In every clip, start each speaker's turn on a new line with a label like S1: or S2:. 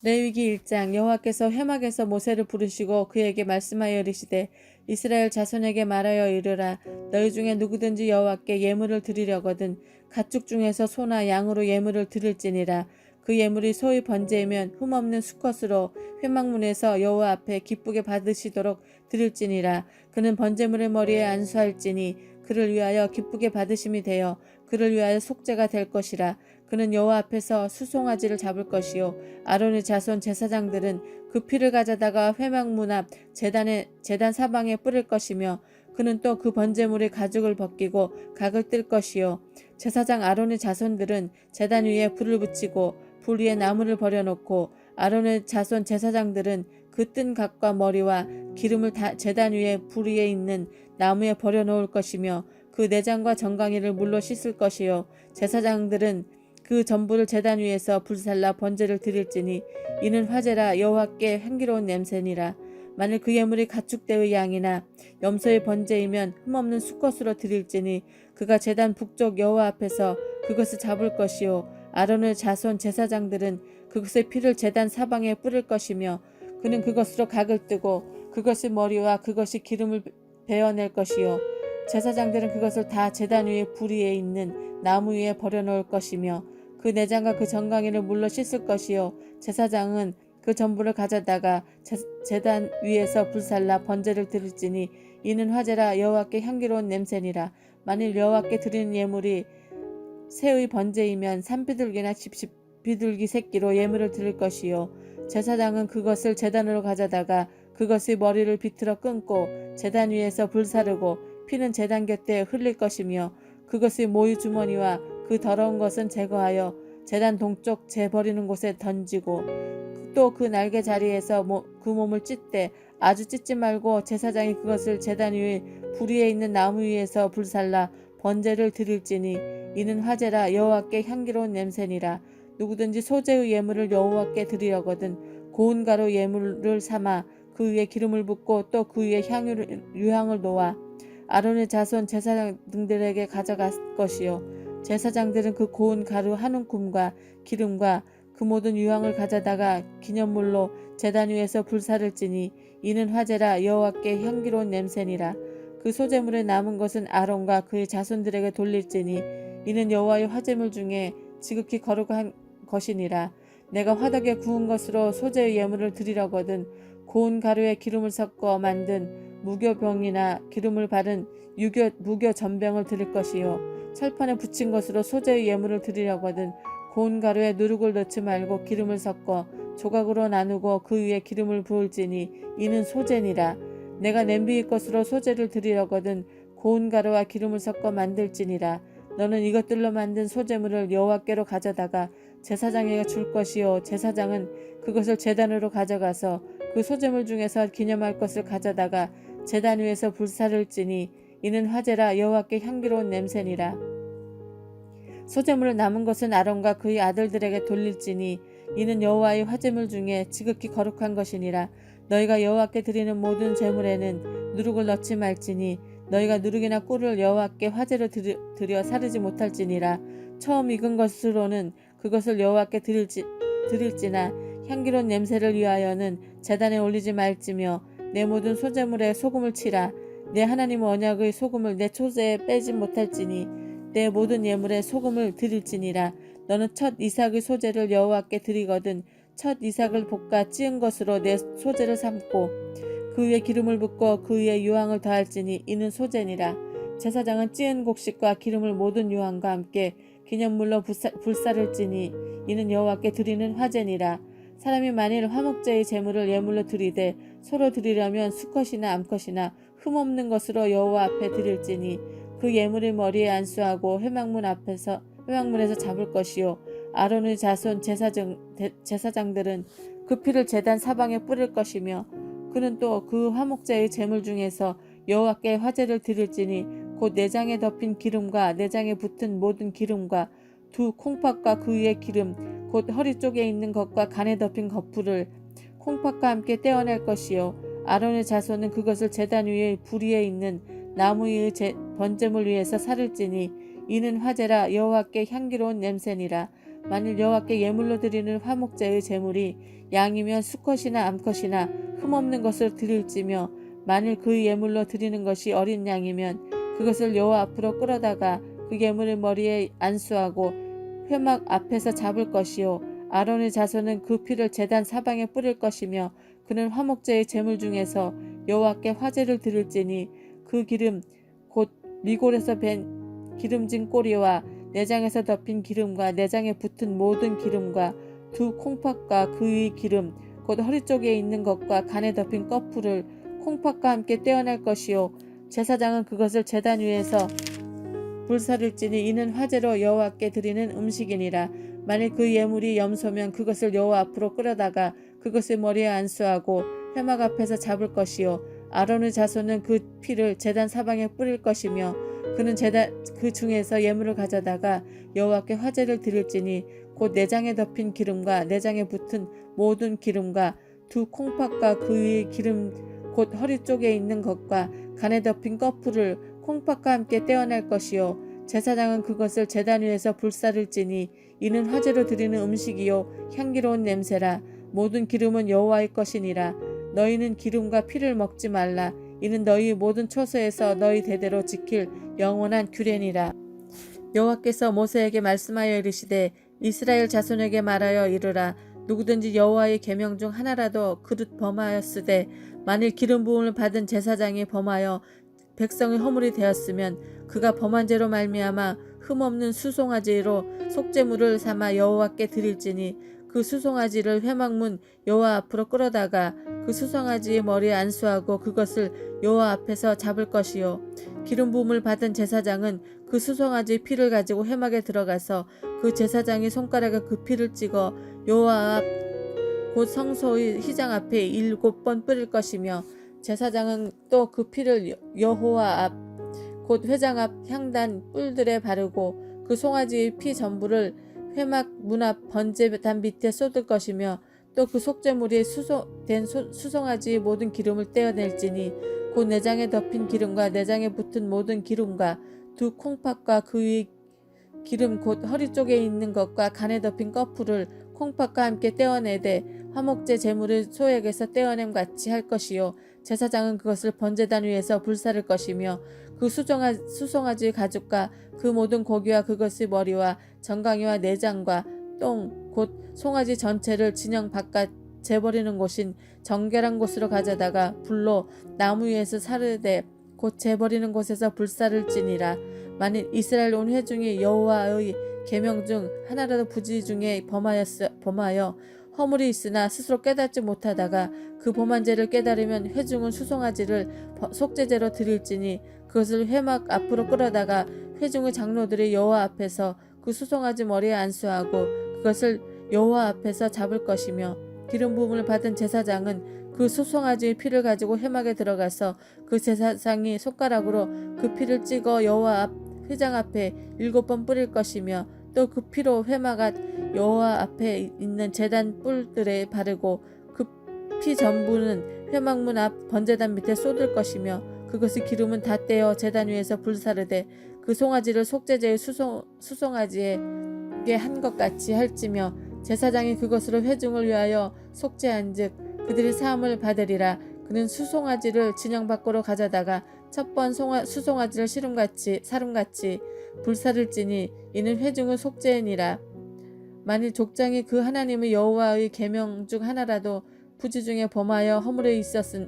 S1: 레위기 1장. 여호와께서 회막에서 모세를 부르시고 그에게 말씀하여 이르시되 이스라엘 자손에게 말하여 이르라. 너희 중에 누구든지 여호와께 예물을 드리려거든 가축 중에서 소나 양으로 예물을 드릴지니라. 그 예물이 소의 번제이면 흠없는 수컷으로 회막문에서 여호와 앞에 기쁘게 받으시도록 드릴지니라. 그는 번제물의 머리에 안수할지니 그를 위하여 기쁘게 받으심이 되어 그를 위하여 속죄가 될 것이라. 그는 여호와 앞에서 수송아지를 잡을 것이요 아론의 자손 제사장들은 그 피를 가져다가 회막문 앞 제단 사방에 뿌릴 것이며 그는 또 그 번제물의 가죽을 벗기고 각을 뜰 것이요 제사장 아론의 자손들은 제단 위에 불을 붙이고 불 위에 나무를 버려놓고 아론의 자손 제사장들은 그 뜬 각과 머리와 기름을 다 제단 위에 불 위에 있는 나무에 버려놓을 것이며 그 내장과 정강이를 물로 씻을 것이요 제사장들은 그 전부를 제단 위에서 불살라 번제를 드릴지니 이는 화제라 여호와께 향기로운 냄새니라. 만일 그 예물이 가축대의 양이나 염소의 번제이면 흠없는 수컷으로 드릴지니 그가 제단 북쪽 여호와 앞에서 그것을 잡을 것이요 아론의 자손 제사장들은 그것의 피를 제단 사방에 뿌릴 것이며 그는 그것으로 각을 뜨고 그것의 머리와 그것이 기름을 베어낼 것이요 제사장들은 그것을 다 제단 위에 불 위에 있는 나무 위에 버려놓을 것이며 그 내장과 그 정강이를 물로 씻을 것이요 제사장은 그 전부를 가져다가 제단 위에서 불살라 번제를 드릴지니 이는 화제라 여호와께 향기로운 냄새니라. 만일 여호와께 드리는 예물이 새의 번제이면 산비둘기나 집비둘기 새끼로 예물을 드릴 것이요 제사장은 그것을 제단으로 가져다가 그것의 머리를 비틀어 끊고 제단 위에서 불사르고 피는 제단 곁에 흘릴 것이며 그것의 모유 주머니와 그 더러운 것은 제거하여 제단 동쪽 재 버리는 곳에 던지고 또 그 날개 자리에서 그 몸을 찢되 아주 찢지 말고 제사장이 그것을 제단 위에 불 위에 있는 나무 위에서 불살라 번제를 드릴지니 이는 화제라 여호와께 향기로운 냄새니라. 누구든지 소재의 예물을 여호와께 드리려거든 고운 가루 예물을 삼아 그 위에 기름을 붓고 또 그 위에 유향을 놓아 아론의 자손 제사장 등들에게 가져갈 것이요 제사장들은 그 고운 가루 한 움큼과 기름과 그 모든 유향을 가져다가 기념물로 제단 위에서 불사를지니 이는 화제라 여호와께 향기로운 냄새니라. 그 소제물에 남은 것은 아론과 그의 자손들에게 돌릴지니 이는 여호와의 화제물 중에 지극히 거룩한 것이니라. 내가 화덕에 구운 것으로 소제의 예물을 드리려거든 고운 가루에 기름을 섞어 만든 무교병이나 기름을 바른 무교 전병을 드릴 것이요 철판에 붙인 것으로 소제의 예물을 드리려거든 고운 가루에 누룩을 넣지 말고 기름을 섞어 조각으로 나누고 그 위에 기름을 부을지니 이는 소제니라. 내가 냄비의 것으로 소제를 드리려거든 고운 가루와 기름을 섞어 만들지니라. 너는 이것들로 만든 소제물을 여호와께로 가져다가 제사장에게 줄 것이요 제사장은 그것을 제단으로 가져가서 그 소제물 중에서 기념할 것을 가져다가 제단 위에서 불사를지니 이는 화제라 여호와께 향기로운 냄새니라. 소제물을 남은 것은 아론과 그의 아들들에게 돌릴지니 이는 여호와의 화제물 중에 지극히 거룩한 것이니라. 너희가 여호와께 드리는 모든 제물에는 누룩을 넣지 말지니 너희가 누룩이나 꿀을 여호와께 화제로 드려 사르지 못할지니라. 처음 익은 것으로는 그것을 여호와께 드릴지나 향기로운 냄새를 위하여는 제단에 올리지 말지며 내 모든 소제물에 소금을 치라. 내 하나님 언약의 소금을 내 초제에 빼지 못할지니 내 모든 예물에 소금을 드릴지니라. 너는 첫 이삭의 소제를 여호와께 드리거든 첫 이삭을 볶아 찌은 것으로 내 소제를 삼고 그 위에 기름을 붓고 그 위에 유황을 더할지니 이는 소제니라. 제사장은 찌은 곡식과 기름을 모든 유황과 함께 기념물로 불사를지니 이는 여호와께 드리는 화제니라. 사람이 만일 화목제의 제물을 예물로 드리되 서로 드리려면 수컷이나 암컷이나 흠없는 것으로 여호와 앞에 드릴지니 그 예물의 머리에 안수하고 회막문에서 잡을 것이요 아론의 자손 제사장들은 그 피를 제단 사방에 뿌릴 것이며 그는 또 그 화목제의 제물 중에서 여호와께 화제를 드릴지니 곧 내장에 덮인 기름과 내장에 붙은 모든 기름과 두 콩팥과 그 위에 기름 곧 허리 쪽에 있는 것과 간에 덮인 거풀을 콩팥과 함께 떼어낼 것이요 아론의 자손은 그것을 제단 위에 불 위에 있는 나무 위의 번제물 위에서 사를지니 이는 화제라 여호와께 향기로운 냄새니라. 만일 여호와께 예물로 드리는 화목제의 제물이 양이면 수컷이나 암컷이나 흠없는 것을 드릴지며 만일 그 예물로 드리는 것이 어린 양이면 그것을 여호와 앞으로 끌어다가 그 예물의 머리에 안수하고 회막 앞에서 잡을 것이요 아론의 자손은 그 피를 제단 사방에 뿌릴 것이며 그는 화목제의 제물 중에서 여호와께 화제를 드릴지니 그 기름 곧 미골에서 밴 기름진 꼬리와 내장에서 덮인 기름과 내장에 붙은 모든 기름과 두 콩팥과 그 위 기름 곧 허리 쪽에 있는 것과 간에 덮인 꺼풀을 콩팥과 함께 떼어낼 것이요 제사장은 그것을 제단 위에서 불사를지니 이는 화제로 여호와께 드리는 음식이니라. 만일 그 예물이 염소면 그것을 여호와 앞으로 끌어다가 그것의 머리에 안수하고 회막 앞에서 잡을 것이요 아론의 자손은 그 피를 제단 사방에 뿌릴 것이며 그는 제단 그 중에서 예물을 가져다가 여호와께 화제를 드릴지니 곧 내장에 덮인 기름과 내장에 붙은 모든 기름과 두 콩팥과 그 위의 기름 곧 허리 쪽에 있는 것과 간에 덮인 꺼풀을 콩팥과 함께 떼어낼 것이요 제사장은 그것을 제단 위에서 불사를지니 이는 화제로 드리는 음식이요 향기로운 냄새라. 모든 기름은 여호와의 것이니라. 너희는 기름과 피를 먹지 말라. 이는 너희 모든 처소에서 너희 대대로 지킬 영원한 규례니라. 여호와께서 모세에게 말씀하여 이르시되 이스라엘 자손에게 말하여 이르라. 누구든지 여호와의 계명 중 하나라도 그릇 범하였으되 만일 기름 부음을 받은 제사장이 범하여 백성의 허물이 되었으면 그가 범한 죄로 말미암아 흠없는 수송아지로 속죄물을 삼아 여호와께 드릴지니 그 수송아지를 회막문 여호와 앞으로 끌어다가 그 수송아지의 머리에 안수하고 그것을 여호와 앞에서 잡을 것이요 기름 부음을 받은 제사장은 그 수송아지의 피를 가지고 회막에 들어가서 그 제사장이 손가락에 그 피를 찍어 여호와 앞 곧 성소의 휘장 앞에 7번 뿌릴 것이며 제사장은 또 그 피를 여호와 앞 곧 회장 앞 향단 뿔들에 바르고 그 송아지의 피 전부를 회막 문 앞 번제단 밑에 쏟을 것이며 또 그 속죄물이 된 수송아지의 모든 기름을 떼어낼지니 곧 내장에 덮인 기름과 내장에 붙은 모든 기름과 두 콩팥과 그 위 기름 곧 허리 쪽에 있는 것과 간에 덮인 꺼풀을 콩팥과 함께 떼어내되 화목제 제물을 소에게서 떼어냄 같이 할 것이요 제사장은 그것을 번제단 위에서 불사를 것이며 그 수송아지 가죽과 그 모든 고기와 그것의 머리와 정강이와 내장과 똥 곧 송아지 전체를 진영 바깥 재버리는 곳인 정결한 곳으로 가져다가 불로 나무 위에서 사르되 곧 재버리는 곳에서 불사를지니라. 만일 이스라엘 온 회중이 여호와의 계명 중 하나라도 부지 중에 범하여 허물이 있으나 스스로 깨닫지 못하다가 그 범한 죄를 깨달으면 회중은 수송아지를 속죄제로 드릴지니 그것을 회막 앞으로 끌어다가 회중의 장로들이 여호와 앞에서 그 수송아지 머리에 안수하고 그것을 여호와 앞에서 잡을 것이며 기름 부음을 받은 제사장은 그 수송아지의 피를 가지고 회막에 들어가서 그 제사장이 손가락으로 그 피를 찍어 여호와 앞 회장 앞에 7번 뿌릴 것이며 또 그 피로 회막 앞 여호와 앞에 있는 제단 뿔들에 바르고 그 피 전부는 회막문 앞 번제단 밑에 쏟을 것이며 그것의 기름은 다 떼어 제단 위에서 불사르되 그 송아지를 속죄제의 수송아지에게 한 것 같이 할지며 제사장이 그것으로 회중을 위하여 속죄한즉 그들이 사함을 받으리라. 그는 수송아지를 진영 밖으로 가져다가 첫 번 수송아지를 사름같이 불사를지니 이는 회중의 속죄니라. 만일 족장이 그 하나님의 여호와의 계명 중 하나라도 부지 중에 범하여 허물에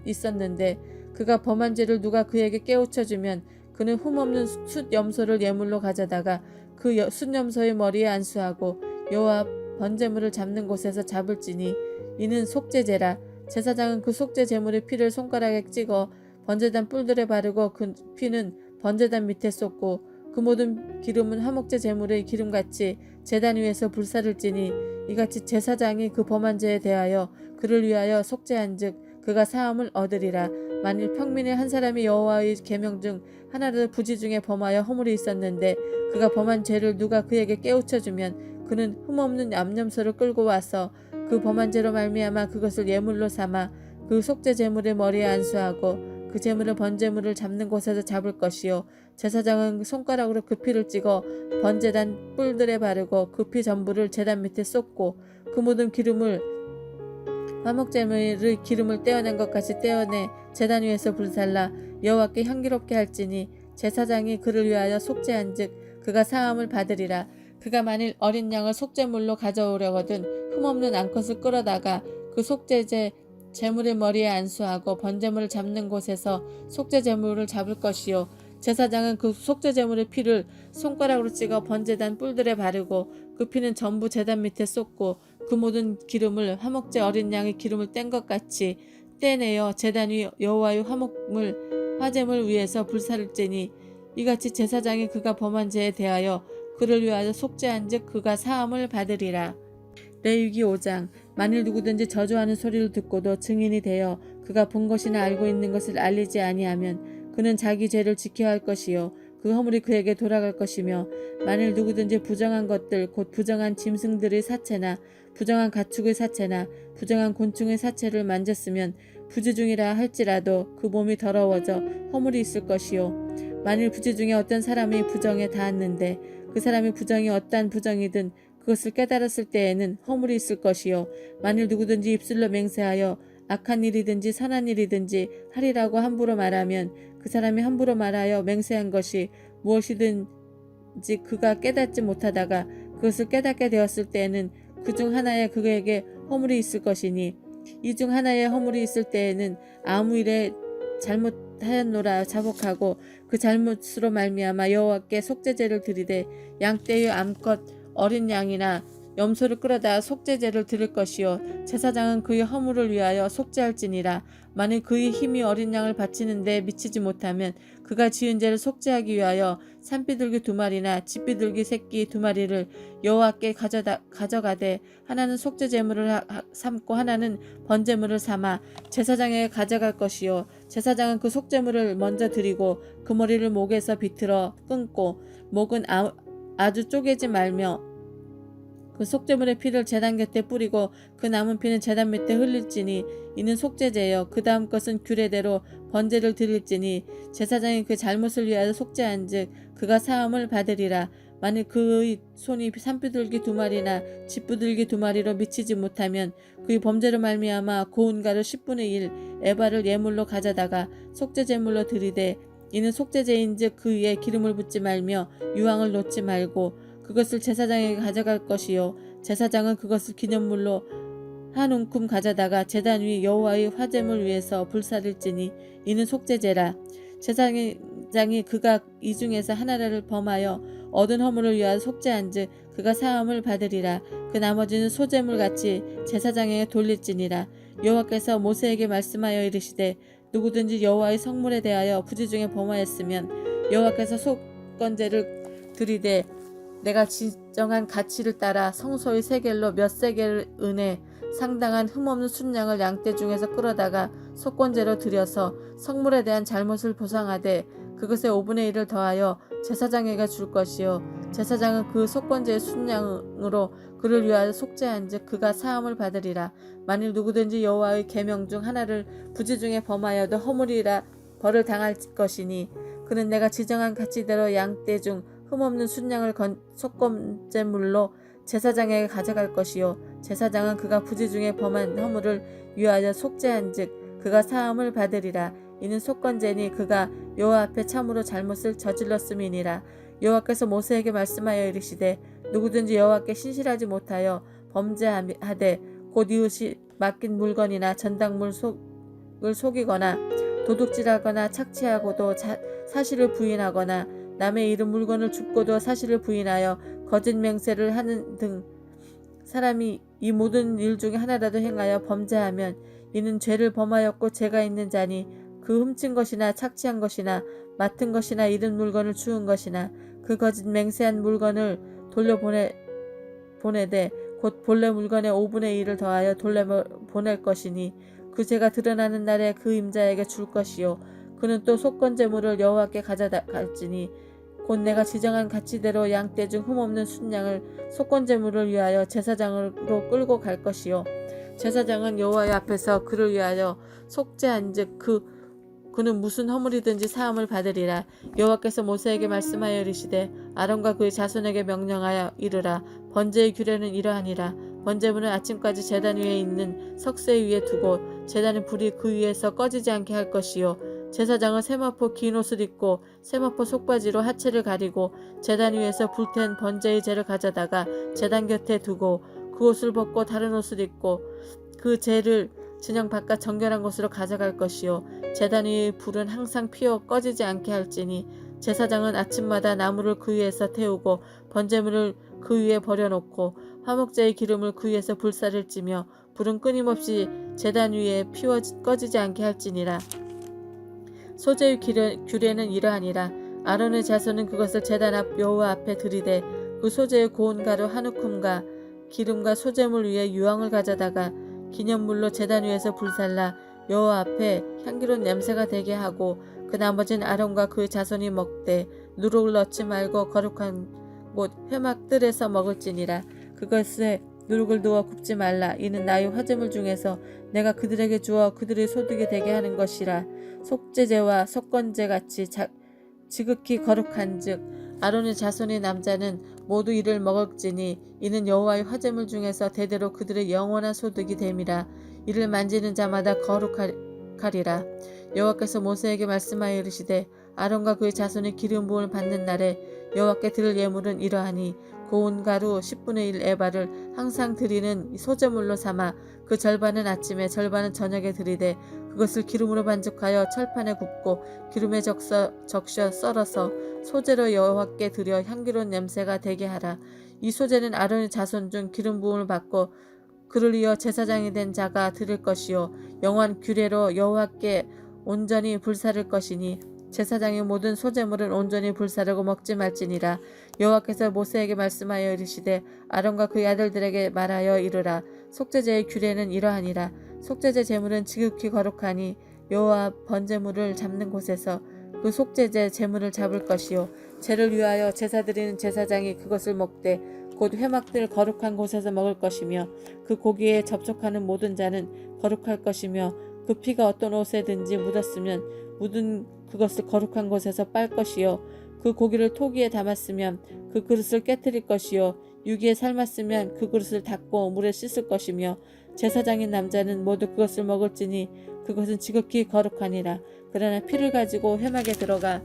S1: 있었는데 그가 범한 죄를 누가 그에게 깨우쳐주면 그는 흠없는 숫 염소를 예물로 가져다가 그 숫 염소의 머리에 안수하고 여호와 번제물을 잡는 곳에서 잡을지니 이는 속죄제라. 제사장은 그 속죄 제물의 피를 손가락에 찍어 번제단 뿔들에 바르고 그 피는 번제단 밑에 쏟고 그 모든 기름은 화목제 제물의 기름같이 제단 위에서 불사를지니 이같이 제사장이 그 범한 죄에 대하여 그를 위하여 속죄한즉 그가 사함을 얻으리라. 만일 평민의 한 사람이 여호와의 계명 중 하나라도 부지 중에 범하여 허물이 있었는데 그가 범한 죄를 누가 그에게 깨우쳐주면 그는 흠없는 암염소를 끌고 와서 그 범한 죄로 말미암아 그것을 예물로 삼아 그 속죄 제물의 머리에 안수하고 그 제물을 번제물을 잡는 곳에서 잡을 것이요 제사장은 손가락으로 그 피를 찍어 번제단 뿔들에 바르고 그 피 전부를 제단 밑에 쏟고 그 모든 기름을 화목제물의 기름을 떼어낸 것 같이 떼어내 제단 위에서 불살라 여호와께 향기롭게 할지니 제사장이 그를 위하여 속죄한즉 그가 사함을 받으리라. 그가 만일 어린 양을 속죄물로 가져오려거든 흠없는 암컷을 끌어다가 그 속죄제 제물의 머리에 안수하고 번제물을 잡는 곳에서 속죄제물을 잡을 것이요 제사장은 그 속죄제물의 피를 손가락으로 찍어 번제단 뿔들에 바르고 그 피는 전부 제단 밑에 쏟고 그 모든 기름을 화목제 어린 양의 기름을 뗀 것 같이 떼내어 제단 위 여호와의 화제물 위에서 불사를지니 이같이 제사장이 그가 범한 죄에 대하여 그를 위하여 속죄한즉 그가 사함을 받으리라. 레위기 5장 만일 누구든지 저주하는 소리를 듣고도 증인이 되어 그가 본 것이나 알고 있는 것을 알리지 아니하면 그는 자기 죄를 지켜야 할 것이요 그 허물이 그에게 돌아갈 것이며 만일 누구든지 부정한 것들 곧 부정한 짐승들의 사체나 부정한 가축의 사체나 부정한 곤충의 사체를 만졌으면 부지 중이라 할지라도 그 몸이 더러워져 허물이 있을 것이요 만일 부지 중에 어떤 사람이 부정에 닿았는데 그 사람의 부정이 어떠한 부정이든 그것을 깨달았을 때에는 허물이 있을 것이요 만일 누구든지 입술로 맹세하여 악한 일이든지 선한 일이든지 하리라고 함부로 말하면 그 사람이 함부로 말하여 맹세한 것이 무엇이든지 그가 깨닫지 못하다가 그것을 깨닫게 되었을 때에는 그 중 하나에 그에게 허물이 있을 것이니 이 중 하나에 허물이 있을 때에는 아무 일에 잘못하였노라 자복하고 그 잘못으로 말미암아 여호와께 속죄제를 드리되 양떼의 암컷 어린 양이나 염소를 끌어다 속죄제를 드릴 것이요 제사장은 그의 허물을 위하여 속죄할지니라. 만일 그의 힘이 어린 양을 바치는 데 미치지 못하면 그가 지은 죄를 속죄하기 위하여 산비둘기 2마리나 집비둘기 새끼 2마리를 여호와께 가져가되 하나는 속죄제물을 삼고 하나는 번제물을 삼아 제사장에게 가져갈 것이요 제사장은 그 속죄물을 먼저 드리고 그 머리를 목에서 비틀어 끊고 목은 아주 쪼개지 말며 그 속죄물의 피를 제단 곁에 뿌리고 그 남은 피는 제단 밑에 흘릴지니 이는 속죄제요 그 다음 것은 규례대로 번제를 드릴지니 제사장이 그 잘못을 위하여 속죄한즉 그가 사함을 받으리라. 만일 그의 손이 산비둘기 2마리나 집비둘기 2마리로 미치지 못하면 그의 범죄로 말미암아 고운 가루 10분의 1 에바를 예물로 가져다가 속죄제물로 드리되 이는 속죄제인즉 그 위에 기름을 붓지 말며 유황을 놓지 말고 그것을 제사장에게 가져갈 것이요 제사장은 그것을 기념물로 한 움큼 가져다가 제단 위 여호와의 화제물 위에서 불사를지니 이는 속죄제라. 제사장이 그가 이 중에서 하나를 범하여 얻은 허물을 위하여 속죄한즉 그가 사함을 받으리라. 그 나머지는 소제물같이 제사장에게 돌릴지니라. 여호와께서 모세에게 말씀하여 이르시되 누구든지 여호와의 성물에 대하여 부지 중에 범하였으면 여호와께서 속건제를 드리되 내가 지정한 가치를 따라 성소의 세겔로 몇 세겔 은에 상당한 흠없는 순양을 양떼 중에서 끌어다가 속건제로 드려서 성물에 대한 잘못을 보상하되 그것의 5분의 1을 더하여 제사장에게 줄 것이요 제사장은 그 속건제의 순양으로 그를 위하여 속죄한즉 그가 사함을 받으리라. 만일 누구든지 여호와의 계명 중 하나를 부지 중에 범하여도 허물이라 벌을 당할 것이니 그는 내가 지정한 가치대로 양떼 중 흠없는 순양을 속건제물로 제사장에게 가져갈 것이요 제사장은 그가 부지 중에 범한 허물을 위하여 속죄한즉 그가 사함을 받으리라. 이는 속건제니 그가 여호와 앞에 참으로 잘못을 저질렀음이니라. 여호와께서 모세에게 말씀하여 이르시되 누구든지 여호와께 신실하지 못하여 범죄하되 곧 이웃이 맡긴 물건이나 전당물 속을 속이거나 도둑질하거나 착취하고도 사실을 부인하거나 남의 이름 물건을 줍고도 사실을 부인하여 거짓 맹세를 하는 등 사람이 이 모든 일 중에 하나라도 행하여 범죄하면 이는 죄를 범하였고 죄가 있는 자니 그 훔친 것이나 착취한 것이나 맡은 것이나 잃은 물건을 주운 것이나 그 거짓 맹세한 물건을 돌려보내되 곧 본래 물건의 5분의 1을 더하여 돌려보낼 것이니 그 죄가 드러나는 날에 그 임자에게 줄 것이요 그는 또 속건제물을 여호와께 가져갈지니 곧 내가 지정한 가치대로 양떼 중 흠없는 순양을 속건제물을 위하여 제사장으로 끌고 갈 것이요 제사장은 여호와의 앞에서 그를 위하여 속죄한즉 그 그는 무슨 허물이든지 사함을 받으리라. 여호와께서 모세에게 말씀하여 이르시되 아론과 그의 자손에게 명령하여 이르라. 번제의 규례는 이러하니라. 번제물은 아침까지 제단 위에 있는 석쇠 위에 두고 제단의 불이 그 위에서 꺼지지 않게 할 것이요. 제사장은 세마포 긴 옷을 입고 세마포 속바지로 하체를 가리고 제단 위에서 불텐 번제의 재를 가져다가 제단 곁에 두고 그 옷을 벗고 다른 옷을 입고 그 재를 진영 바깥 정결한 곳으로 가져갈 것이요. 제단 위의 불은 항상 피어 꺼지지 않게 할지니 제사장은 아침마다 나무를 그 위에서 태우고 번제물을 그 위에 버려놓고 화목제의 기름을 그 위에서 불사를 찌며 불은 끊임없이 제단 위에 피워 꺼지지 않게 할지니라. 소제의 규례는 이러하니라. 아론의 자손은 그것을 제단 앞 여호와 앞에 들이되 그 소제의 고운 가루 한 움큼과 기름과 소제물 위에 유황을 가져다가 기념물로 제단 위에서 불살라 여호와 앞에 향기로운 냄새가 되게 하고 그 나머지는 아론과 그의 자손이 먹되 누룩을 넣지 말고 거룩한 곳 회막들에서 먹을지니라. 그것에 누룩을 넣어 굽지 말라. 이는 나의 화제물 중에서 내가 그들에게 주어 그들의 소득이 되게 하는 것이라. 속죄제와 속건제 같이 지극히 거룩한즉 아론의 자손의 남자는 모두 이를 먹을지니 이는 여호와의 화제물 중에서 대대로 그들의 영원한 소득이 됨이라. 이를 만지는 자마다 거룩하리라. 여호와께서 모세에게 말씀하여 이르시되 아론과 그의 자손이 기름 부음을 받는 날에 여호와께 드릴 예물은 이러하니 고운 가루 10분의 1 에바를 항상 드리는 소제물로 삼아 그 절반은 아침에 절반은 저녁에 드리되 그것을 기름으로 반죽하여 철판에 굽고 기름에 적셔 썰어서 소제로 여호와께 드려 향기로운 냄새가 되게 하라. 이 소제는 아론의 자손 중 기름 부음을 받고 그를 이어 제사장이 된 자가 드릴 것이요 영원 규례로 여호와께 온전히 불사를 것이니 제사장의 모든 소제물은 온전히 불사르고 먹지 말지니라. 여호와께서 모세에게 말씀하여 이르시되 아론과 그의 아들들에게 말하여 이르라. 속죄제의 규례는 이러하니라. 속죄제 제물은 지극히 거룩하니 여호와 번제물을 잡는 곳에서 그 속죄제 제물을 잡을 것이요 제를 위하여 제사 드리는 제사장이 그것을 먹되 곧 회막들 거룩한 곳에서 먹을 것이며 그 고기에 접촉하는 모든 자는 거룩할 것이며 그 피가 어떤 옷에든지 묻었으면 묻은 그것을 거룩한 곳에서 빨 것이요 그 고기를 토기에 담았으면 그 그릇을 깨뜨릴 것이요 유기에 삶았으면 그 그릇을 닦고 물에 씻을 것이며 제사장인 남자는 모두 그것을 먹을지니 그것은 지극히 거룩하니라. 그러나 피를 가지고 회막에 들어가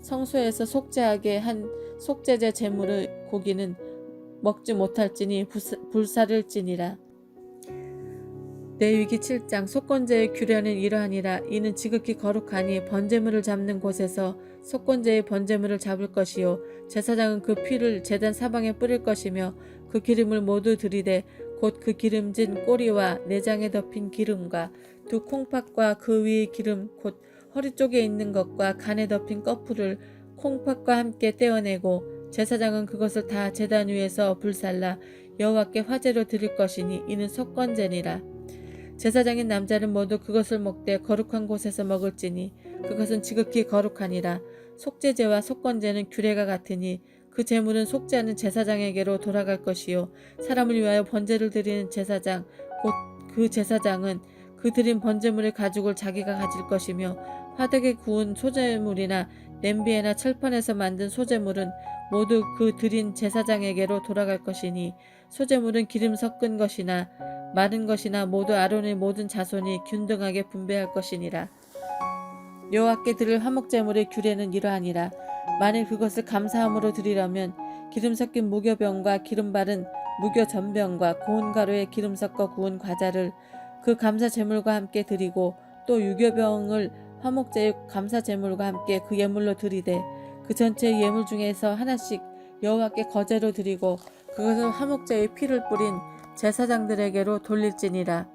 S1: 성소에서 속죄하게 한 속죄제 제물의 고기는 먹지 못할지니 불사를지니라. 레위기 7장 속건제의 규례는 이러하니라. 이는 지극히 거룩하니 번제물을 잡는 곳에서 속건제의 번제물을 잡을 것이요 제사장은 그 피를 제단 사방에 뿌릴 것이며 그 기름을 모두 들이되 곧 그 기름진 꼬리와 내장에 덮인 기름과 두 콩팥과 그 위의 기름 곧 허리 쪽에 있는 것과 간에 덮인 꺼풀을 콩팥과 함께 떼어내고 제사장은 그것을 다 제단 위에서 불살라 여호와께 화제로 드릴 것이니 이는 속건제니라. 제사장인 남자는 모두 그것을 먹되 거룩한 곳에서 먹을지니 그것은 지극히 거룩하니라. 속죄제와 속건제는 규례가 같으니 그 제물은 속죄하는 제사장에게로 돌아갈 것이요 사람을 위하여 번제를 드리는 제사장 곧 그 제사장은 그 드린 번제물의 가죽을 자기가 가질 것이며 화덕에 구운 소제물이나 냄비에나 철판에서 만든 소제물은 모두 그 드린 제사장에게로 돌아갈 것이니 소제물은 기름 섞은 것이나 마른 것이나 모두 아론의 모든 자손이 균등하게 분배할 것이니라. 여호와께 드릴 화목제물의 규례는 이러하니라. 만일 그것을 감사함으로 드리려면 기름 섞인 무교병과 기름 바른 무교전병과 고운 가루에 기름 섞어 구운 과자를 그 감사제물과 함께 드리고 또 유교병을 화목제의 감사제물과 함께 그 예물로 드리되 그 전체의 예물 중에서 하나씩 여호와께 거제로 드리고 그것을 화목제의 피를 뿌린 제사장들에게로 돌릴지니라.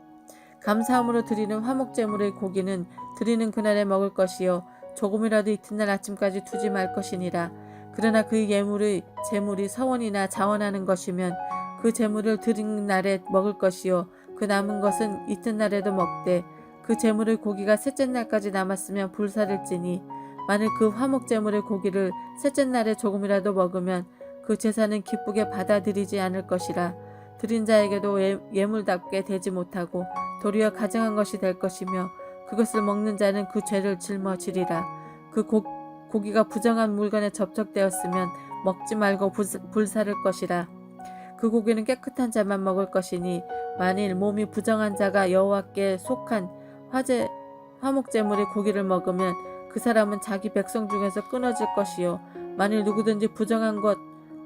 S1: 감사함으로 드리는 화목제물의 고기는 드리는 그날에 먹을 것이요 조금이라도 이튿날 아침까지 두지 말 것이니라. 그러나 그 예물의 제물이 서원이나 자원하는 것이면 그 제물을 드린 날에 먹을 것이요 그 남은 것은 이튿날에도 먹되 그 제물의 고기가 셋째 날까지 남았으면 불사를지니 만일 그 화목제물의 고기를 셋째 날에 조금이라도 먹으면 그 제사는 기쁘게 받아들이지 않을 것이라. 드린 자에게도 예물답게 되지 못하고 도리어 가증한 것이 될 것이며 그것을 먹는 자는 그 죄를 짊어지리라. 그 고기가 부정한 물건에 접촉되었으면 먹지 말고 불사를 것이라. 그 고기는 깨끗한 자만 먹을 것이니 만일 몸이 부정한 자가 여호와께 속한 화목제물의 고기를 먹으면 그 사람은 자기 백성 중에서 끊어질 것이요 만일 누구든지 부정한 것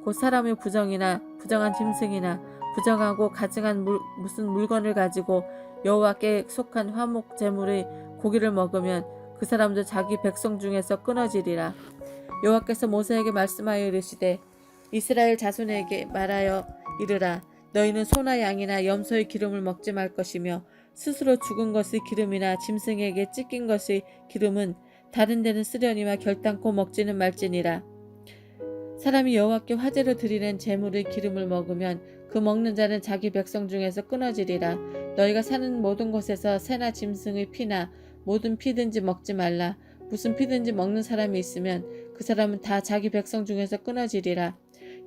S1: 곧 사람의 부정이나 부정한 짐승이나 부정하고 가증한 무슨 물건을 가지고 여호와께 속한 화목제물의 고기를 먹으면 그 사람도 자기 백성 중에서 끊어지리라. 여호와께서 모세에게 말씀하여 이르시되 이스라엘 자손에게 말하여 이르라. 너희는 소나 양이나 염소의 기름을 먹지 말 것이며 스스로 죽은 것의 기름이나 짐승에게 찢긴 것의 기름은 다른 데는 쓰려니와 결단코 먹지는 말지니라. 사람이 여호와께 화제로 드리는 제물의 기름을 먹으면 그 먹는 자는 자기 백성 중에서 끊어지리라. 너희가 사는 모든 곳에서 새나 짐승의 피나 모든 피든지 먹지 말라. 무슨 피든지 먹는 사람이 있으면 그 사람은 다 자기 백성 중에서 끊어지리라.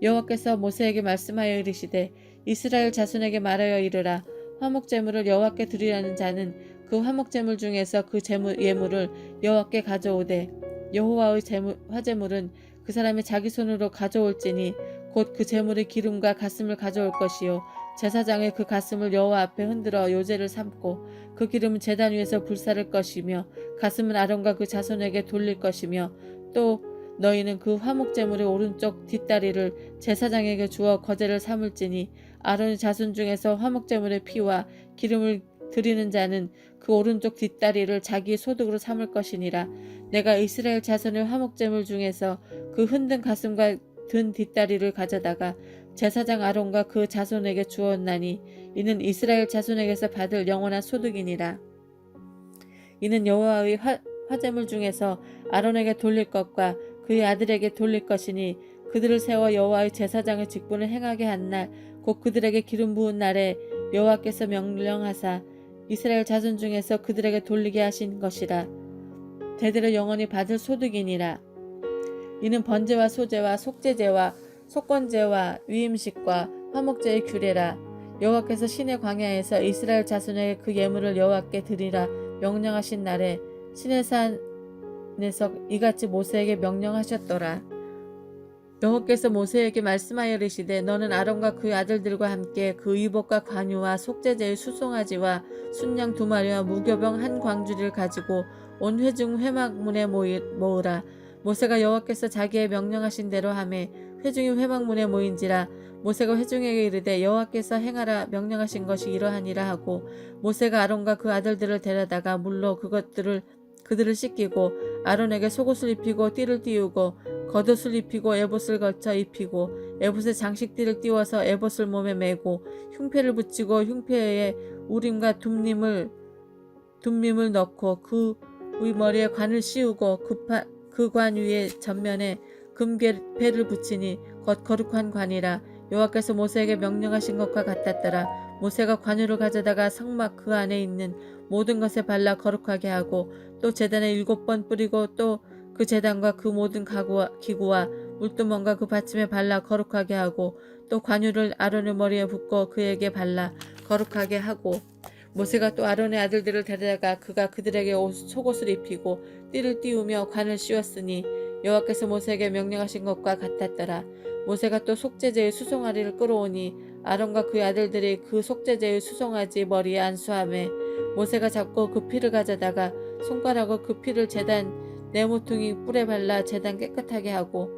S1: 여호와께서 모세에게 말씀하여 이르시되 이스라엘 자손에게 말하여 이르라. 화목제물을 여호와께 드리려는 자는 그 화목제물 중에서 그 예물을 여호와께 가져오되 여호와의 화제물은 그 사람이 자기 손으로 가져올지니 곧 그 제물의 기름과 가슴을 가져올 것이요 제사장이 그 가슴을 여호와 앞에 흔들어 요제를 삼고 그 기름은 제단 위에서 불사를 것이며 가슴은 아론과 그 자손에게 돌릴 것이며 또 너희는 그 화목제물의 오른쪽 뒷다리를 제사장에게 주어 거제를 삼을지니 아론의 자손 중에서 화목제물의 피와 기름을 드리는 자는 그 오른쪽 뒷다리를 자기 소득으로 삼을 것이니라. 내가 이스라엘 자손의 화목제물 중에서 그 흔든 가슴과 든 뒷다리를 가져다가 제사장 아론과 그 자손에게 주었나니 이는 이스라엘 자손에게서 받을 영원한 소득이니라. 이는 여호와의 화제물 중에서 아론에게 돌릴 것과 그의 아들에게 돌릴 것이니 그들을 세워 여호와의 제사장의 직분을 행하게 한 날 곧 그들에게 기름 부은 날에 여호와께서 명령하사 이스라엘 자손 중에서 그들에게 돌리게 하신 것이라. 대대로 영원히 받을 소득이니라. 이는 번제와 소제와 속죄제와 속건제와 위임식과 화목제의 규례라. 여호와께서 시내 광야에서 이스라엘 자손에게 그 예물을 여호와께 드리라 명령하신 날에 시내산에서 이같이 모세에게 명령하셨더라. 여호와께서 모세에게 말씀하여 이르시되 너는 아론과 그의 아들들과 함께 그 의복과 관유와 속죄제의 수송아지와 순양 2마리와 무교병 한 광주리를 가지고 온 회중 회막문에 모으라. 모세가 여호와께서 자기의 명령하신 대로 하매 회중이 회막문에 모인지라. 모세가 회중에게 이르되 여호와께서 행하라 명령하신 것이 이러하니라 하고 모세가 아론과 그 아들들을 데려다가 물로 그들을 씻기고 아론에게 속옷을 입히고 띠를 띄우고 겉옷을 입히고 에봇을 걸쳐 입히고 에봇에 장식띠를 띄워서 에봇을 몸에 메고 흉패를 붙이고 흉패에 우림과 둠밈을 넣고 그의 머리에 관을 씌우고 그 관 위에 전면에 금괴패를 붙이니 곧 거룩한 관이라. 여호와께서 모세에게 명령하신 것과 같았더라. 모세가 관유를 가져다가 성막 그 안에 있는 모든 것에 발라 거룩하게 하고 또 제단에 7번 뿌리고 또 그 제단과 그 모든 기구와 물두멍과 그 받침에 발라 거룩하게 하고 또 관유를 아론의 머리에 붓고 그에게 발라 거룩하게 하고 모세가 또 아론의 아들들을 데려다가 그가 그들에게 속옷을 입히고 띠를 띄우며 관을 씌웠으니 여호와께서 모세에게 명령하신 것과 같았더라. 모세가 또 속죄제의 수송아리를 끌어오니 아론과 그의 아들들이 그 속죄제의 수송아지 머리에 안수하매 모세가 잡고 그 피를 가져다가 손가락으로 그 피를 제단 네모퉁이 뿔에 발라 제단 깨끗하게 하고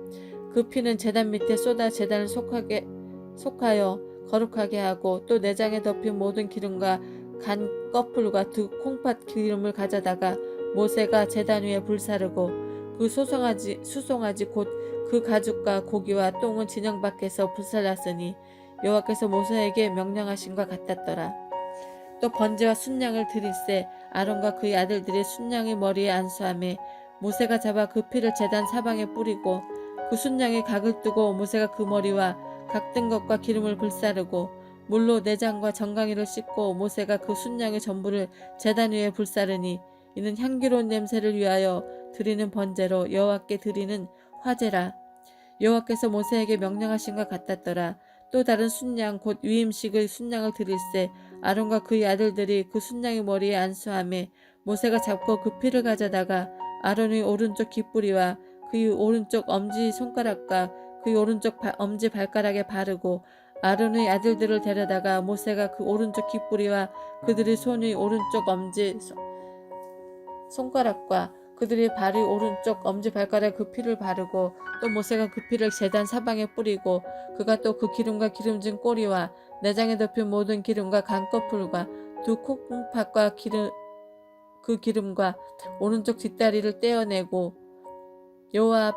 S1: 그 피는 제단 밑에 쏟아 제단을 속하여 거룩하게 하고 또 내장에 덮인 모든 기름과 간 꺼풀과 두 콩팥 기름을 가져다가 모세가 제단 위에 불사르고 그 수송아지 곧 그 가죽과 고기와 똥은 진영 밖에서 불살랐으니 여호와께서 모세에게 명령하신과 같았더라. 또 번제와 순양을 드릴새 아론과 그의 아들들이 순양의 머리에 안수하매 모세가 잡아 그 피를 제단 사방에 뿌리고 그 순양의 각을 뜨고 모세가 그 머리와 각 뜬 것과 기름을 불사르고 물로 내장과 정강이를 씻고 모세가 그 순양의 전부를 제단 위에 불사르니 이는 향기로운 냄새를 위하여 드리는 번제로 여호와께 드리는 화제라. 여호와께서 모세에게 명령하신 것 같았더라. 또 다른 순양 곧 위임식의 순양을 드릴새 아론과 그의 아들들이 그 순양의 머리에 안수하매 모세가 잡고 그 피를 가져다가 아론의 오른쪽 귓뿌리와 그의 오른쪽 엄지 손가락과 그의 오른쪽 엄지 발가락에 바르고 아론의 아들들을 데려다가 모세가 그 오른쪽 귓뿌리와 그들의 손의 오른쪽 엄지 손가락과 그들의 발의 오른쪽 엄지발가락에 그 피를 바르고 또 모세가 그 피를 제단 사방에 뿌리고 그가 또 그 기름과 기름진 꼬리와 내장에 덮인 모든 기름과 간꺼풀과 두 콩팥과 그 기름과 오른쪽 뒷다리를 떼어내고 여호와 앞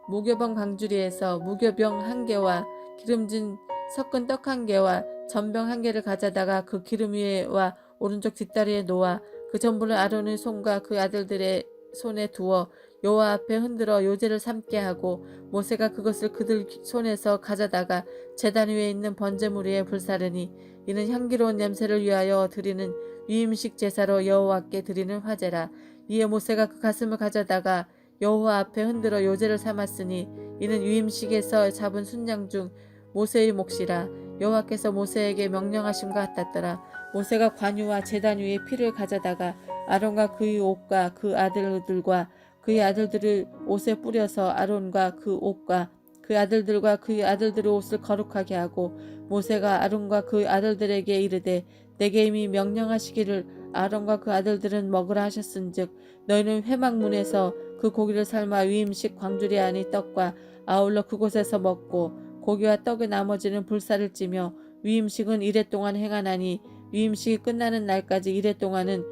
S1: 무교병 광주리에서 무교병 한 개와 기름진 섞은 떡 한 개와 전병 한 개를 가져다가 그 기름 위에와 오른쪽 뒷다리에 놓아 그 전부를 아론의 손과 그 아들들의 손에 두어 여호와 앞에 흔들어 요제를 삼게 하고 모세가 그것을 그들 손에서 가져다가 제단 위에 있는 번제물 위에 불사르니 이는 향기로운 냄새를 위하여 드리는 위임식 제사로 여호와께 드리는 화제라. 이에 모세가 그 가슴을 가져다가 여호와 앞에 흔들어 요제를 삼았으니 이는 위임식에서 잡은 순양 중 모세의 몫이라. 여호와께서 모세에게 명령하심과 같았더라. 모세가 관유와 제단 위에 피를 가져다가 아론과 그의 옷과 그 아들들과 그의 아들들을 옷에 뿌려서 아론과 그 옷과 그 아들들과 그의 아들들의 옷을 거룩하게 하고 모세가 아론과 그 아들들에게 이르되 내게 이미 명령하시기를 아론과 그 아들들은 먹으라 하셨은즉 너희는 회막문에서 그 고기를 삶아 위임식 광주리 안의 떡과 아울러 그곳에서 먹고 고기와 떡의 나머지는 불사를 찌며 위임식은 이레 동안 행하나니 위임식이 끝나는 날까지 이레 동안은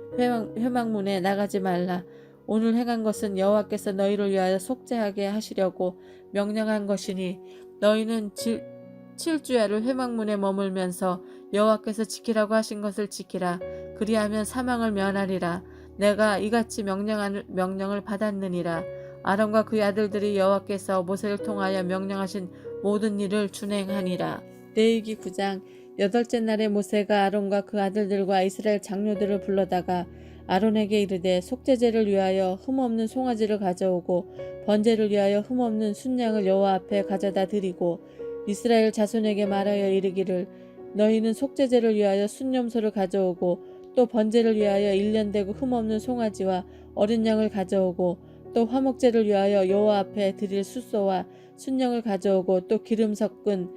S1: 회막문에 나가지 말라. 오늘 행한 것은 여호와께서 너희를 위하여 속죄하게 하시려고 명령한 것이니 너희는 7주야를 회막문에 머물면서 여호와께서 지키라고 하신 것을 지키라. 그리하면 사망을 면하리라. 내가 이같이 명령을 받았느니라. 아론과 그의 아들들이 여호와께서 모세를 통하여 명령하신 모든 일을 준행하니라. 레위기 9장. 8째 날에 모세가 아론과 그 아들들과 이스라엘 장로들을 불러다가 아론에게 이르되 속죄제를 위하여 흠없는 송아지를 가져오고 번제를 위하여 흠없는 순양을 여호와 앞에 가져다 드리고 이스라엘 자손에게 말하여 이르기를 너희는 속죄제를 위하여 순염소를 가져오고 또 번제를 위하여 1년 되고 흠없는 송아지와 어린 양을 가져오고 또 화목제를 위하여 여호와 앞에 드릴 숫소와 순양을 가져오고 또 기름 섞은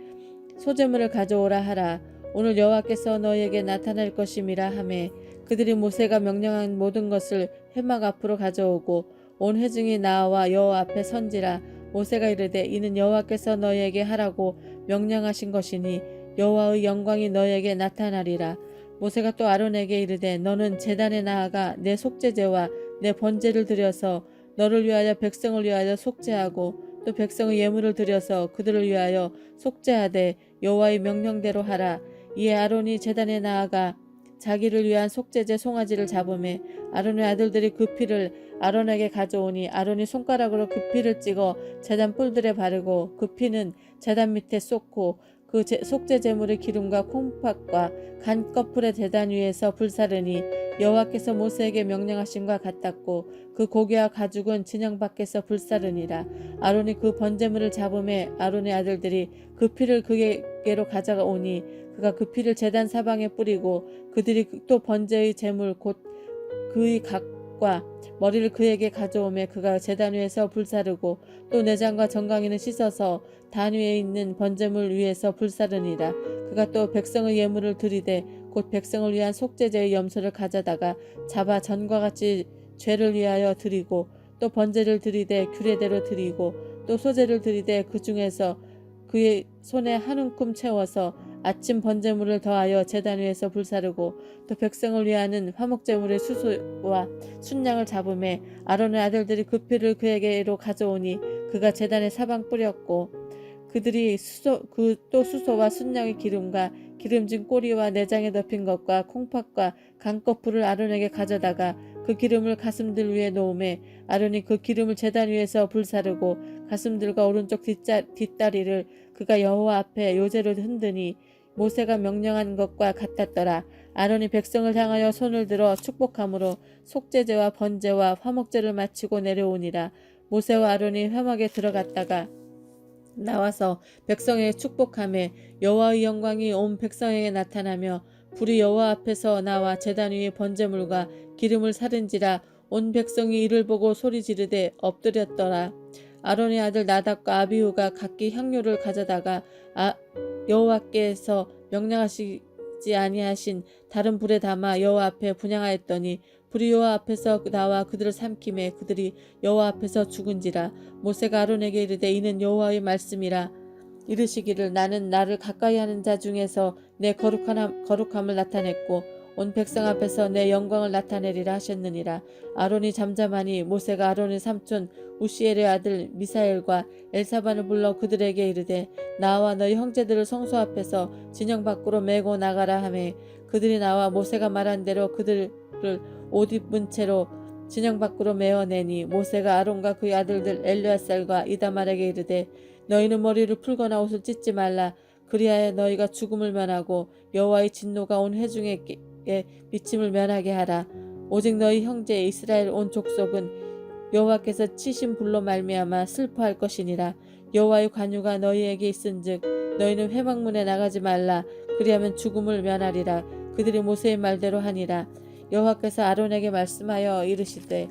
S1: 소제물을 가져오라 하라. 오늘 여호와께서 너희에게 나타날 것임이라 하매 그들이 모세가 명령한 모든 것을 회막 앞으로 가져오고 온 회중이 나와 여호와 앞에 선지라. 모세가 이르되 이는 여호와께서 너희에게 하라고 명령하신 것이니 여호와의 영광이 너희에게 나타나리라. 모세가 또 아론에게 이르되 너는 제단에 나아가 내 속죄제와 내 번제를 드려서 너를 위하여 백성을 위하여 속죄하고 또 백성의 예물을 드려서 그들을 위하여 속죄하되 여호와의 명령대로 하라. 이에 아론이 제단에 나아가 자기를 위한 속죄제 송아지를 잡으매 아론의 아들들이 그 피를 아론에게 가져오니 아론이 손가락으로 그 피를 찍어 제단 뿔들에 바르고 그 피는 제단 밑에 쏟고 그 속죄 제물의 기름과 콩팥과 간꺼풀의 제단 위에서 불사르니 여호와께서 모세에게 명령하신과 같았고 그 고기와 가죽은 진영 밖에서 불사르니라. 아론이 그 번제물을 잡음에 아론의 아들들이 그 피를 그에게로 가져오니 그가 그 피를 제단 사방에 뿌리고 그들이 또 번제의 제물 곧 그의 각과 머리를 그에게 가져오매 그가 제단 위에서 불사르고 또 내장과 정강이는 씻어서 단 위에 있는 번제물 위에서 불사르니라. 그가 또 백성의 예물을 드리되 곧 백성을 위한 속죄제의 염소를 가져다가 잡아 전과 같이 죄를 위하여 드리고 또 번제를 드리되 규례대로 드리고 또 소제를 드리되 그 중에서 그의 손에 한 움큼 채워서 아침 번제물을 더하여 제단 위에서 불사르고 또 백성을 위하는 화목제물의 수소와 순양을 잡음에 아론의 아들들이 그 피를 그에게로 가져오니 그가 제단에 사방 뿌렸고 그들이 또 수소와 순양의 기름과 기름진 꼬리와 내장에 덮인 것과 콩팥과 간꺼풀을 아론에게 가져다가 그 기름을 가슴들 위에 놓음에 아론이 그 기름을 제단 위에서 불사르고 가슴들과 오른쪽 뒷다리를 그가 여호와 앞에 요제로 흔드니 모세가 명령한 것과 같았더라. 아론이 백성을 향하여 손을 들어 축복함으로 속죄제와 번제와 화목제를 마치고 내려오니라. 모세와 아론이 회막에 들어갔다가 나와서 백성에게 축복하며 여호와의 영광이 온 백성에게 나타나며 불이 여호와 앞에서 나와 제단 위에 번제물과 기름을 사른지라 온 백성이 이를 보고 소리 지르되 엎드렸더라. 아론의 아들 나답과 아비후가 각기 향료를 가져다가 여호와께서 명령하시지 아니하신 다른 불에 담아 여호와 앞에 분향하였더니 불이 여호와 앞에서 나와 그들을 삼킴에 그들이 여호와 앞에서 죽은지라. 모세가 아론에게 이르되 이는 여호와의 말씀이라. 이르시기를 나는 나를 가까이하는 자 중에서 내 거룩함을 나타냈고 온 백성 앞에서 내 영광을 나타내리라 하셨느니라. 아론이 잠잠하니 모세가 아론의 삼촌 우시엘의 아들 미사엘과 엘사반을 불러 그들에게 이르되 나와 너희 형제들을 성소 앞에서 진영 밖으로 메고 나가라 하매 그들이 나와 모세가 말한 대로 그들을 옷 입은 채로 진영 밖으로 메어내니 모세가 아론과 그의 아들들 엘르아살과 이다말에게 이르되 너희는 머리를 풀거나 옷을 찢지 말라. 그리하여 너희가 죽음을 면하고 여호와의 진노가 온 회중에게 미침을 면하게 하라. 오직 너희 형제 이스라엘 온 족속은 여호와께서 치신 불로 말미암아 슬퍼할 것이니라. 여호와의 관유가 너희에게 있은즉 너희는 회막문에 나가지 말라. 그리하면 죽음을 면하리라. 그들이 모세의 말대로 하니라. 여호와께서 아론에게 말씀하여 이르시되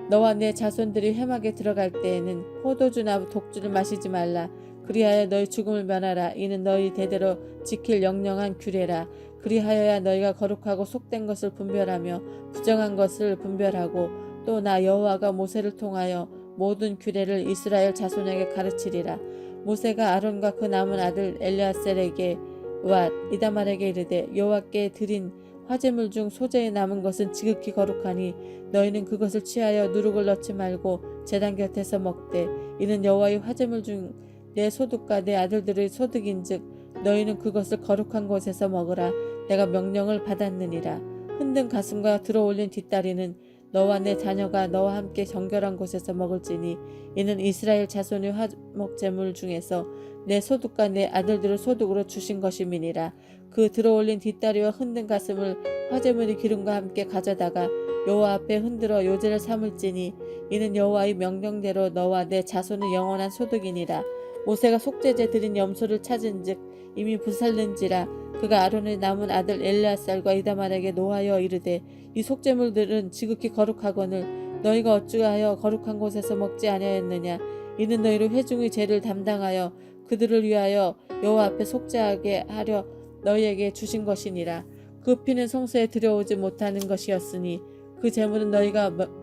S1: 너와 내 자손들이 회막에 들어갈 때에는 포도주나 독주를 마시지 말라. 그리하여 너희 죽음을 면하라. 이는 너희 대대로 지킬 영영한 규례라. 그리하여야 너희가 거룩하고 속된 것을 분별하며 부정한 것을 분별하고 또 나 여호와가 모세를 통하여 모든 규례를 이스라엘 자손에게 가르치리라. 모세가 아론과 그 남은 아들 엘르아셀에게와 이다말에게 이르되 여호와께 드린 화제물 중 소재에 남은 것은 지극히 거룩하니 너희는 그것을 취하여 누룩을 넣지 말고 제단 곁에서 먹되 이는 여호와의 화제물 중 내 소득과 내 아들들의 소득인즉 너희는 그것을 거룩한 곳에서 먹으라. 내가 명령을 받았느니라. 흔든 가슴과 들어올린 뒷다리는 너와 내 자녀가 너와 함께 정결한 곳에서 먹을지니 이는 이스라엘 자손의 화목제물 중에서 내 소득과 내 아들들을 소득으로 주신 것임이니라. 그 들어올린 뒷다리와 흔든 가슴을 화제물의 기름과 함께 가져다가 여호와 앞에 흔들어 요제를 삼을지니 이는 여호와의 명령대로 너와 내 자손의 영원한 소득이니라. 모세가 속죄제 드린 염소를 찾은즉 이미 부살른지라. 그가 아론의 남은 아들 엘르아살과 이다말에게 노하여 이르되 이 속죄물들은 지극히 거룩하거늘 너희가 어찌하여 거룩한 곳에서 먹지 아니하였느냐. 이는 너희를 회중의 죄를 담당하여 그들을 위하여 여호와 앞에 속죄하게 하려 너희에게 주신 것이니라. 그 피는 성소에 들여오지 못하는 것이었으니 그 제물은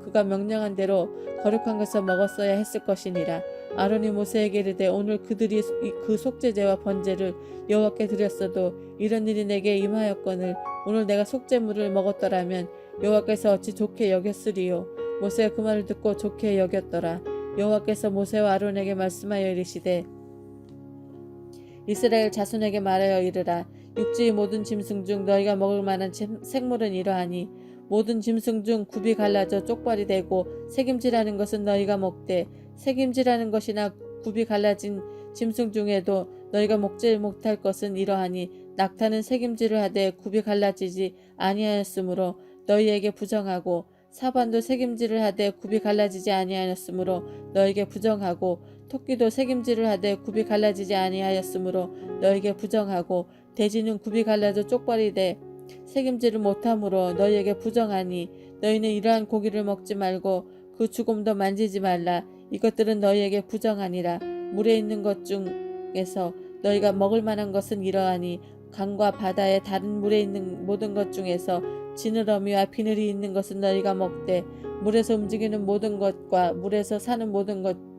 S1: 그가 명령한 대로 거룩한 것을 먹었어야 했을 것이니라. 아론이 모세에게 이르되 오늘 그들이 그 속죄제와 번제를 여호와께 드렸어도 이런 일이 내게 임하였거늘 오늘 내가 속죄물을 먹었더라면 여호와께서 어찌 좋게 여겼으리요. 모세가 그 말을 듣고 좋게 여겼더라. 여호와께서 모세와 아론에게 말씀하여 이르시되 이스라엘 자손에게 말하여 이르라. 육지의 모든 짐승 중 너희가 먹을 만한 생물은 이러하니 모든 짐승 중 굽이 갈라져 쪽발이 되고 새김질하는 것은 너희가 먹되 새김질하는 것이나 굽이 갈라진 짐승 중에도 너희가 먹지 못할 것은 이러하니 낙타는 새김질을 하되 굽이 갈라지지 아니하였으므로 너희에게 부정하고 사반도 새김질을 하되 굽이 갈라지지 아니하였으므로 너희에게 부정하고 토끼도 새김질을 하되 굽이 갈라지지 아니하였으므로 너희에게 부정하고 돼지는 굽이 갈라져 쪽발이 돼 새김질을 못하므로 너희에게 부정하니 너희는 이러한 고기를 먹지 말고 그 죽음도 만지지 말라. 이것들은 너희에게 부정하니라. 물에 있는 것 중에서 너희가 먹을 만한 것은 이러하니 강과 바다의 다른 물에 있는 모든 것 중에서 지느러미와 비늘이 있는 것은 너희가 먹되 물에서 움직이는 모든 것과 물에서 사는 모든 것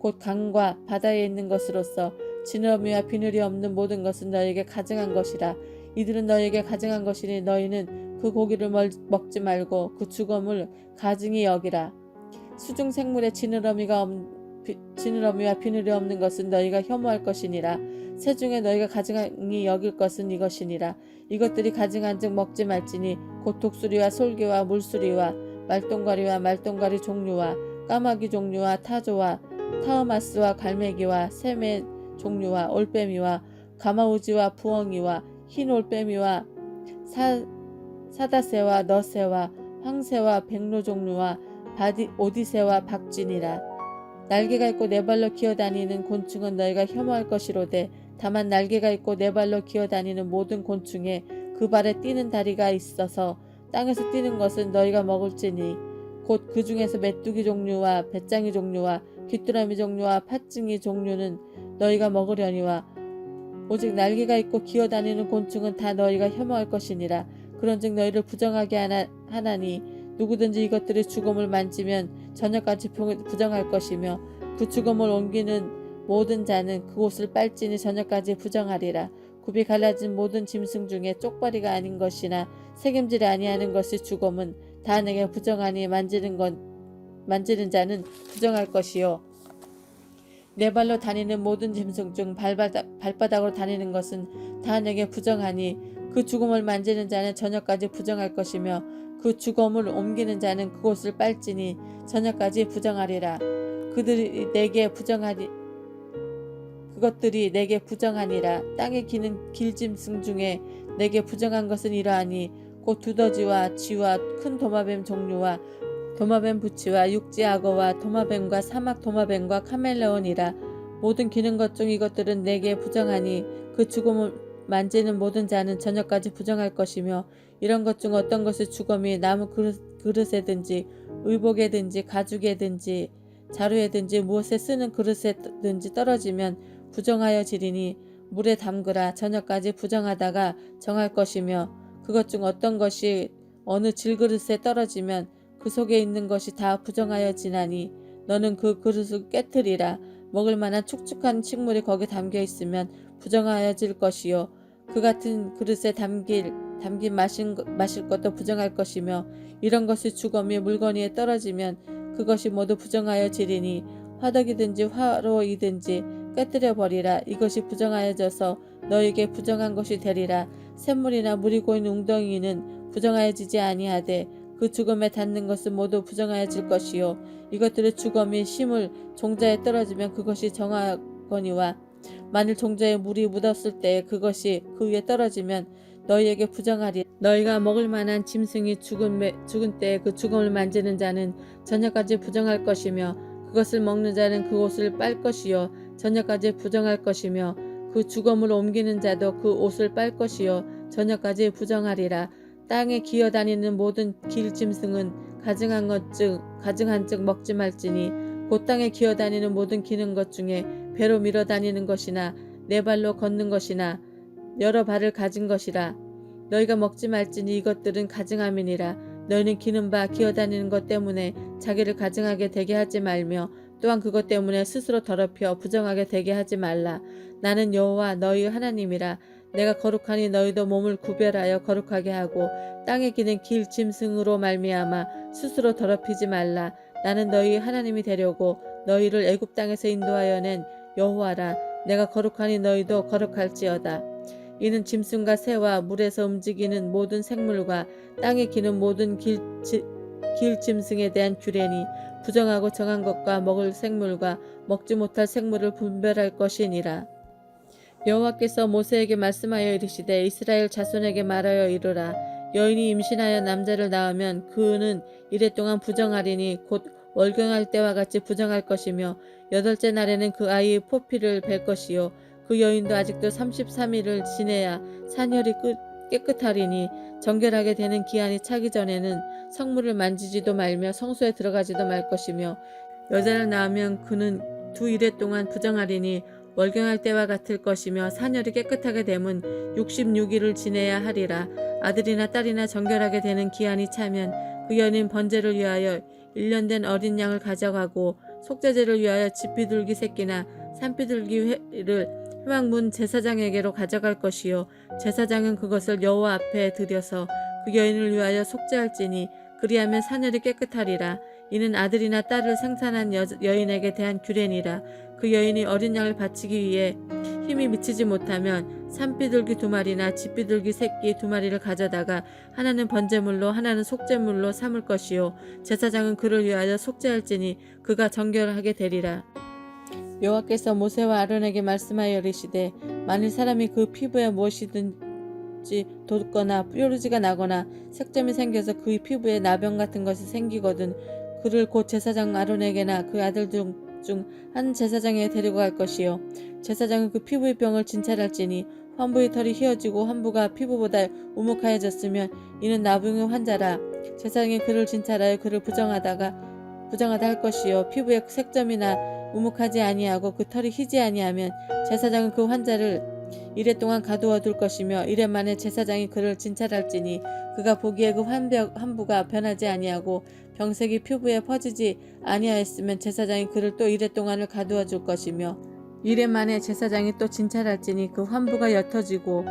S1: 곧 강과 바다에 있는 것으로서 지느러미와 비늘이 없는 모든 것은 너희에게 가증한 것이라. 이들은 너희에게 가증한 것이니 너희는 그 고기를 먹지 말고 그 죽음을 가증히 여기라. 수중 생물의 지느러미와 비늘이 없는 것은 너희가 혐오할 것이니라. 새 중에 너희가 가증히 여길 것은 이것이니라. 이것들이 가증한즉 먹지 말지니 곧 독수리와 솔개와 물수리와 말똥가리와 말똥가리 종류와 까마귀 종류와 타조와 타흐마스와 갈매기와 샘의 종류와 올빼미와 가마우지와 부엉이와 흰 올빼미와 사다새와 너새와 황새와 백로 종류와 오디새와 박쥐니라. 날개가 있고 네 발로 기어다니는 곤충은 너희가 혐오할 것이로되 다만 날개가 있고 네 발로 기어다니는 모든 곤충에 그 발에 뛰는 다리가 있어서 땅에서 뛰는 것은 너희가 먹을지니 곧 그 중에서 메뚜기 종류와 배짱이 종류와 귀뚜라미 종류와 팥증이 종류는 너희가 먹으려니와 오직 날개가 있고 기어다니는 곤충은 다 너희가 혐오할 것이니라. 그런즉 너희를 부정하게 하나니 누구든지 이것들의 죽음을 만지면 저녁까지 부정할 것이며 그 죽음을 옮기는 모든 자는 그곳을 빨지니 저녁까지 부정하리라. 굽이 갈라진 모든 짐승 중에 쪽발이가 아닌 것이나 새김질이 아니하는 것이 죽음은 다 내게 부정하니 만지는 자는 부정할 것이요 네 발로 다니는 모든 짐승 중 발바닥으로 다니는 것은 다 내게 부정하니 그 죽음을 만지는 자는 저녁까지 부정할 것이며 그 죽음을 옮기는 자는 그곳을 빨지니 저녁까지 부정하리라. 그것들이 내게 부정하니라. 땅에 기는 길짐승 중에 내게 부정한 것은 이러하니 곧 두더지와 쥐와 큰 도마뱀 종류와 도마뱀 부치와 육지 악어와 도마뱀과 사막 도마뱀과 카멜레온이라. 모든 기는 것 중 이것들은 내게 부정하니 그 죽음을 만지는 모든 자는 저녁까지 부정할 것이며 이런 것 중 어떤 것의 죽음이 나무 그릇에든지 의복에든지 가죽에든지 자루에든지 무엇에 쓰는 그릇에든지 떨어지면 부정하여 지리니 물에 담그라. 저녁까지 부정하다가 정할 것이며 그것 중 어떤 것이 어느 질그릇에 떨어지면 그 속에 있는 것이 다 부정하여 지나니 너는 그 그릇을 깨트리라. 먹을 만한 축축한 식물이 거기 담겨 있으면 부정하여질 것이요 그 같은 그릇에 담긴 마실 것도 부정할 것이며 이런 것이 죽음이 물건위에 떨어지면 그것이 모두 부정하여 지리니 화덕이든지 화로이든지 깨뜨려 버리라. 이것이 부정하여져서 너에게 부정한 것이 되리라. 샘물이나 물이 고인 웅덩이는 부정하여지지 아니하되 그 죽음에 닿는 것은 모두 부정하여질 것이요 이것들의 죽음이 심을 종자에 떨어지면 그것이 정하거니와 만일 종자에 물이 묻었을 때 그것이 그 위에 떨어지면 너희에게 부정하리. 너희가 먹을 만한 짐승이 죽은 때에 그 죽음을 만지는 자는 저녁까지 부정할 것이며 그것을 먹는 자는 그옷을 빨 것이요 저녁까지 부정할 것이며 그 죽음을 옮기는 자도 그 옷을 빨 것이요 저녁까지 부정하리라. 땅에 기어다니는 모든 길짐승은 가증한 즉 먹지 말지니 곧 땅에 기어다니는 모든 기는 것 중에 배로 밀어다니는 것이나 네 발로 걷는 것이나 여러 발을 가진 것이라. 너희가 먹지 말지니 이것들은 가증함이니라. 너희는 기는 바 기어다니는 것 때문에 자기를 가증하게 되게 하지 말며 또한 그것 때문에 스스로 더럽혀 부정하게 되게 하지 말라. 나는 여호와 너희 하나님이라. 내가 거룩하니 너희도 몸을 구별하여 거룩하게 하고 땅에 기는 길 짐승으로 말미암아 스스로 더럽히지 말라. 나는 너희 하나님이 되려고 너희를 애굽 땅에서 인도하여 낸 여호와라. 내가 거룩하니 너희도 거룩할지어다. 이는 짐승과 새와 물에서 움직이는 모든 생물과 땅에 기는 모든 길 짐승에 대한 규례니 부정하고 정한 것과 먹을 생물과 먹지 못할 생물을 분별할 것이니라. 여호와께서 모세에게 말씀하여 이르시되 이스라엘 자손에게 말하여 이르라. 여인이 임신하여 남자를 낳으면 그는 이래 동안 부정하리니 곧 월경할 때와 같이 부정할 것이며 8째 날에는 그 아이의 포피를 벨 것이요 그 여인도 아직도 33일을 지내야 산혈이 깨끗하리니 정결하게 되는 기한이 차기 전에는 성물을 만지지도 말며 성소에 들어가지도 말 것이며 여자를 낳으면 그는 2일 동안 부정하리니 월경할 때와 같을 것이며 산혈이 깨끗하게 되면 66일을 지내야 하리라. 아들이나 딸이나 정결하게 되는 기한이 차면 그 여인은 번제를 위하여 1년 된 어린 양을 가져가고 속죄제를 위하여 집비둘기 새끼나 산비둘기를 회막문 제사장에게로 가져갈 것이요 제사장은 그것을 여호와 앞에 들여서 그 여인을 위하여 속죄할지니 그리하면 산혈이 깨끗하리라. 이는 아들이나 딸을 생산한 여인에게 대한 규례니라. 그 여인이 어린 양을 바치기 위해 힘이 미치지 못하면 산비둘기 2마리나 집비둘기 새끼 2마리를 가져다가 하나는 번제물로 하나는 속죄물로 삼을 것이요 제사장은 그를 위하여 속죄할지니 그가 정결하게 되리라. 여호와께서 모세와 아론에게 말씀하여 이르시되 만일 사람이 그 피부에 무엇이든지 돋거나 뾰루지가 나거나 색점이 생겨서 그의 피부에 나병 같은 것이 생기거든 그를 곧 제사장 아론에게나 그 아들 중 한 제사장에게 데리고 갈 것이요 제사장은 그 피부의 병을 진찰할지니 환부의 털이 휘어지고 환부가 피부보다 우묵하여졌으면 이는 나병의 환자라. 제사장이 그를 진찰하여 그를 부정하다 할 것이요 피부에 색점이나 우묵하지 아니하고 그 털이 희지 아니하면 제사장은 그 환자를 이래 동안 가두어 둘 것이며 이래 만에 제사장이 그를 진찰할지니 그가 보기에 그 환부가 변하지 아니하고 병색이 피부에 퍼지지 아니하였으면 제사장이 그를 또 이래 동안을 가두어 줄 것이며 이래 만에 제사장이 또 진찰할지니 그 환부가 옅어지고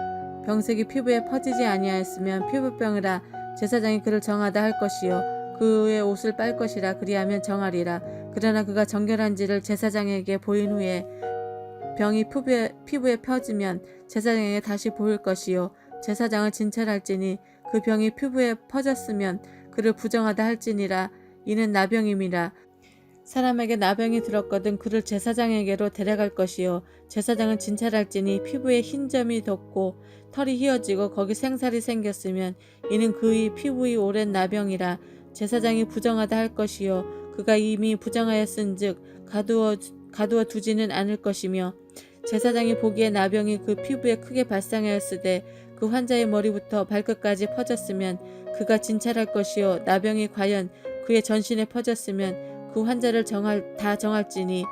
S1: 병색이 피부에 퍼지지 아니하였으면 피부병이라 제사장이 그를 정하다 할 것이요 그의 옷을 빨 것이라 그리하면 정하리라. 그러나 그가 정결한지를 제사장에게 보인 후에 병이 피부에 펴지면 제사장에게 다시 보일 것이요 제사장을 진찰할지니 그 병이 피부에 퍼졌으면 그를 부정하다 할지니라. 이는 나병임이라. 사람에게 나병이 들었거든 그를 제사장에게로 데려갈 것이요 제사장은 진찰할지니 피부에 흰 점이 돋고 털이 휘어지고 거기 생살이 생겼으면 이는 그의 피부의 오랜 나병이라. 제사장이 부정하다 할 것이요 그가 이미 부정하였은즉 가두어 두지는 않을 것이며 제사장이 보기에 나병이 그 피부에 크게 발상하였으되 그 환자의 머리부터 발끝까지 퍼졌으면 그가 진찰할 것이요 나병이 과연 그의 전신에 퍼졌으면 그 환자를 다 정할지니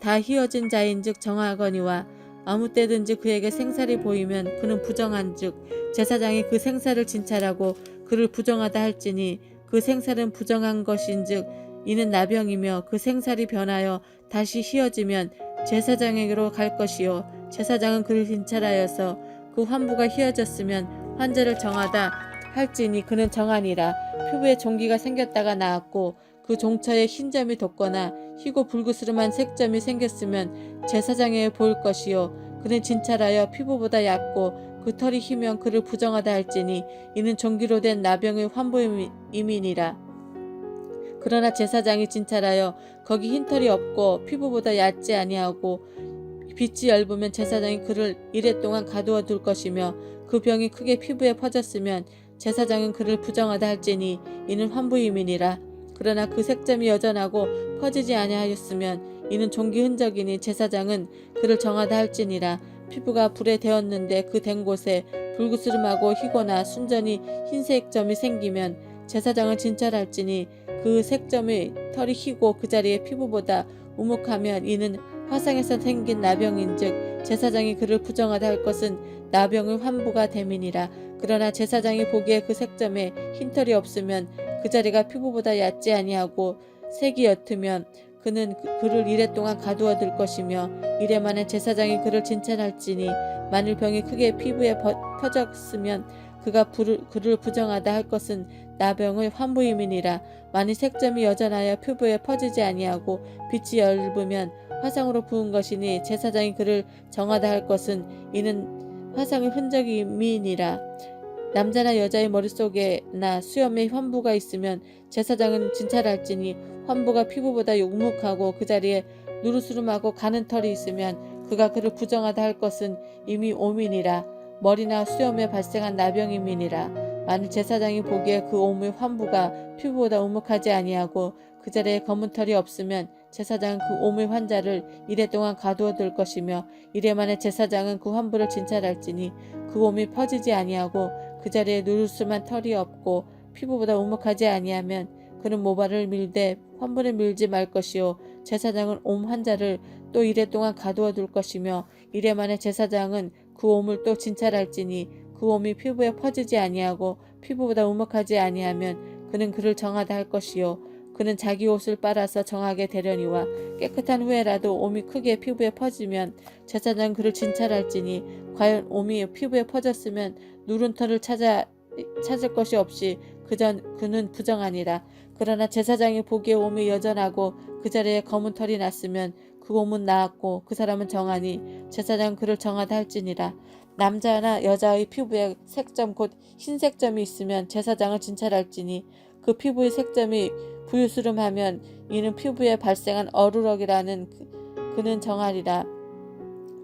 S1: 다 휘어진 자인즉 정하거니와 아무 때든지 그에게 생살이 보이면 그는 부정한즉 제사장이 그 생살을 진찰하고 그를 부정하다 할지니 그 생살은 부정한 것인즉 이는 나병이며 그 생살이 변하여 다시 휘어지면 제사장에게로 갈 것이요 제사장은 그를 진찰하여서 그 환부가 휘어졌으면 환자를 정하다 할지니 그는 정하니라. 피부에 종기가 생겼다가 나았고 그 종처에 흰 점이 돋거나 희고 불그스름한 색점이 생겼으면 제사장에게 보일 것이요 그는 진찰하여 피부보다 얕고 그 털이 희면 그를 부정하다 할지니 이는 종기로 된 나병의 환부임이니라. 그러나 제사장이 진찰하여 거기 흰 털이 없고 피부보다 얕지 아니하고 빛이 엷으면 제사장이 그를 이래 동안 가두어 둘 것이며 그 병이 크게 피부에 퍼졌으면 제사장은 그를 부정하다 할지니 이는 환부임이니라. 그러나 그 색점이 여전하고 퍼지지 아니하였으면 이는 종기 흔적이니 제사장은 그를 정하다 할지니라. 피부가 불에 데었는데 그 된 곳에 불그스름하고 희거나 순전히 흰색 점이 생기면 제사장은 진찰할지니 그 색점의 털이 희고 그 자리에 피부보다 우묵하면 이는 화상에서 생긴 나병인즉 제사장이 그를 부정하다 할 것은 나병의 환부가 됨이니라. 그러나 제사장이 보기에 그 색점에 흰털이 없으면 그 자리가 피부보다 얕지 아니하고 색이 옅으면 그는 그를 이래 동안 가두어 둘 것이며 이래 만에 제사장이 그를 진찰할지니 만일 병이 크게 피부에 퍼졌으면 그가 그를 부정하다 할 것은 나병의 환부임이니라. 만일 색점이 여전하여 피부에 퍼지지 아니하고 빛이 엷으면 화상으로 부은 것이니 제사장이 그를 정하다 할 것은 이는 화상의 흔적임이니라. 남자나 여자의 머릿속에나 수염에 환부가 있으면 제사장은 진찰할지니 환부가 피부보다 욕묵하고 그 자리에 누르스름하고 가는 털이 있으면 그가 그를 부정하다 할 것은 이미 오민이라. 머리나 수염에 발생한 나병임이니라. 만일 제사장이 보기에 그 오의 환부가 피부보다 우묵하지 아니하고 그 자리에 검은 털이 없으면 제사장은 그 오의 환자를 이래 동안 가두어 둘 것이며 이래 만에 제사장은 그 환부를 진찰할지니 그 옴이 퍼지지 아니하고 그 자리에 누르스름한 털이 없고 피부보다 우묵하지 아니하면 그는 모발을 밀되 환부를 밀지 말 것이요 제사장은 옴 환자를 또 이래 동안 가두어 둘 것이며 이래 만에 제사장은 그 옴을 또 진찰할지니 그 옴이 피부에 퍼지지 아니하고 피부보다 우묵하지 아니하면 그는 그를 정하다 할 것이요 그는 자기 옷을 빨아서 정하게 되려니와 깨끗한 후에라도 옴이 크게 피부에 퍼지면 제사장은 그를 진찰할지니 과연 옴이 피부에 퍼졌으면 누른 털을 찾을 것이 없이 그는 부정하니라. 그러나 제사장이 보기에 옴이 여전하고 그 자리에 검은 털이 났으면 그 옴은 나았고 그 사람은 정하니 제사장은 그를 정하다 할지니라. 남자나 여자의 피부에 색점 곧 흰색점이 있으면 제사장을 진찰할지니 그 피부의 색점이 부유스름하면 이는 피부에 발생한 어루럭이라는 그는 정하리라.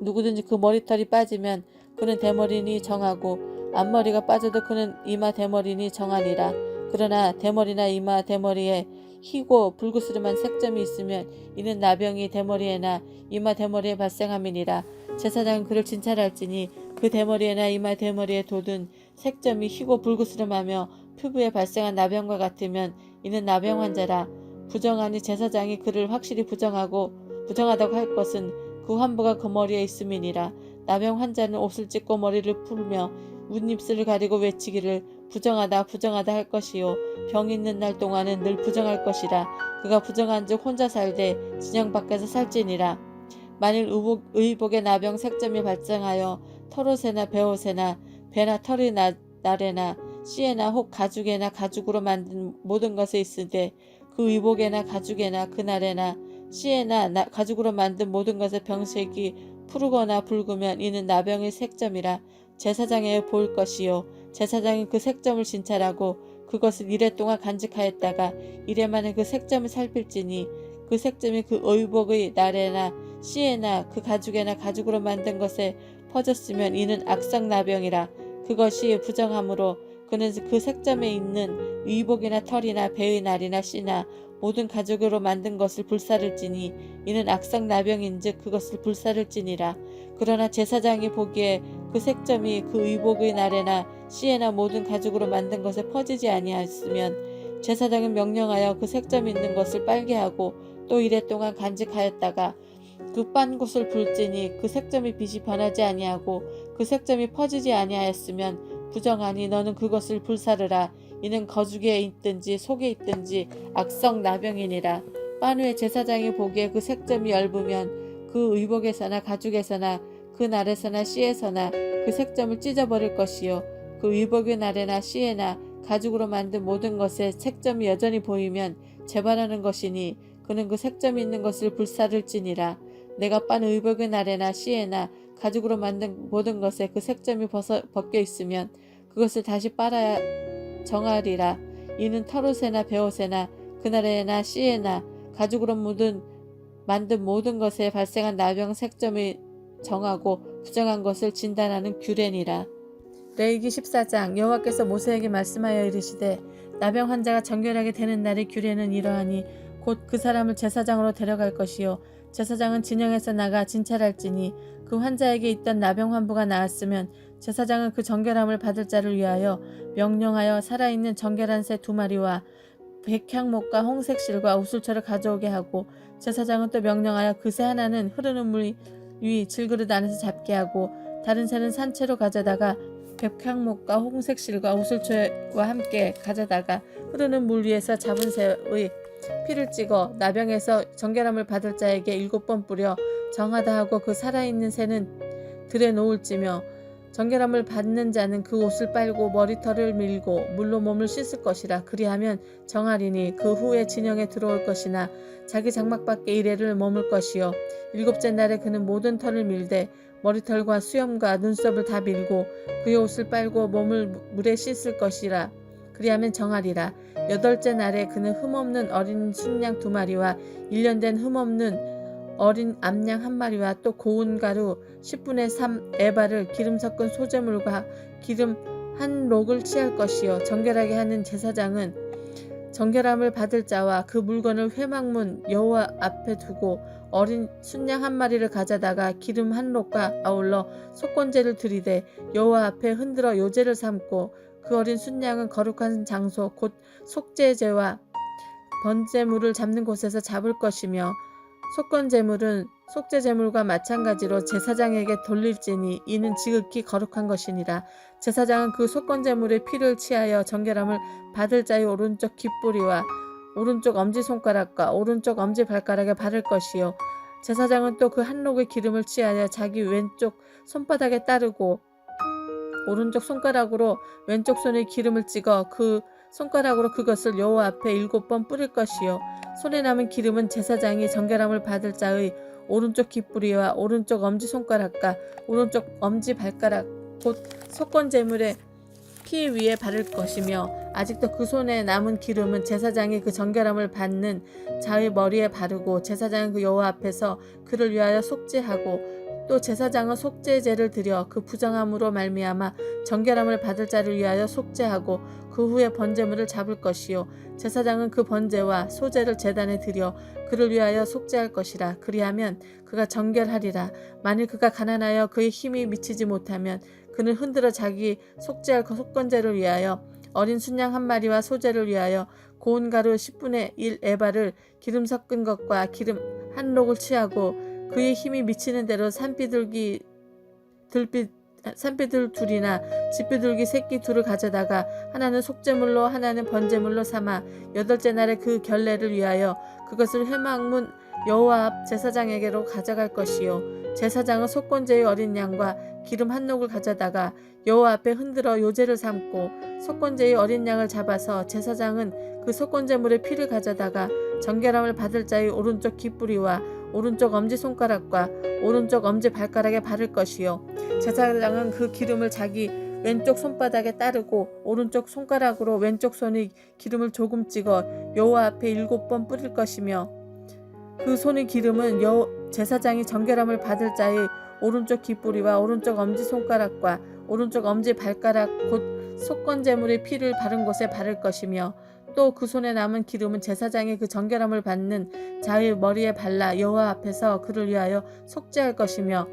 S1: 누구든지 그 머리털이 빠지면 그는 대머리니 정하고 앞머리가 빠져도 그는 이마 대머리니 정하니라. 그러나 대머리나 이마 대머리에 희고 불그스름한 색점이 있으면 이는 나병이 대머리에나 이마 대머리에 발생함이니라. 제사장은 그를 진찰할지니 그 대머리에나 이마 대머리에 돋은 색점이 희고 불그스름하며 피부에 발생한 나병과 같으면 이는 나병 환자라. 부정하니 제사장이 그를 확실히 부정하다고 할 것은 그 환부가 그 머리에 있음이니라. 나병 환자는 옷을 찢고 머리를 풀며 웃입술을 가리고 외치기를 부정하다 부정하다 할 것이요 병 있는 날 동안은 늘 부정할 것이라. 그가 부정한즉 혼자 살되 진영 밖에서 살지니라. 만일 의복에 나병 색점이 발생하여 털옷에나 베옷에나 배나 털이 나래나 씨에나 혹 가죽에나 가죽으로 만든 모든 것에 있으되 그 의복에나 가죽에나 그날에나 씨에나 가죽으로 만든 모든 것의 병색이 푸르거나 붉으면 이는 나병의 색점이라. 제사장에 보일 것이요 제사장이 그 색점을 진찰하고 그것을 이래 동안 간직하였다가 이래 만에 그 색점을 살필지니 그 색점이 그 의복의 나래나 씨에나 그 가죽에나 가죽으로 만든 것에 퍼졌으면 이는 악성나병이라. 그것이 부정함으로 그는 그 색점에 있는 의복이나 털이나 배의 날이나 씨나 모든 가죽으로 만든 것을 불사를지니 이는 악성나병인즉 그것을 불사를지니라. 그러나 제사장이 보기에 그 색점이 그 의복의 날에나 씨에나 모든 가죽으로 만든 것에 퍼지지 아니하였으면 제사장은 명령하여 그 색점 있는 것을 빨게 하고 또 이래 동안 간직하였다가 그 빤 곳을 불지니 그 색점이 빛이 변하지 아니하고 그 색점이 퍼지지 아니하였으면 부정하니 너는 그것을 불사르라. 이는 거죽에 있든지 속에 있든지 악성 나병이니라. 빤 후에 제사장이 보기에 그 색점이 엷으면 그 의복에서나 가죽에서나 그 날에서나 씨에서나 그 색점을 찢어버릴 것이요 그 의복의 날에나 씨에나 가죽으로 만든 모든 것에 색점이 여전히 보이면 재발하는 것이니 그는 그 색점이 있는 것을 불사를지니라. 내가 빤 의복의 날에나 씨에나 가죽으로 만든 모든 것에 그 색점이 벗겨 있으면 그것을 다시 빨아야 정하리라. 이는 털옷에나 베옷에나 그날에나 씨에나 가죽으로 만든 모든 것에 발생한 나병 색점이 정하고 부정한 것을 진단하는 규례니라. 레위기 14장. 여호와께서 모세에게 말씀하여 이르시되 나병 환자가 정결하게 되는 날의 규례는 이러하니 곧 그 사람을 제사장으로 데려갈 것이요 제사장은 진영에서 나가 진찰할지니 그 환자에게 있던 나병 환부가 나았으면 제사장은 그 정결함을 받을 자를 위하여 명령하여 살아있는 정결한 새 2마리와 백향목과 홍색실과 우슬초를 가져오게 하고 제사장은 또 명령하여 그 새 하나는 흐르는 물 위 질그릇 안에서 잡게 하고 다른 새는 산채로 가져다가 백향목과 홍색실과 우슬초와 함께 가져다가 흐르는 물 위에서 잡은 새의 피를 찍어 나병에서 정결함을 받을 자에게 7번 뿌려 정하다 하고 그 살아있는 새는 들에 놓을지며 정결함을 받는 자는 그 옷을 빨고 머리털을 밀고 물로 몸을 씻을 것이라. 그리하면 정하리니 그 후에 진영에 들어올 것이나 자기 장막 밖에 이래를 머물 것이요 7째 날에 그는 모든 털을 밀되 머리털과 수염과 눈썹을 다 밀고 그의 옷을 빨고 몸을 물에 씻을 것이라. 그리하면 정하리라. 8째 날에 그는 흠없는 어린 순양 2마리와 1년 된 흠없는 어린 암양 1마리와 또 고운 가루 10분의 3 에바를 기름 섞은 소재물과 기름 1록을 취할 것이요 정결하게 하는 제사장은 정결함을 받을 자와 그 물건을 회막문 여호와 앞에 두고 어린 순양 1마리를 가져다가 기름 1록과 아울러 속건제를 드리되 여호와 앞에 흔들어 요제를 삼고 그 어린 순양은 거룩한 장소 곧 속죄제와 번제물을 잡는 곳에서 잡을 것이며 속건제물은 속죄제물과 마찬가지로 제사장에게 돌릴지니 이는 지극히 거룩한 것이니라. 제사장은 그 속건제물의 피를 취하여 정결함을 받을 자의 오른쪽 귓뿌리와 오른쪽 엄지손가락과 오른쪽 엄지발가락에 바를 것이요 제사장은 또 그 1록의 기름을 취하여 자기 왼쪽 손바닥에 따르고 오른쪽 손가락으로 왼쪽 손에 기름을 찍어 그 손가락으로 그것을 여호와 앞에 7번 뿌릴 것이요 손에 남은 기름은 제사장이 정결함을 받을 자의 오른쪽 귓뿌리와 오른쪽 엄지손가락과 오른쪽 엄지발가락 곧 속건제물의 피 위에 바를 것이며 아직도 그 손에 남은 기름은 제사장이 그 정결함을 받는 자의 머리에 바르고 제사장은 그 여호와 앞에서 그를 위하여 속죄하고 또 제사장은 속죄제를 드려 그 부정함으로 말미암아 정결함을 받을 자를 위하여 속죄하고 그 후에 번제물을 잡을 것이요 제사장은 그 번제와 소제를 제단에 드려 그를 위하여 속죄할 것이라. 그리하면 그가 정결하리라. 만일 그가 가난하여 그의 힘이 미치지 못하면 그는 흔들어 자기 속죄할 속건제를 위하여 어린 순양 한 마리와 소제를 위하여 고운 가루 10분의 1 에바를 기름 섞은 것과 기름 한 록을 취하고 그의 힘이 미치는 대로 산비둘기 둘이나 집비둘기 새끼 둘을 가져다가 하나는 속죄물로 하나는 번제물로 삼아 8째 날에 그 결례를 위하여 그것을 회막문 여호와 앞 제사장에게로 가져갈 것이요 제사장은 속건제의 어린 양과 기름 한 록을 가져다가 여호와 앞에 흔들어 요제를 삼고 속건제의 어린 양을 잡아서 제사장은 그 속건제물의 피를 가져다가 정결함을 받을 자의 오른쪽 깃뿌리와 오른쪽 엄지손가락과 오른쪽 엄지발가락에 바를 것이요 제사장은 그 기름을 자기 왼쪽 손바닥에 따르고 오른쪽 손가락으로 왼쪽 손의 기름을 조금 찍어 여호와 앞에 7번 뿌릴 것이며 그 손의 기름은 제사장이 정결함을 받을 자의 오른쪽 깃뿌리와 오른쪽 엄지손가락과 오른쪽 엄지발가락 곧 속건제물의 피를 바른 곳에 바를 것이며 또 그 손에 남은 기름은 제사장이 그 정결함을 받는 자의 머리에 발라 여호와 앞에서 그를 위하여 속죄할 것이며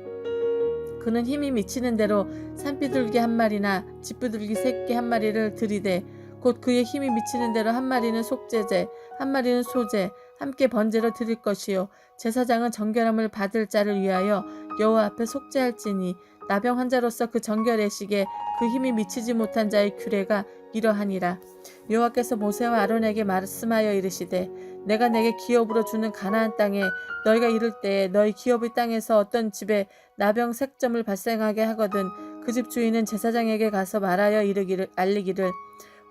S1: 그는 힘이 미치는 대로 산비둘기 한 마리나 집비둘기 새끼 한 마리를 들이되 곧 그의 힘이 미치는 대로 한 마리는 속죄제 한 마리는 소제 함께 번제로 드릴 것이요 제사장은 정결함을 받을 자를 위하여 여호와 앞에 속죄할지니 나병 환자로서 그 정결의식에 그 힘이 미치지 못한 자의 규례가 이러하니라. 여호와께서 모세와 아론에게 말씀하여 이르시되 내가 내게 기업으로 주는 가나안 땅에 너희가 이를 때에 너희 기업의 땅에서 어떤 집에 나병 색점을 발생하게 하거든 그 집 주인은 제사장에게 가서 말하여 알리기를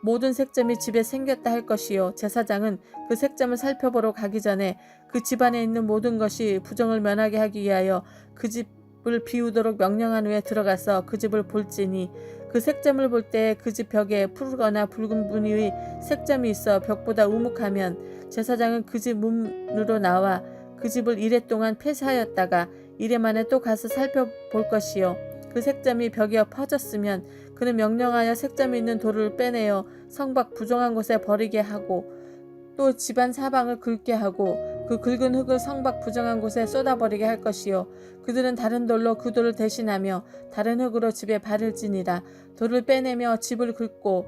S1: 모든 색점이 집에 생겼다 할 것이요 제사장은 그 색점을 살펴보러 가기 전에 그 집안에 있는 모든 것이 부정을 면하게 하기 위하여 그 집을 비우도록 명령한 후에 들어가서 그 집을 볼지니 그 색점을 볼 때 그 집 벽에 푸르거나 붉은 무늬의 색점이 있어 벽보다 우묵하면 제사장은 그 집 문으로 나와 그 집을 이래 동안 폐쇄하였다가 이래 만에 또 가서 살펴볼 것이요 그 색점이 벽에 퍼졌으면 그는 명령하여 색점이 있는 돌을 빼내어 성 밖 부정한 곳에 버리게 하고 또 집안 사방을 긁게 하고 그 긁은 흙을 성 밖 부정한 곳에 쏟아버리게 할 것이요 그들은 다른 돌로 그 돌을 대신하며 다른 흙으로 집에 바를지니라. 돌을 빼내며 집을 긁고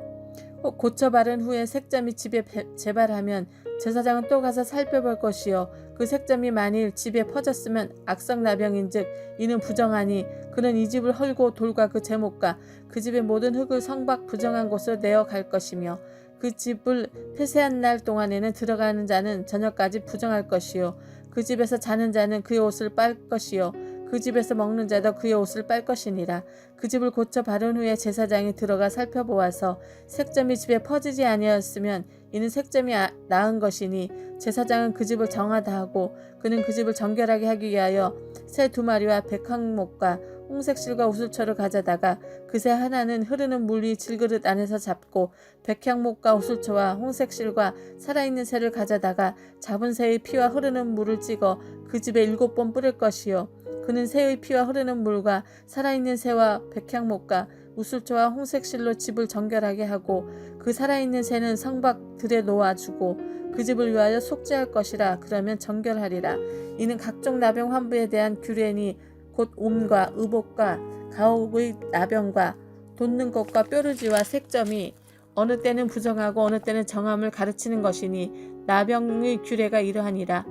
S1: 고쳐 바른 후에 색점이 집에 재발하면 제사장은 또 가서 살펴볼 것이요 그 색점이 만일 집에 퍼졌으면 악성나병인즉 이는 부정하니 그는 이 집을 헐고 돌과 그 제목과 그 집의 모든 흙을 성 밖 부정한 곳으로 내어 갈 것이며 그 집을 폐쇄한 날 동안에는 들어가는 자는 저녁까지 부정할 것이요 그 집에서 자는 자는 그의 옷을 빨 것이요 그 집에서 먹는 자도 그의 옷을 빨 것이니라. 그 집을 고쳐 바른 후에 제사장이 들어가 살펴보아서 색점이 집에 퍼지지 아니하였으면 이는 색점이 나은 것이니 제사장은 그 집을 정하다 하고 그는 그 집을 정결하게 하기 위하여 새 2마리와 백항목과 홍색실과 우슬초를 가져다가 그 새 하나는 흐르는 물이 질그릇 안에서 잡고 백향목과 우슬초와 홍색실과 살아있는 새를 가져다가 잡은 새의 피와 흐르는 물을 찍어 그 집에 7번 뿌릴 것이요 그는 새의 피와 흐르는 물과 살아있는 새와 백향목과 우슬초와 홍색실로 집을 정결하게 하고 그 살아있는 새는 성밖 들에 놓아주고 그 집을 위하여 속죄할 것이라. 그러면 정결하리라. 이는 각종 나병 환부에 대한 규례니 곧 옴과 의복과 가옥의 나병과 돋는 것과 뾰루지와 색점이 어느 때는 부정하고 어느 때는 정함을 가르치는 것이니 나병의 규례가 이러하니라.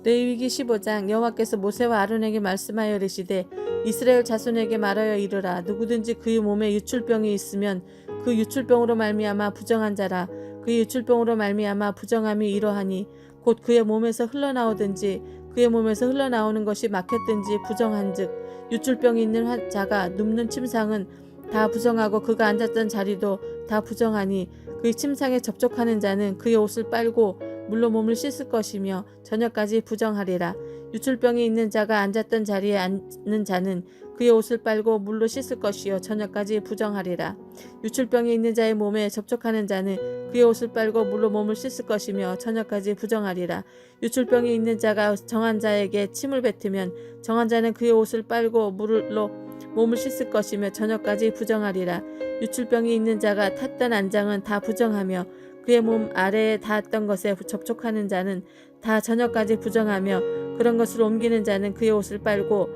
S1: 레위기 15장. 여호와께서 모세와 아론에게 말씀하여 이르시되 이스라엘 자손에게 말하여 이르라. 누구든지 그의 몸에 유출병이 있으면 그 유출병으로 말미암아 부정한 자라. 그의 유출병으로 말미암아 부정함이 이러하니 곧 그의 몸에서 흘러나오든지 그의 몸에서 흘러나오는 것이 막혔든지 부정한즉 유출병이 있는 자가 눕는 침상은 다 부정하고 그가 앉았던 자리도 다 부정하니 그의 침상에 접촉하는 자는 그의 옷을 빨고 물로 몸을 씻을 것이며 저녁까지 부정하리라. 유출병이 있는 자가 앉았던 자리에 앉는 자는 그의 옷을 빨고 물로 씻을 것이요 저녁까지 부정하리라. 유출병이 있는 자의 몸에 접촉하는 자는 그의 옷을 빨고 물로 몸을 씻을 것이며 저녁까지 부정하리라. 유출병이 있는 자가 정한 자에게 침을 뱉으면 정한 자는 그의 옷을 빨고 물로 몸을 씻을 것이며 저녁까지 부정하리라. 유출병이 있는 자가 탔던 안장은 다 부정하며 그의 몸 아래에 닿았던 것에 접촉하는 자는 다 저녁까지 부정하며 그런 것을 옮기는 자는 그의 옷을 빨고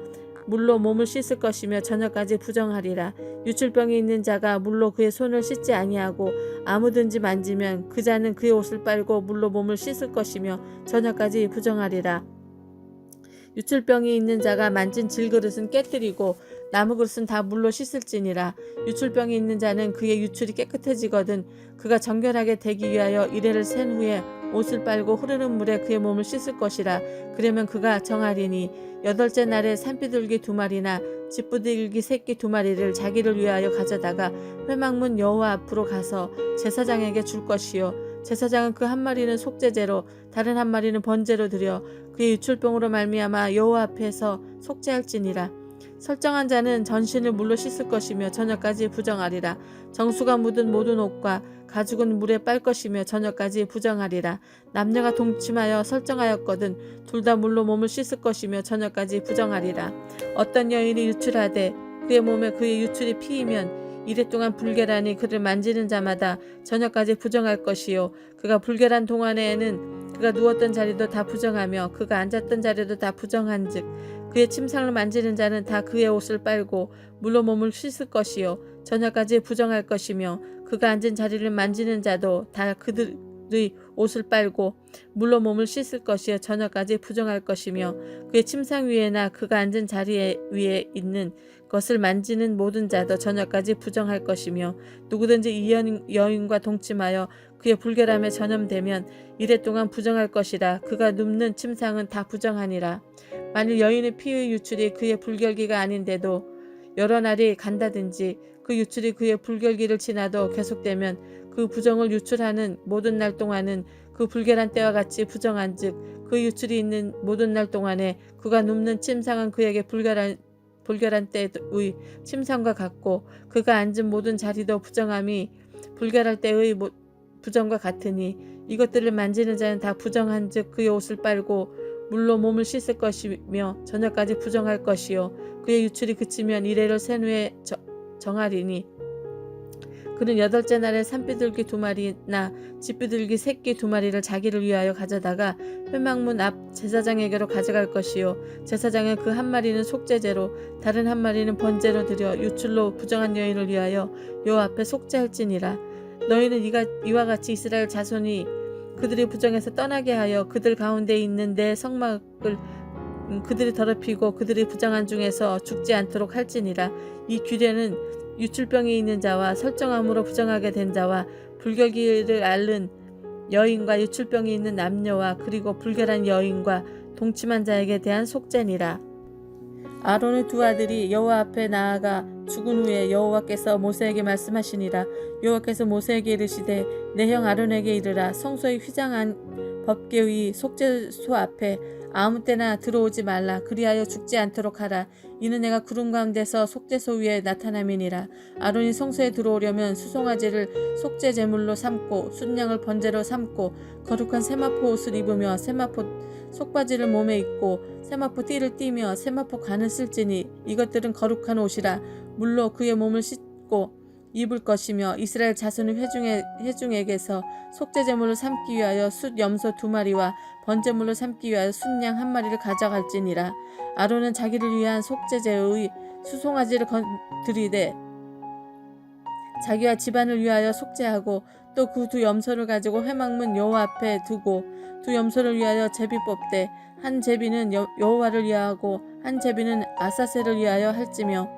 S1: 물로 몸을 씻을 것이며 저녁까지 부정하리라. 유출병이 있는 자가 물로 그의 손을 씻지 아니하고 아무든지 만지면 그 자는 그의 옷을 빨고 물로 몸을 씻을 것이며 저녁까지 부정하리라. 유출병이 있는 자가 만진 질그릇은 깨뜨리고 나무 그릇은 다 물로 씻을지니라. 유출병이 있는 자는 그의 유출이 깨끗해지거든 그가 정결하게 되기 위하여 이레를 센 후에 옷을 빨고 흐르는 물에 그의 몸을 씻을 것이라. 그러면 그가 정하리니 여덟째 날에 산비둘기 2마리나 집비둘기 새끼 2마리를 자기를 위하여 가져다가 회막문 여호와 앞으로 가서 제사장에게 줄 것이요 제사장은 그 한 마리는 속죄제로 다른 한 마리는 번제로 드려 그의 유출병으로 말미암아 여호와 앞에서 속죄할지니라. 설정한 자는 전신을 물로 씻을 것이며 저녁까지 부정하리라. 정수가 묻은 모든 옷과 가죽은 물에 빨 것이며 저녁까지 부정하리라. 남녀가 동침하여 설정하였거든 둘 다 물로 몸을 씻을 것이며 저녁까지 부정하리라. 어떤 여인이 유출하되 그의 몸에 그의 유출이 피이면 이래 동안 불결하니 그를 만지는 자마다 저녁까지 부정할 것이요 그가 불결한 동안에는 그가 누웠던 자리도 다 부정하며 그가 앉았던 자리도 다 부정한즉 그의 침상을 만지는 자는 다 그의 옷을 빨고 물로 몸을 씻을 것이요 저녁까지 부정할 것이며 그가 앉은 자리를 만지는 자도 다 그들의 옷을 빨고 물로 몸을 씻을 것이요 저녁까지 부정할 것이며 그의 침상 위에나 그가 앉은 자리 위에 있는 것을 만지는 모든 자도 저녁까지 부정할 것이며 누구든지 이 여인과 동침하여 그의 불결함에 전염되면 이래 동안 부정할 것이라. 그가 눕는 침상은 다 부정하니라. 만일 여인의 피의 유출이 그의 불결기가 아닌데도 여러 날이 간다든지 그 유출이 그의 불결기를 지나도 계속되면 그 부정을 유출하는 모든 날 동안은 그 불결한 때와 같이 부정한즉 그 유출이 있는 모든 날 동안에 그가 눕는 침상은 그에게 불결한 때의 침상과 같고 그가 앉은 모든 자리도 부정함이 불결할 때의 부정과 같으니 이것들을 만지는 자는 다 부정한즉 그의 옷을 빨고 물로 몸을 씻을 것이며 저녁까지 부정할 것이요 그의 유출이 그치면 이레를 센 후에 정하리니 그는 여덟째 날에 산비둘기 2마리나 집비둘기 새끼 2마리를 자기를 위하여 가져다가 회막문 앞 제사장에게로 가져갈 것이요 제사장은 그 한 마리는 속죄제로 다른 한 마리는 번제로 드려 유출로 부정한 여인을 위하여 여호와 앞에 속죄할지니라. 너희는 이와 같이 이스라엘 자손이 그들이 부정해서 떠나게 하여 그들 가운데 있는 내 성막을 그들이 더럽히고 그들이 부정한 중에서 죽지 않도록 할지니라. 이 규례는 유출병이 있는 자와 설정함으로 부정하게 된 자와 불결기를 앓는 여인과 유출병이 있는 남녀와 그리고 불결한 여인과 동침한 자에게 대한 속죄니라. 아론의 2 아들이 여호와 앞에 나아가 죽은 후에 여호와께서 모세에게 말씀하시니라. 여호와께서 모세에게 이르시되 내 형 아론에게 이르라. 성소의 휘장한 법궤의 속죄소 앞에 아무 때나 들어오지 말라. 그리하여 죽지 않도록 하라. 이는 내가 구름 가운데서 속죄소 위에 나타남이니라. 아론이 성소에 들어오려면 수송아지를 속죄 제물로 삼고 순양을 번제로 삼고 거룩한 세마포 옷을 입으며 세마포 속바지를 몸에 입고 세마포 띠를 띠며 세마포 관을 쓸지니 이것들은 거룩한 옷이라. 물로 그의 몸을 씻고 입을 것이며 이스라엘 자손의 회중에게서 속죄제물을 삼기 위하여 숫 염소 2마리와 번제물로 삼기 위하여 순양 1마리를 가져갈지니라. 아론은 자기를 위한 속죄제의 수송아지를 드리되 자기와 집안을 위하여 속죄하고 또 그 2 염소를 가지고 회막문 여호와 앞에 두고 2 염소를 위하여 제비 뽑되 한 제비는 여호와를 위하고 한 제비는 아사셀을 위하여 할지며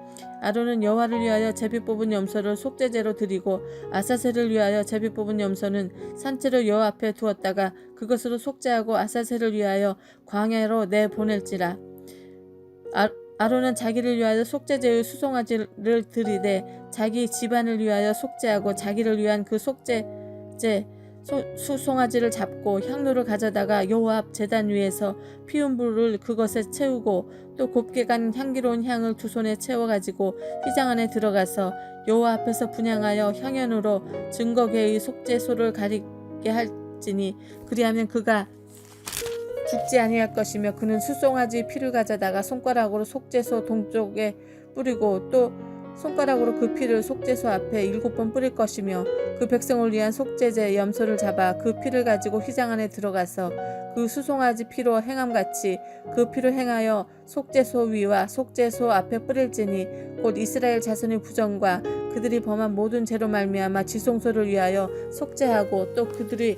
S1: 아론은 여호와를 위하여 제비 뽑은 염소를 속죄제로 드리고 아사셀을 위하여 제비 뽑은 염소는 산채로 여호와 앞에 두었다가 그것으로 속죄하고 아사셀을 위하여 광야로 내보낼지라. 아론은 자기를 위하여 속죄제의 수송아지를 드리되 자기 집안을 위하여 속죄하고 자기를 위한 그 속죄제 수송아지를 잡고 향로를 가져다가 여호와 앞 제단 위에서 피운 불을 그것에 채우고 또 곱게 간 향기로운 향을 두 손에 채워 가지고 휘장 안에 들어가서 여호와 앞에서 분향하여 향연으로 증거궤의 속죄소를 가리게 할지니 그리하면 그가 죽지 아니할 것이며 그는 수송아지 피를 가져다가 손가락으로 속죄소 동쪽에 뿌리고 또 손가락으로 그 피를 속죄소 앞에 7번 뿌릴 것이며 그 백성을 위한 속죄제 염소를 잡아 그 피를 가지고 휘장 안에 들어가서 그 수송아지 피로 행함같이 그 피로 행하여 속죄소 위와 속죄소 앞에 뿌릴지니 곧 이스라엘 자손의 부정과 그들이 범한 모든 죄로 말미암아 지성소를 위하여 속죄하고 또 그들이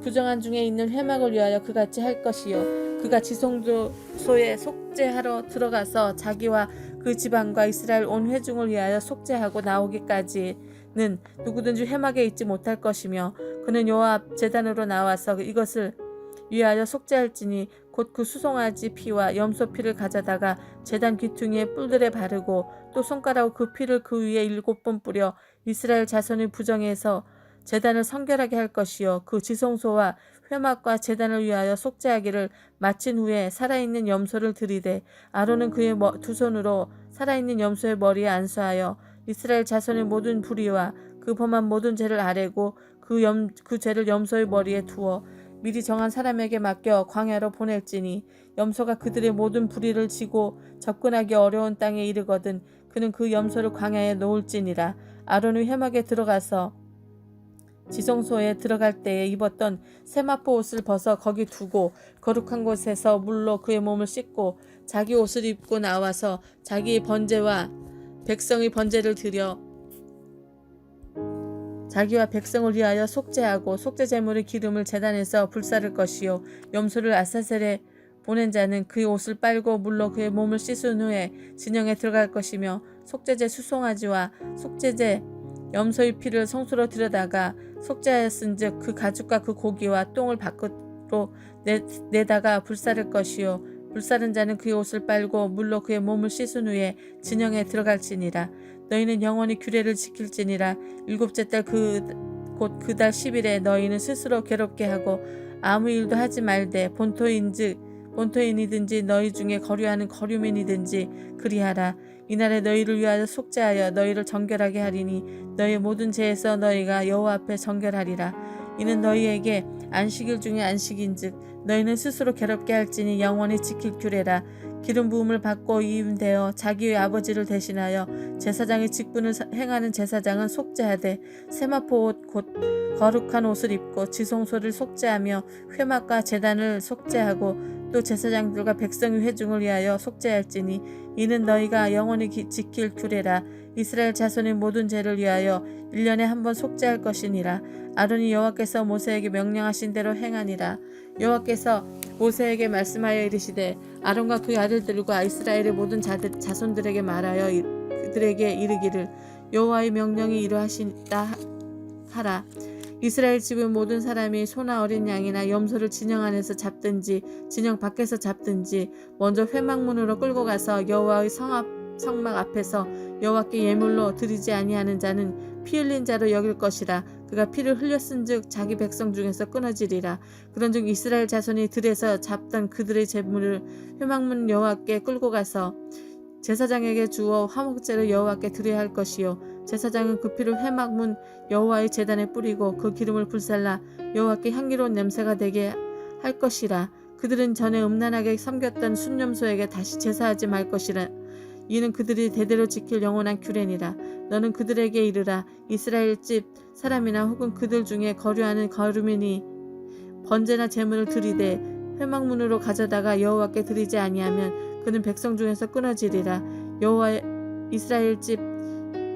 S1: 부정한 중에 있는 회막을 위하여 그같이 할 것이요 그가 지성소에 속죄하러 들어가서 자기와 그 지방과 이스라엘 온 회중을 위하여 속죄하고 나오기까지는 누구든지 회막에 있지 못할 것이며 그는 여호와 앞 제단으로 나와서 이것을 위하여 속죄할지니 곧 그 수송아지 피와 염소 피를 가져다가 제단 귀퉁이에 뿔들에 바르고 또 손가락으로 그 피를 그 위에 7번 뿌려 이스라엘 자손의 부정에서 제단을 성결하게 할 것이요 그 지성소와 회막과 제단을 위하여 속죄하기를 마친 후에 살아있는 염소를 들이되 아론은 그의 두 손으로 살아있는 염소의 머리에 안수하여 이스라엘 자손의 모든 불의와 그 범한 모든 죄를 아뢰고 그 죄를 염소의 머리에 두어 미리 정한 사람에게 맡겨 광야로 보낼지니 염소가 그들의 모든 불의를 지고 접근하기 어려운 땅에 이르거든 그는 그 염소를 광야에 놓을지니라. 아론이 회막에 들어가서 지성소에 들어갈 때에 입었던 세마포 옷을 벗어 거기 두고 거룩한 곳에서 물로 그의 몸을 씻고 자기 옷을 입고 나와서 자기의 번제와 백성의 번제를 드려 자기와 백성을 위하여 속죄하고 속죄제물의 기름을 제단에서 불사를 것이요 염소를 아사셀에 보낸 자는 그의 옷을 빨고 물로 그의 몸을 씻은 후에 진영에 들어갈 것이며 속죄제 수송아지와 속죄제 염소의 피를 성소로 들여다가 속죄하였은즉 그 가죽과 그 고기와 똥을 밖으로 내다가 불사를 것이요 불사른 자는 그의 옷을 빨고 물로 그의 몸을 씻은 후에 진영에 들어갈지니라. 너희는 영원히 규례를 지킬지니라. 7째 달 곧 그 달 10일에 너희는 스스로 괴롭게 하고 아무 일도 하지 말되 본토인이든지 너희 중에 거류하는 거류민이든지 그리하라. 이날에 너희를 위하여 속죄하여 너희를 정결하게 하리니 너희 모든 죄에서 너희가 여호와 앞에 정결하리라. 이는 너희에게 안식일 중에 안식인즉 너희는 스스로 괴롭게 할지니 영원히 지킬 규례라. 기름 부음을 받고 이임되어 자기의 아버지를 대신하여 제사장의 직분을 행하는 제사장은 속죄하되 세마포 옷 곧 거룩한 옷을 입고 지성소를 속죄하며 회막과 제단을 속죄하고 또 제사장들과 백성의 회중을 위하여 속죄할지니 이는 너희가 영원히 지킬 규례라. 이스라엘 자손의 모든 죄를 위하여 1년에 한 번 속죄할 것이니라. 아론이 여호와께서 모세에게 명령하신 대로 행하니라. 여호와께서 모세에게 말씀하여 이르시되 아론과 그의 아들들과 이스라엘의 모든 자손들에게 말하여 그들에게 이르기를 여호와의 명령이 이러하시다 하라. 이스라엘 집의 모든 사람이 소나 어린 양이나 염소를 진영 안에서 잡든지 진영 밖에서 잡든지 먼저 회막문으로 끌고 가서 여호와의 성막 앞에서 여호와께 예물로 드리지 아니하는 자는 피 흘린 자로 여길 것이라. 그가 피를 흘렸은즉 자기 백성 중에서 끊어지리라. 그런즉 이스라엘 자손이 들에서 잡던 그들의 제물을 회막문 여호와께 끌고 가서 제사장에게 주어 화목제로 여호와께 드려야 할 것이요 제사장은 그 피를 회막문 여호와의 제단에 뿌리고 그 기름을 불살라 여호와께 향기로운 냄새가 되게 할 것이라. 그들은 전에 음란하게 섬겼던 순념소에게 다시 제사하지 말 것이라. 이는 그들이 대대로 지킬 영원한 규례니라. 너는 그들에게 이르라. 이스라엘 집 사람이나 혹은 그들 중에 거류하는 거류민이 번제나 제물을 드리되 회막문으로 가져다가 여호와께 드리지 아니하면 그는 백성 중에서 끊어지리라. 여호와 이스라엘 집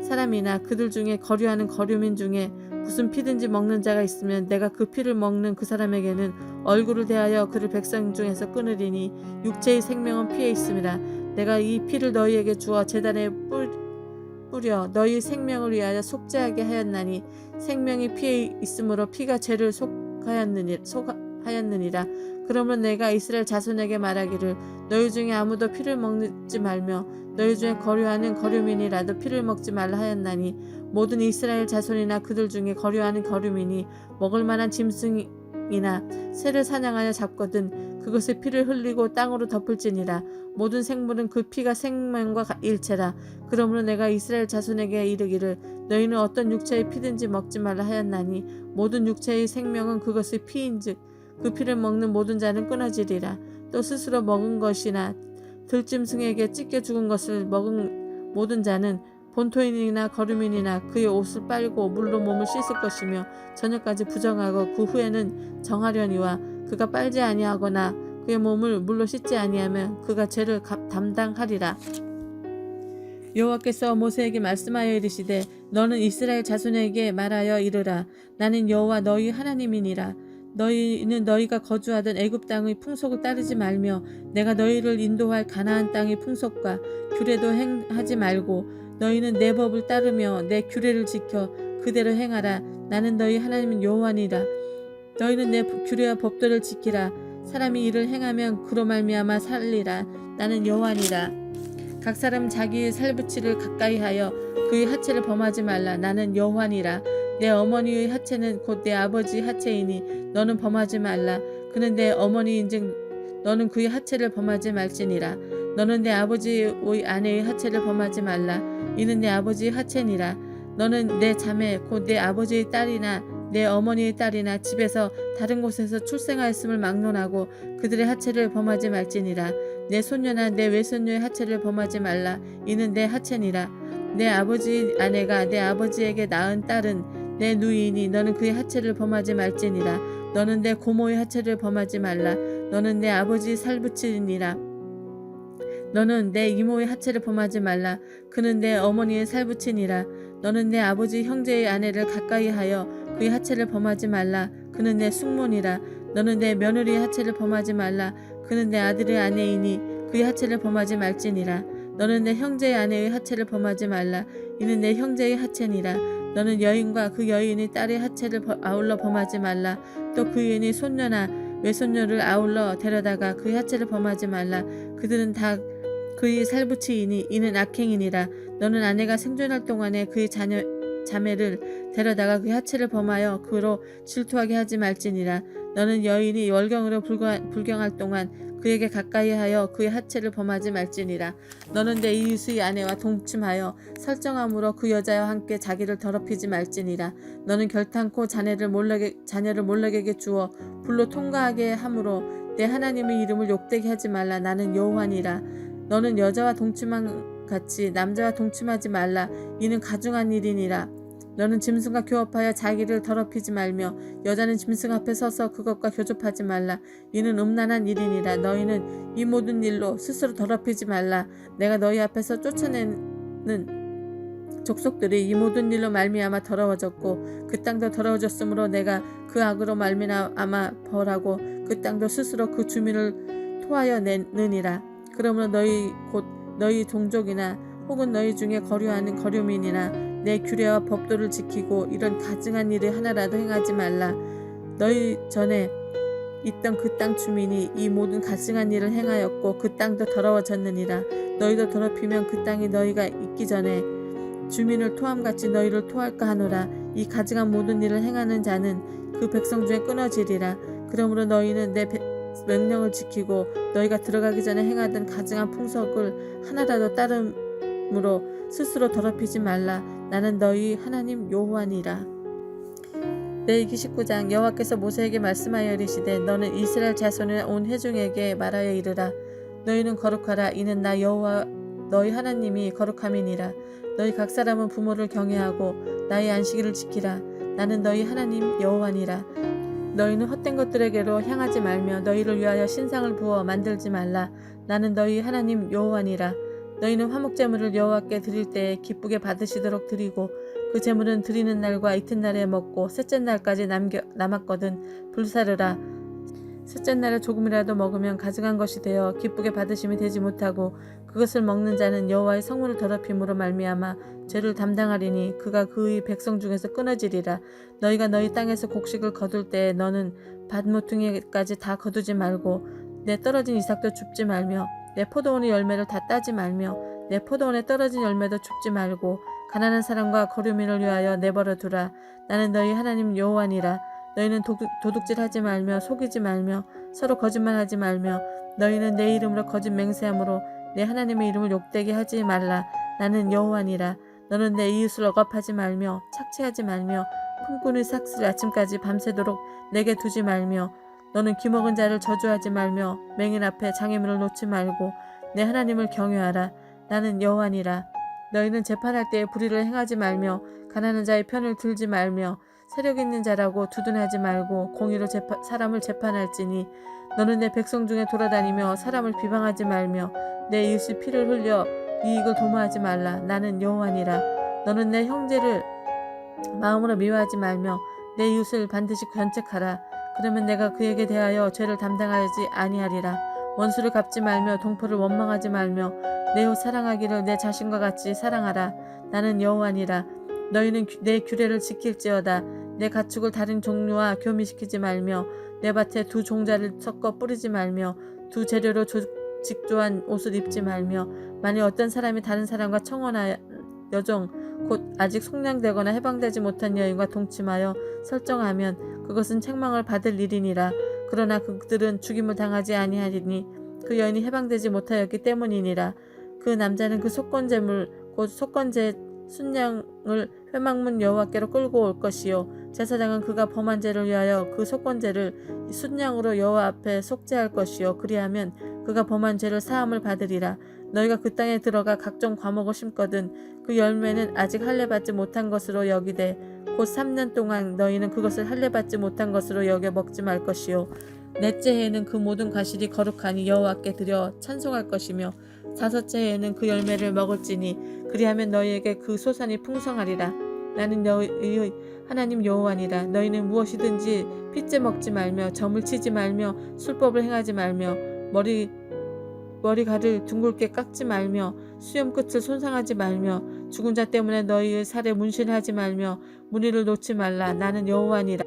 S1: 사람이나 그들 중에 거류하는 거류민 중에 무슨 피든지 먹는 자가 있으면 내가 그 피를 먹는 그 사람에게는 얼굴을 대하여 그를 백성 중에서 끊으리니 육체의 생명은 피에 있음이라. 내가 이 피를 너희에게 주어 제단에 뿌려 너희 생명을 위하여 속죄하게 하였나니 생명이 피에 있으므로 피가 죄를 속하였느니라. 그러면 내가 이스라엘 자손에게 말하기를 너희 중에 아무도 피를 먹지 말며 너희 중에 거류하는 거류민이라도 피를 먹지 말라 하였나니 모든 이스라엘 자손이나 그들 중에 거류하는 거류민이 먹을 만한 짐승이나 새를 사냥하여 잡거든 그것의 피를 흘리고 땅으로 덮을지니라. 모든 생물은 그 피가 생명과 일체라. 그러므로 내가 이스라엘 자손에게 이르기를 너희는 어떤 육체의 피든지 먹지 말라 하였나니 모든 육체의 생명은 그것의 피인즉 그 피를 먹는 모든 자는 끊어지리라. 또 스스로 먹은 것이나 들짐승에게 찢겨 죽은 것을 먹은 모든 자는 본토인이나 거류민이나 그의 옷을 빨고 물로 몸을 씻을 것이며 저녁까지 부정하고 그 후에는 정하려니와 그가 빨지 아니하거나 그의 몸을 물로 씻지 아니하면 그가 죄를 담당하리라. 여호와께서 모세에게 말씀하여 이르시되 너는 이스라엘 자손에게 말하여 이르라. 나는 여호와 너희 하나님이니라. 너희는 너희가 거주하던 애굽 땅의 풍속을 따르지 말며 내가 너희를 인도할 가나안 땅의 풍속과 규례도 행하지 말고 너희는 내 법을 따르며 내 규례를 지켜 그대로 행하라. 나는 너희 하나님 여호와니라. 너희는 내 규례와 법도를 지키라. 사람이 이를 행하면 그로 말미암아 살리라. 나는 여호와니라. 각 사람 자기의 살붙이를 가까이하여 그의 하체를 범하지 말라. 나는 여호와니라. 내 어머니의 하체는 곧 내 아버지 하체이니 너는 범하지 말라. 그는 내 어머니인즉 너는 그의 하체를 범하지 말지니라. 너는 내 아버지의 아내의 하체를 범하지 말라. 이는 내 아버지의 하체니라. 너는 내 자매 곧 내 아버지의 딸이나 내 어머니의 딸이나 집에서 다른 곳에서 출생하였음을 막론하고 그들의 하체를 범하지 말지니라. 내 손녀나 내 외손녀의 하체를 범하지 말라. 이는 내 하체니라. 내 아버지 아내가 내 아버지에게 낳은 딸은 내 누이니 너는 그의 하체를 범하지 말지니라. 너는 내 고모의 하체를 범하지 말라. 너는 내 아버지 살붙이니라. 너는 내 이모의 하체를 범하지 말라. 그는 내 어머니의 살붙이니라. 너는 내 아버지 형제의 아내를 가까이하여 그의 하체를 범하지 말라. 그는 내 숙모니라. 너는 내 며느리의 하체를 범하지 말라. 그는 내 아들의 아내이니 그의 하체를 범하지 말지니라. 너는 내 형제의 아내의 하체를 범하지 말라. 이는 내 형제의 하체니라. 너는 여인과 그 여인의 딸의 하체를 아울러 범하지 말라. 또 그 여인의 손녀나 외손녀를 아울러 데려다가 그의 하체를 범하지 말라. 그들은 다 그의 살붙이이니 이는 악행이니라. 너는 아내가 생존할 동안에 그의 자매를 데려다가 그의 하체를 범하여 그로 질투하게 하지 말지니라. 너는 여인이 월경으로 불경할 동안 그에게 가까이하여 그의 하체를 범하지 말지니라. 너는 내 이웃의 아내와 동침하여 설정함으로 그 여자와 함께 자기를 더럽히지 말지니라. 너는 결탄코 자녀를 몰락에게 주어 불로 통과하게 함으로 내 하나님의 이름을 욕되게 하지 말라. 나는 여호와니라. 너는 여자와 동침한 같이 남자와 동침하지 말라. 이는 가중한 일이니라. 너는 짐승과 교합하여 자기를 더럽히지 말며 여자는 짐승 앞에 서서 그것과 교접하지 말라. 이는 음란한 일이니라. 너희는 이 모든 일로 스스로 더럽히지 말라. 내가 너희 앞에서 쫓아내는 족속들이 이 모든 일로 말미암아 더러워졌고 그 땅도 더러워졌으므로 내가 그 악으로 말미암아 벌하고 그 땅도 스스로 그 주민을 토하여 내느니라. 그러므로 너희 곧 너희 동족이나 혹은 너희 중에 거류하는 거류민이나 내 규례와 법도를 지키고 이런 가증한 일을 하나라도 행하지 말라. 너희 전에 있던 그 땅 주민이 이 모든 가증한 일을 행하였고 그 땅도 더러워졌느니라. 너희도 더럽히면 그 땅이 너희가 있기 전에 주민을 토함같이 너희를 토할까 하노라. 이 가증한 모든 일을 행하는 자는 그 백성 중에 끊어지리라. 그러므로 너희는 내 명령을 지키고 너희가 들어가기 전에 행하던 가증한 풍속을 하나라도 따름으로 스스로 더럽히지 말라. 나는 너희 하나님 여호와니라. 레위기 19장. 여호와께서 모세에게 말씀하여 이르시되 너는 이스라엘 자손의 온 회중에게 말하여 이르라. 너희는 거룩하라. 이는 나 여호와 너희 하나님이 거룩함이니라. 너희 각 사람은 부모를 경외하고 나의 안식일을 지키라. 나는 너희 하나님 여호와니라. 너희는 헛된 것들에게로 향하지 말며 너희를 위하여 신상을 부어 만들지 말라. 나는 너희 하나님 여호와니라. 너희는 화목제물을 여호와께 드릴 때에 기쁘게 받으시도록 드리고 그 제물은 드리는 날과 이튿날에 먹고 셋째 날까지 남았거든 불사르라. 셋째 날에 조금이라도 먹으면 가증한 것이 되어 기쁘게 받으심이 되지 못하고 그것을 먹는 자는 여호와의 성문을 더럽힘으로 말미암아 죄를 담당하리니 그가 그의 백성 중에서 끊어지리라. 너희가 너희 땅에서 곡식을 거둘 때에 너는 밭 모퉁이까지 다 거두지 말고 내 떨어진 이삭도 줍지 말며 내 포도원의 열매를 다 따지 말며 내 포도원에 떨어진 열매도 줍지 말고 가난한 사람과 거류민을 위하여 내버려 두라. 나는 너희 하나님 여호와니라. 너희는 도둑질하지 말며 속이지 말며 서로 거짓말하지 말며 너희는 내 이름으로 거짓 맹세함으로 내 하나님의 이름을 욕되게 하지 말라. 나는 여호와니라. 너는 내 이웃을 억압하지 말며 착취하지 말며 품꾼의 삭슬 아침까지 밤새도록 내게 두지 말며 너는 기먹은 자를 저주하지 말며 맹인 앞에 장애물을 놓지 말고 내 하나님을 경외하라. 나는 여호와니라. 너희는 재판할 때에 불의를 행하지 말며 가난한 자의 편을 들지 말며 세력 있는 자라고 두둔하지 말고 공의로 사람을 재판할지니 너는 내 백성 중에 돌아다니며 사람을 비방하지 말며 내 이웃의 피를 흘려 이익을 도모하지 말라. 나는 여호와니라. 너는 내 형제를 마음으로 미워하지 말며 내 이웃을 반드시 견책하라. 그러면 내가 그에게 대하여 죄를 담당하지 아니하리라. 원수를 갚지 말며 동포를 원망하지 말며 내 이웃 사랑하기를 내 자신과 같이 사랑하라. 나는 여호와니라. 너희는 내 규례를 지킬지어다. 내 가축을 다른 종류와 교미시키지 말며 내 밭에 두 종자를 섞어 뿌리지 말며 두 재료로 직조한 옷을 입지 말며 만일 어떤 사람이 다른 사람과 청혼하여 여종 곧 아직 속량되거나 해방되지 못한 여인과 동침하여 설정하면 그것은 책망을 받을 일이니라. 그러나 그들은 죽임을 당하지 아니하리니 그 여인이 해방되지 못하였기 때문이니라. 그 남자는 그 속건제물 곧 속건제 순양을 회막문 여호와께로 끌고 올 것이요 제사장은 그가 범한 죄를 위하여 그 속건제를 순양으로 여호와 앞에 속죄할 것이요 그리하면 그가 범한 죄를 사함을 받으리라. 너희가 그 땅에 들어가 각종 과목을 심거든 그 열매는 아직 할례받지 못한 것으로 여기되 곧 3년 동안 너희는 그것을 할례받지 못한 것으로 여겨 먹지 말 것이요 넷째 해에는 그 모든 과실이 거룩하니 여호와께 드려 찬송할 것이며 다섯째 해에는 그 열매를 먹을지니 그리하면 너희에게 그 소산이 풍성하리라. 나는 너희의 하나님 여호와니라. 너희는 무엇이든지 핏째 먹지 말며 점을 치지 말며 술법을 행하지 말며 머리칼을 둥글게 깎지 말며 수염 끝을 손상하지 말며 죽은 자 때문에 너희의 살에 문신하지 말며 무리를 놓지 말라. 나는 여호와니라.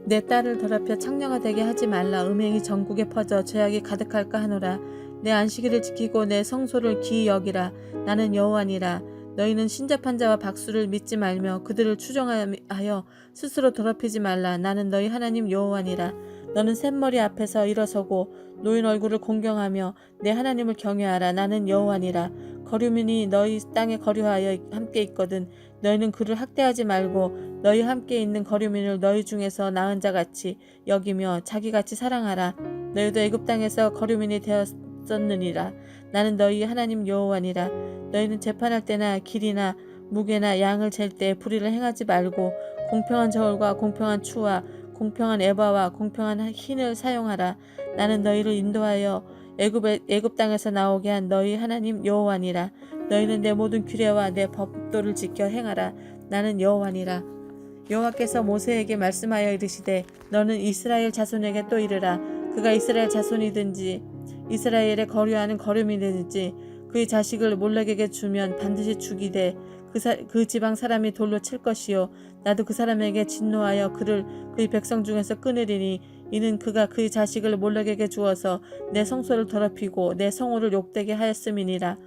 S1: 내 딸을 더럽혀 창녀가 되게 하지 말라. 음행이 전국에 퍼져 죄악이 가득할까 하노라. 내 안식일을 지키고 내 성소를 기이 여기라. 나는 여호와니라. 너희는 신접한 자와 박수를 믿지 말며 그들을 추정하여 스스로 더럽히지 말라. 나는 너희 하나님 여호와니라. 너는 샘머리 앞에서 일어서고 노인 얼굴을 공경하며 내 하나님을 경외하라. 나는 여호와니라. 거류민이 너희 땅에 거류하여 함께 있거든 너희는 그를 학대하지 말고 너희 함께 있는 거류민을 너희 중에서 나은 자같이 여기며 자기같이 사랑하라. 너희도 애굽 땅에서 거류민이 되었었느니라. 나는 너희 하나님 여호와니라. 너희는 재판할 때나 길이나 무게나 양을 잴 때 불의를 행하지 말고 공평한 저울과 공평한 추와 공평한 에바와 공평한 흰을 사용하라. 나는 너희를 인도하여 애굽 땅에서 나오게 한 너희 하나님 여호와니라. 너희는 내 모든 규례와 내 법도를 지켜 행하라. 나는 여호와니라. 여호와께서 모세에게 말씀하여 이르시되 너는 이스라엘 자손에게 또 이르라. 그가 이스라엘 자손이든지 이스라엘에 거류하는 거류민이든지 그의 자식을 몰렉에게 주면 반드시 죽이되 그 지방 사람이 돌로 칠 것이요 나도 그 사람에게 진노하여 그를 그의 백성 중에서 끊으리니 이는 그가 그의 자식을 몰렉에게 주어서 내 성소를 더럽히고 내 성호를 욕되게 하였음이니라.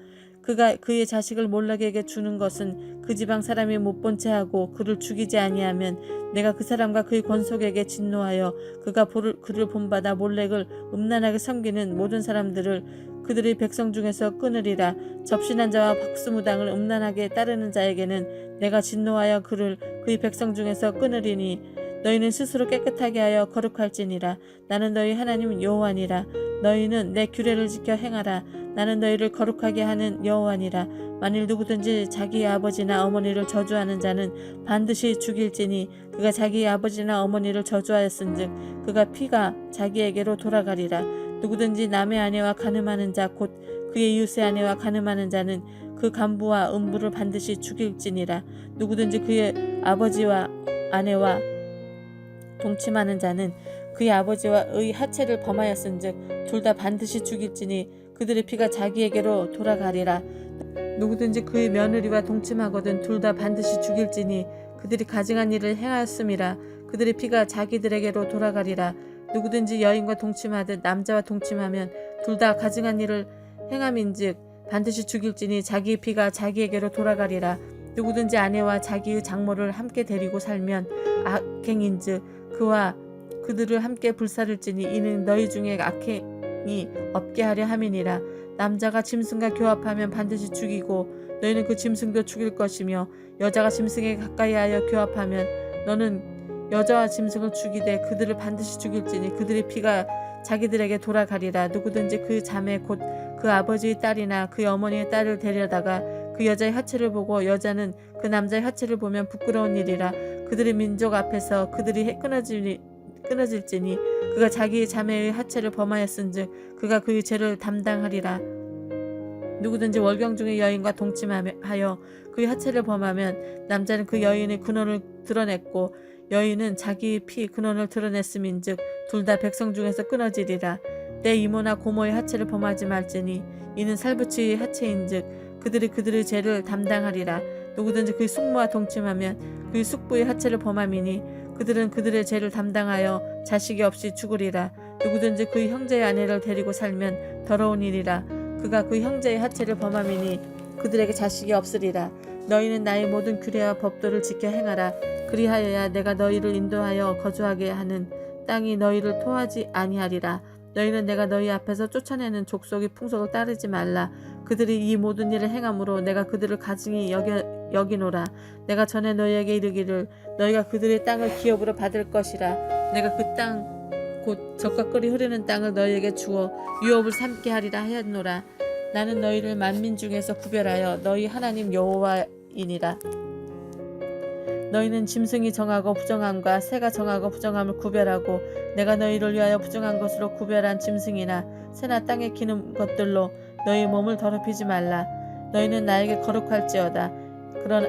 S1: 그가 그의 자식을 몰렉에게 주는 것은 그 지방 사람이 못 본 채 하고 그를 죽이지 아니하면 내가 그 사람과 그의 권속에게 진노하여 그가 그를 본받아 몰렉을 음란하게 섬기는 모든 사람들을 그들의 백성 중에서 끊으리라. 접신한 자와 박수무당을 음란하게 따르는 자에게는 내가 진노하여 그를 그의 백성 중에서 끊으리니 너희는 스스로 깨끗하게 하여 거룩할지니라. 나는 너희 하나님 여호와니라. 너희는 내 규례를 지켜 행하라. 나는 너희를 거룩하게 하는 여호와니라. 만일 누구든지 자기 아버지나 어머니를 저주하는 자는 반드시 죽일지니 그가 자기 아버지나 어머니를 저주하였은즉 그가 피가 자기에게로 돌아가리라. 누구든지 남의 아내와 간음하는 자 곧 그의 이웃의 아내와 간음하는 자는 그 간부와 음부를 반드시 죽일지니라. 누구든지 그의 아버지와 아내와 동침하는 자는 그의 아버지와의 하체를 범하였은즉 둘 다 반드시 죽일지니 그들의 피가 자기에게로 돌아가리라. 누구든지 그의 며느리와 동침하거든 둘 다 반드시 죽일지니 그들이 가증한 일을 행하였음이라. 그들의 피가 자기들에게로 돌아가리라. 누구든지 여인과 동침하듯 남자와 동침하면 둘 다 가증한 일을 행함인즉 반드시 죽일지니 자기의 피가 자기에게로 돌아가리라. 누구든지 아내와 자기의 장모를 함께 데리고 살면 악행인즉 그와 그들을 함께 불사를지니 이는 너희 중에 악행이 없게 하려 함이니라. 남자가 짐승과 교합하면 반드시 죽이고 너희는 그 짐승도 죽일 것이며 여자가 짐승에게 가까이하여 교합하면 너는 여자와 짐승을 죽이되 그들을 반드시 죽일지니 그들의 피가 자기들에게 돌아가리라. 누구든지 그 자매 곧 그 아버지의 딸이나 그 어머니의 딸을 데려다가 그 여자의 하체를 보고 여자는 그 남자의 하체를 보면 부끄러운 일이라. 그들의 민족 앞에서 그들이 끊어질지니 그가 자기의 자매의 하체를 범하였은즉 그가 그의 죄를 담당하리라. 누구든지 월경 중의 여인과 동침하여 그의 하체를 범하면 남자는 그 여인의 근원을 드러냈고 여인은 자기의 피 근원을 드러냈음인즉 둘 다 백성 중에서 끊어지리라. 내 이모나 고모의 하체를 범하지 말지니 이는 살부치의 하체인즉 그들의 죄를 담당하리라. 누구든지 그의 숙모와 동침하면 그의 숙부의 하체를 범함이니 그들은 그들의 죄를 담당하여 자식이 없이 죽으리라. 누구든지 그의 형제의 아내를 데리고 살면 더러운 일이라. 그가 그 형제의 하체를 범함이니 그들에게 자식이 없으리라. 너희는 나의 모든 규례와 법도를 지켜 행하라. 그리하여야 내가 너희를 인도하여 거주하게 하는 땅이 너희를 토하지 아니하리라. 너희는 내가 너희 앞에서 쫓아내는 족속의 풍속을 따르지 말라. 그들이 이 모든 일을 행함으로 내가 그들을 가증히 여기노라. 내가 전에 너희에게 이르기를 너희가 그들의 땅을 기업으로 받을 것이라. 내가 그 땅 곧 젖과 꿀이 흐르는 땅을 너희에게 주어 유업을 삼게 하리라 하였노라. 나는 너희를 만민 중에서 구별하여 너희 하나님 여호와이니라. 너희는 짐승이 정하고 부정함과 새가 정하고 부정함을 구별하고 내가 너희를 위하여 부정한 것으로 구별한 짐승이나 새나 땅에 기는 것들로 너희 몸을 더럽히지 말라. 너희는 나에게 거룩할지어다. 그러나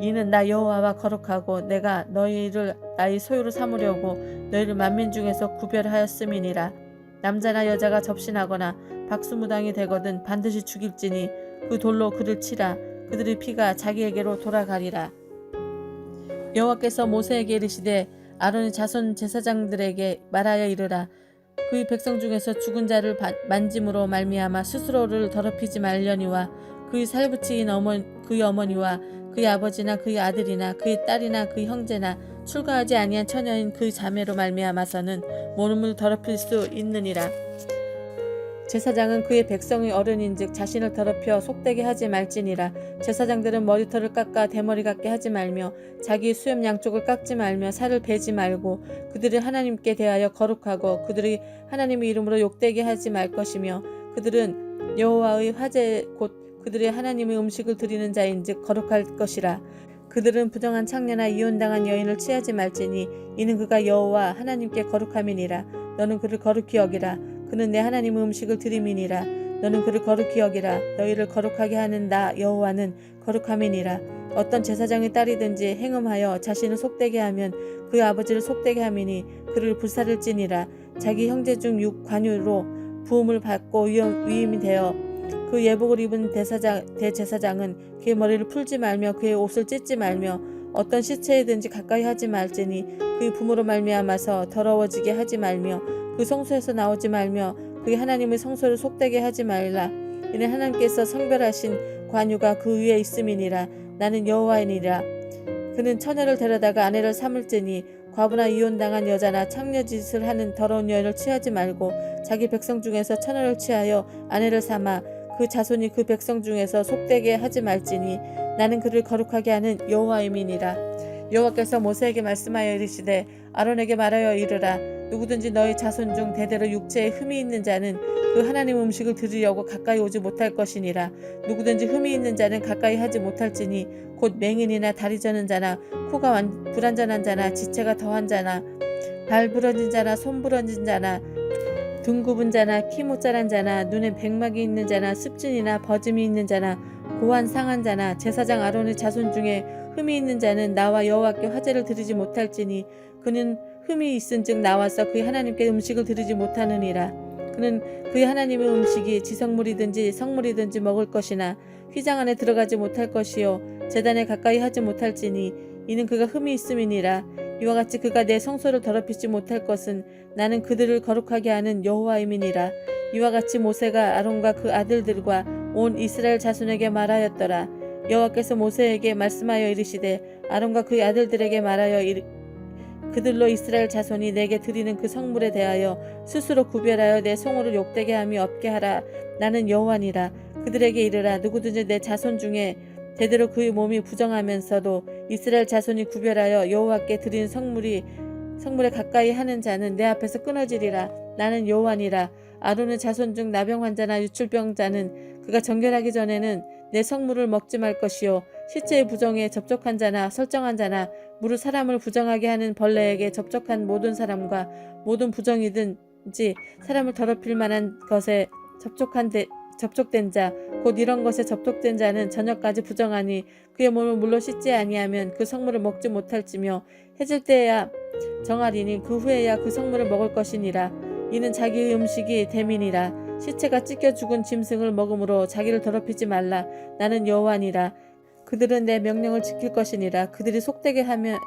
S1: 이는 나 여호와와 거룩하고 내가 너희를 나의 소유로 삼으려고 너희를 만민 중에서 구별하였음이니라. 남자나 여자가 접신하거나 박수무당이 되거든 반드시 죽일지니 그 돌로 그를 치라. 그들의 피가 자기에게로 돌아가리라. 여호와께서 모세에게 이르시되 아론의 자손 제사장들에게 말하여 이르라. 그의 백성 중에서 죽은 자를 만짐으로 말미암아 스스로를 더럽히지 말려니와 그의 살부치인 그의 어머니와 그의 아버지나 그의 아들이나 그의 딸이나 그의 형제나 출가하지 아니한 처녀인 그의 자매로 말미암아서는 몸을 더럽힐 수 있느니라. 제사장은 그의 백성의 어른인즉 자신을 더럽혀 속되게 하지 말지니라. 제사장들은 머리털을 깎아 대머리 같게 하지 말며 자기 수염 양쪽을 깎지 말며 살을 베지 말고 그들을 하나님께 대하여 거룩하고 그들이 하나님의 이름으로 욕되게 하지 말 것이며 그들은 여호와의 화제 곧 그들의 하나님의 음식을 드리는 자인즉 거룩할 것이라. 그들은 부정한 창녀나 이혼당한 여인을 취하지 말지니 이는 그가 여호와 하나님께 거룩함이니라. 너는 그를 거룩히 여기라. 그는 내 하나님의 음식을 드림이니라. 너는 그를 거룩히 여기라. 너희를 거룩하게 하는 나 여호와는 거룩함이니라. 어떤 제사장의 딸이든지 행음하여 자신을 속되게 하면 그 아버지를 속되게 함이니 그를 불사를지니라. 자기 형제 중 관유로 부음을 받고 위임이 되어 그 예복을 입은 대제사장은 그의 머리를 풀지 말며 그의 옷을 찢지 말며 어떤 시체이든지 가까이 하지 말지니 그의 부모로 말미암아서 더러워지게 하지 말며 그 성소에서 나오지 말며 그의 하나님의 성소를 속되게 하지 말라. 이는 하나님께서 성별하신 관유가 그 위에 있음이니라. 나는 여호와이니라. 그는 처녀를 데려다가 아내를 삼을지니 과부나 이혼당한 여자나 창녀짓을 하는 더러운 여인을 취하지 말고 자기 백성 중에서 처녀를 취하여 아내를 삼아 그 자손이 그 백성 중에서 속되게 하지 말지니 나는 그를 거룩하게 하는 여호와임이니라. 여호와께서 모세에게 말씀하여 이르시되 아론에게 말하여 이르라. 누구든지 너희 자손 중 대대로 육체에 흠이 있는 자는 그 하나님 음식을 드리려고 가까이 오지 못할 것이니라. 누구든지 흠이 있는 자는 가까이 하지 못할지니 곧 맹인이나 다리 저는 자나 코가 불완전한 자나 지체가 더한 자나 발 부러진 자나 손 부러진 자나 등 굽은 자나 키 못 자란 자나 눈에 백막이 있는 자나 습진이나 버짐이 있는 자나 고환 상한 자나 제사장 아론의 자손 중에 흠이 있는 자는 나와 여호와께 화제를 드리지 못할지니 그는 흠이 있은즉 나와서 그의 하나님께 음식을 드리지 못하느니라. 그는 그의 하나님의 음식이 지성물이든지 성물이든지 먹을 것이나 휘장 안에 들어가지 못할 것이요 제단에 가까이 하지 못할지니 이는 그가 흠이 있음이니라. 이와 같이 그가 내 성소를 더럽히지 못할 것은 나는 그들을 거룩하게 하는 여호와임이니라. 이와 같이 모세가 아론과 그 아들들과 온 이스라엘 자손에게 말하였더라. 여호와께서 모세에게 말씀하여 이르시되 아론과 그의 아들들에게 말하여 그들로 이스라엘 자손이 내게 드리는 그 성물에 대하여 스스로 구별하여 내 성호를 욕되게 함이 없게 하라. 나는 여호와니라. 그들에게 이르라. 누구든지 내 자손 중에 대대로 그의 몸이 부정하면서도 이스라엘 자손이 구별하여 여호와께 드리는 성물에 가까이 하는 자는 내 앞에서 끊어지리라. 나는 여호와니라. 아론의 자손 중 나병 환자나 유출병자는 그가 정결하기 전에는 내 성물을 먹지 말 것이요 시체의 부정에 접촉한 자나 설정한 자나 무릇 사람을 부정하게 하는 벌레에게 접촉한 모든 사람과 모든 부정이든지 사람을 더럽힐 만한 것에 접촉된 자 곧 이런 것에 접촉된 자는 저녁까지 부정하니 그의 몸을 물로 씻지 아니하면 그 성물을 먹지 못할지며 해질 때야 정하리니 그 후에야 그 성물을 먹을 것이니라. 이는 자기의 음식이 됨이니라. 시체가 찢겨 죽은 짐승을 먹음으로 자기를 더럽히지 말라. 나는 여호와니라. 그들은 내 명령을 지킬 것이니라. 그들이 속되게 되면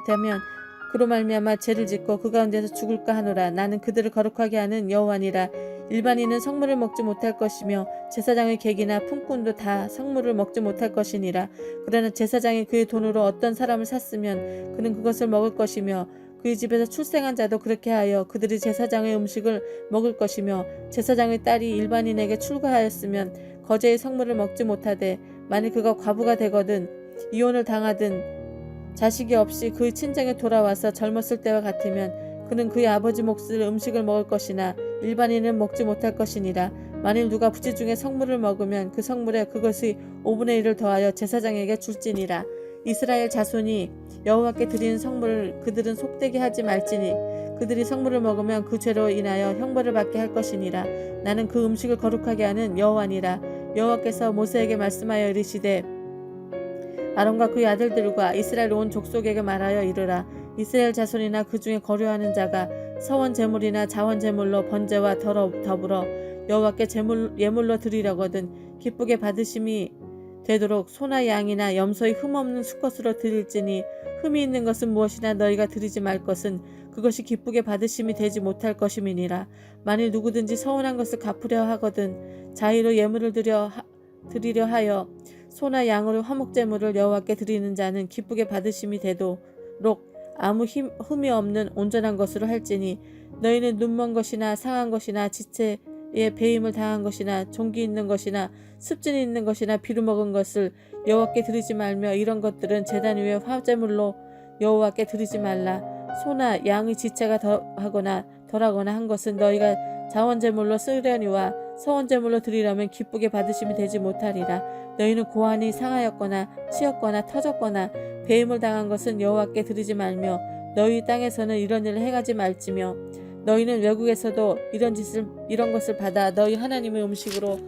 S1: 그로 말미암아 죄를 짓고 그 가운데서 죽을까 하노라. 나는 그들을 거룩하게 하는 여호와니라. 일반인은 성물을 먹지 못할 것이며 제사장의 객이나 품꾼도 다 성물을 먹지 못할 것이니라. 그러나 제사장이 그의 돈으로 어떤 사람을 샀으면 그는 그것을 먹을 것이며 그의 집에서 출생한 자도 그렇게 하여 그들이 제사장의 음식을 먹을 것이며 제사장의 딸이 일반인에게 출가하였으면 거제의 성물을 먹지 못하되 만일 그가 과부가 되거든 이혼을 당하든 자식이 없이 그의 친정에 돌아와서 젊었을 때와 같으면 그는 그의 아버지 몫을 음식을 먹을 것이나 일반인은 먹지 못할 것이니라. 만일 누가 부지 중에 성물을 먹으면 그 성물에 그것의 5분의 1을 더하여 제사장에게 줄지니라. 이스라엘 자손이 여호와께 드리는 성물을 그들은 속되게 하지 말지니 그들이 성물을 먹으면 그 죄로 인하여 형벌을 받게 할 것이니라. 나는 그 음식을 거룩하게 하는 여호와니라. 여호와께서 모세에게 말씀하여 이르시되 아론과 그의 아들들과 이스라엘 온 족속에게 말하여 이르라. 이스라엘 자손이나 그 중에 거류하는 자가 서원 제물이나 자원 제물로 번제와 더불어 여호와께 예물로 드리려거든 기쁘게 받으심이 되도록 소나 양이나 염소의 흠없는 수컷으로 드릴지니 흠이 있는 것은 무엇이나 너희가 드리지 말 것은 그것이 기쁘게 받으심이 되지 못할 것임이니라. 만일 누구든지 서운한 것을 갚으려 하거든 자의로 예물을 드리려 하여 소나 양으로 화목제물을 여호와께 드리는 자는 기쁘게 받으심이 되도록 아무 흠이 없는 온전한 것으로 할지니 너희는 눈먼 것이나 상한 것이나 지체에 배임을 당한 것이나 종기 있는 것이나 습진이 있는 것이나 비루먹은 것을 여호와께 드리지 말며 이런 것들은 제단 위에 화제물로 여호와께 드리지 말라. 소나 양의 지체가 덜하거나 한 것은 너희가 자원제물로 쓰려니와 서원제물로 드리려면 기쁘게 받으심이 되지 못하리라. 너희는 고환이 상하였거나 치였거나 터졌거나 배임을 당한 것은 여호와께 드리지 말며 너희 땅에서는 이런 일을 행하지 말지며 너희는 외국에서도 이런 것을 받아 너희 하나님의 음식으로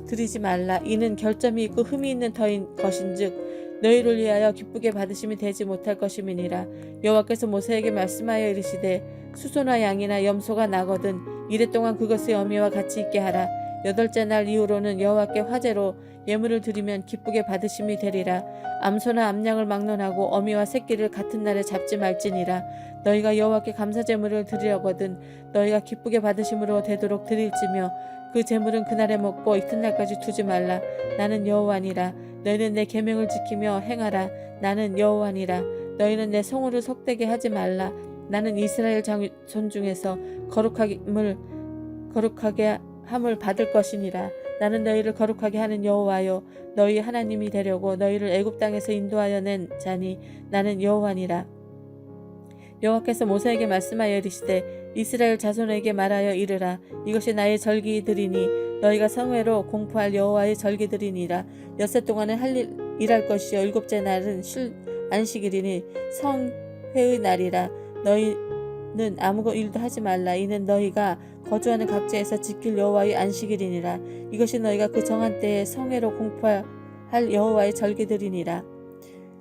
S1: 드리지 말라. 이는 결점이 있고 흠이 있는 터인 것인즉 너희를 위하여 기쁘게 받으심이 되지 못할 것임이니라. 여호와께서 모세에게 말씀하여 이르시되 수소나 양이나 염소가 나거든 이래 동안 그것의 어미와 같이 있게 하라. 8째 날 이후로는 여호와께 화제로 예물을 드리면 기쁘게 받으심이 되리라. 암소나 암양을 막론하고 어미와 새끼를 같은 날에 잡지 말지니라. 너희가 여호와께 감사제물을 드리려거든 너희가 기쁘게 받으심으로 되도록 드릴지며 그 제물은 그날에 먹고 이튿날까지 두지 말라. 나는 여호와니라. 너희는 내 계명을 지키며 행하라. 나는 여호와니라. 너희는 내 성호를 속되게 하지 말라. 나는 이스라엘 자손 중에서 거룩하게 함을 받을 것이니라. 나는 너희를 거룩하게 하는 여호와요 너희 하나님이 되려고 너희를 애굽 땅에서 인도하여 낸 자니 나는 여호와니라. 여호와께서 모세에게 말씀하여 이르시되 이스라엘 자손에게 말하여 이르라. 이것이 나의 절기들이니 너희가 성회로 공포할 여호와의 절기들이니라. 6세 동안은 일할 것이요 7째 날은 안식일이니 성회의 날이라. 너희는 아무 일도 하지 말라. 이는 너희가 거주하는 각지에서 지킬 여호와의 안식일이니라. 이것이 너희가 그 정한 때에 성회로 공포할 여호와의 절기들이니라.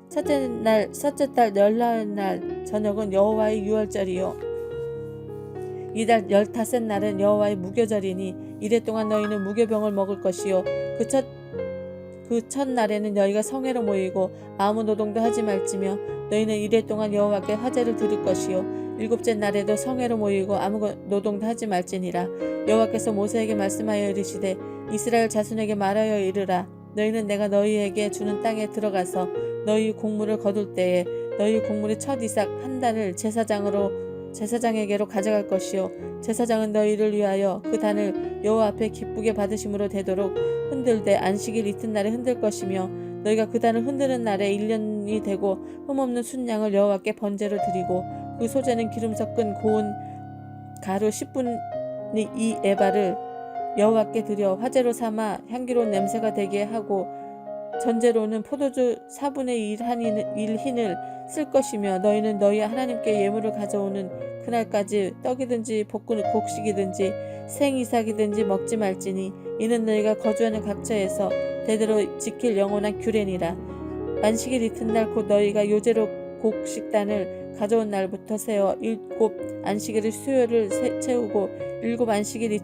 S1: 첫째 달 열나흘 날 저녁은 여호와의 유월절이요 이달 15날은 여호와의 무교절이니 이래 동안 너희는 무교병을 먹을 것이요 그 첫날에는 너희가 성회로 모이고 아무 노동도 하지 말지며 너희는 이래 동안 여호와께 화제를 드릴 것이요 7째 날에도 성회로 모이고 아무 노동도 하지 말지니라. 여호와께서 모세에게 말씀하여 이르시되 이스라엘 자손에게 말하여 이르라. 너희는 내가 너희에게 주는 땅에 들어가서 너희 곡물을 거둘 때에 너희 곡물의 첫 이삭 한 단을 제사장에게로 가져갈 것이요 제사장은 너희를 위하여 그 단을 여호와 앞에 기쁘게 받으심으로 되도록 흔들되 안식일 이튿날에 흔들 것이며 너희가 그 단을 흔드는 날에 1년이 되고 흠없는 순양을 여호와께 번제로 드리고 그 소재는 기름 섞은 고운 가루 10분의 2 에바를 여호와께 드려 화제로 삼아 향기로운 냄새가 되게 하고 전제로는 포도주 4분의 1 흰을 쓸 것이며 너희는 너희 하나님께 예물을 가져오는 그날까지 떡이든지 볶은 곡식이든지 생이삭이든지 먹지 말지니 이는 너희가 거주하는 각처에서 대대로 지킬 영원한 규례니라. 안식일 이튿날 곧 너희가 요제로 곡식단을 가져온 날부터 세어 7 안식일의 수요를 채우고 7 안식일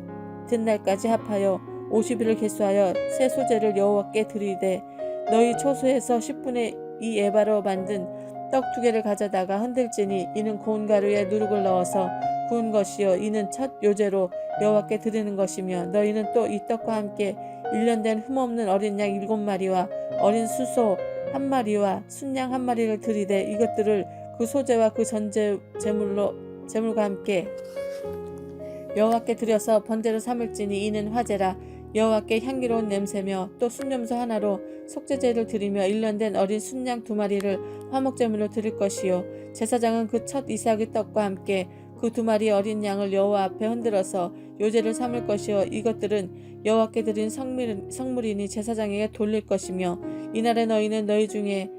S1: 이튿날까지 합하여 50일을 계수하여 새 소재를 여호와께 드리되 너희 초소에서 10분의 2 에바로 만든 떡 2개를 가져다가 흔들지니 이는 고운 가루에 누룩을 넣어서 구운 것이요 이는 첫 요제로 여호와께 드리는 것이며 너희는 또 이 떡과 함께 1년 된 흠없는 어린 양 7마리와 어린 수소 1마리와 순양 1마리를 드리되 이것들을 그 소재와 그 제물과 함께 여호와께 드려서 번제로 삼을지니 이는 화제라. 여호와께 향기로운 냄새며 또 순념소 하나로 속죄제를 드리며 1년 된 어린 순양 2마리를 화목제물로 드릴 것이요 제사장은 그 첫 이삭의 떡과 함께 그 2마리 어린 양을 여호와 앞에 흔들어서 요제를 삼을 것이요 이것들은 여호와께 드린 성물이니 제사장에게 돌릴 것이며 이날에 너희는 너희 중에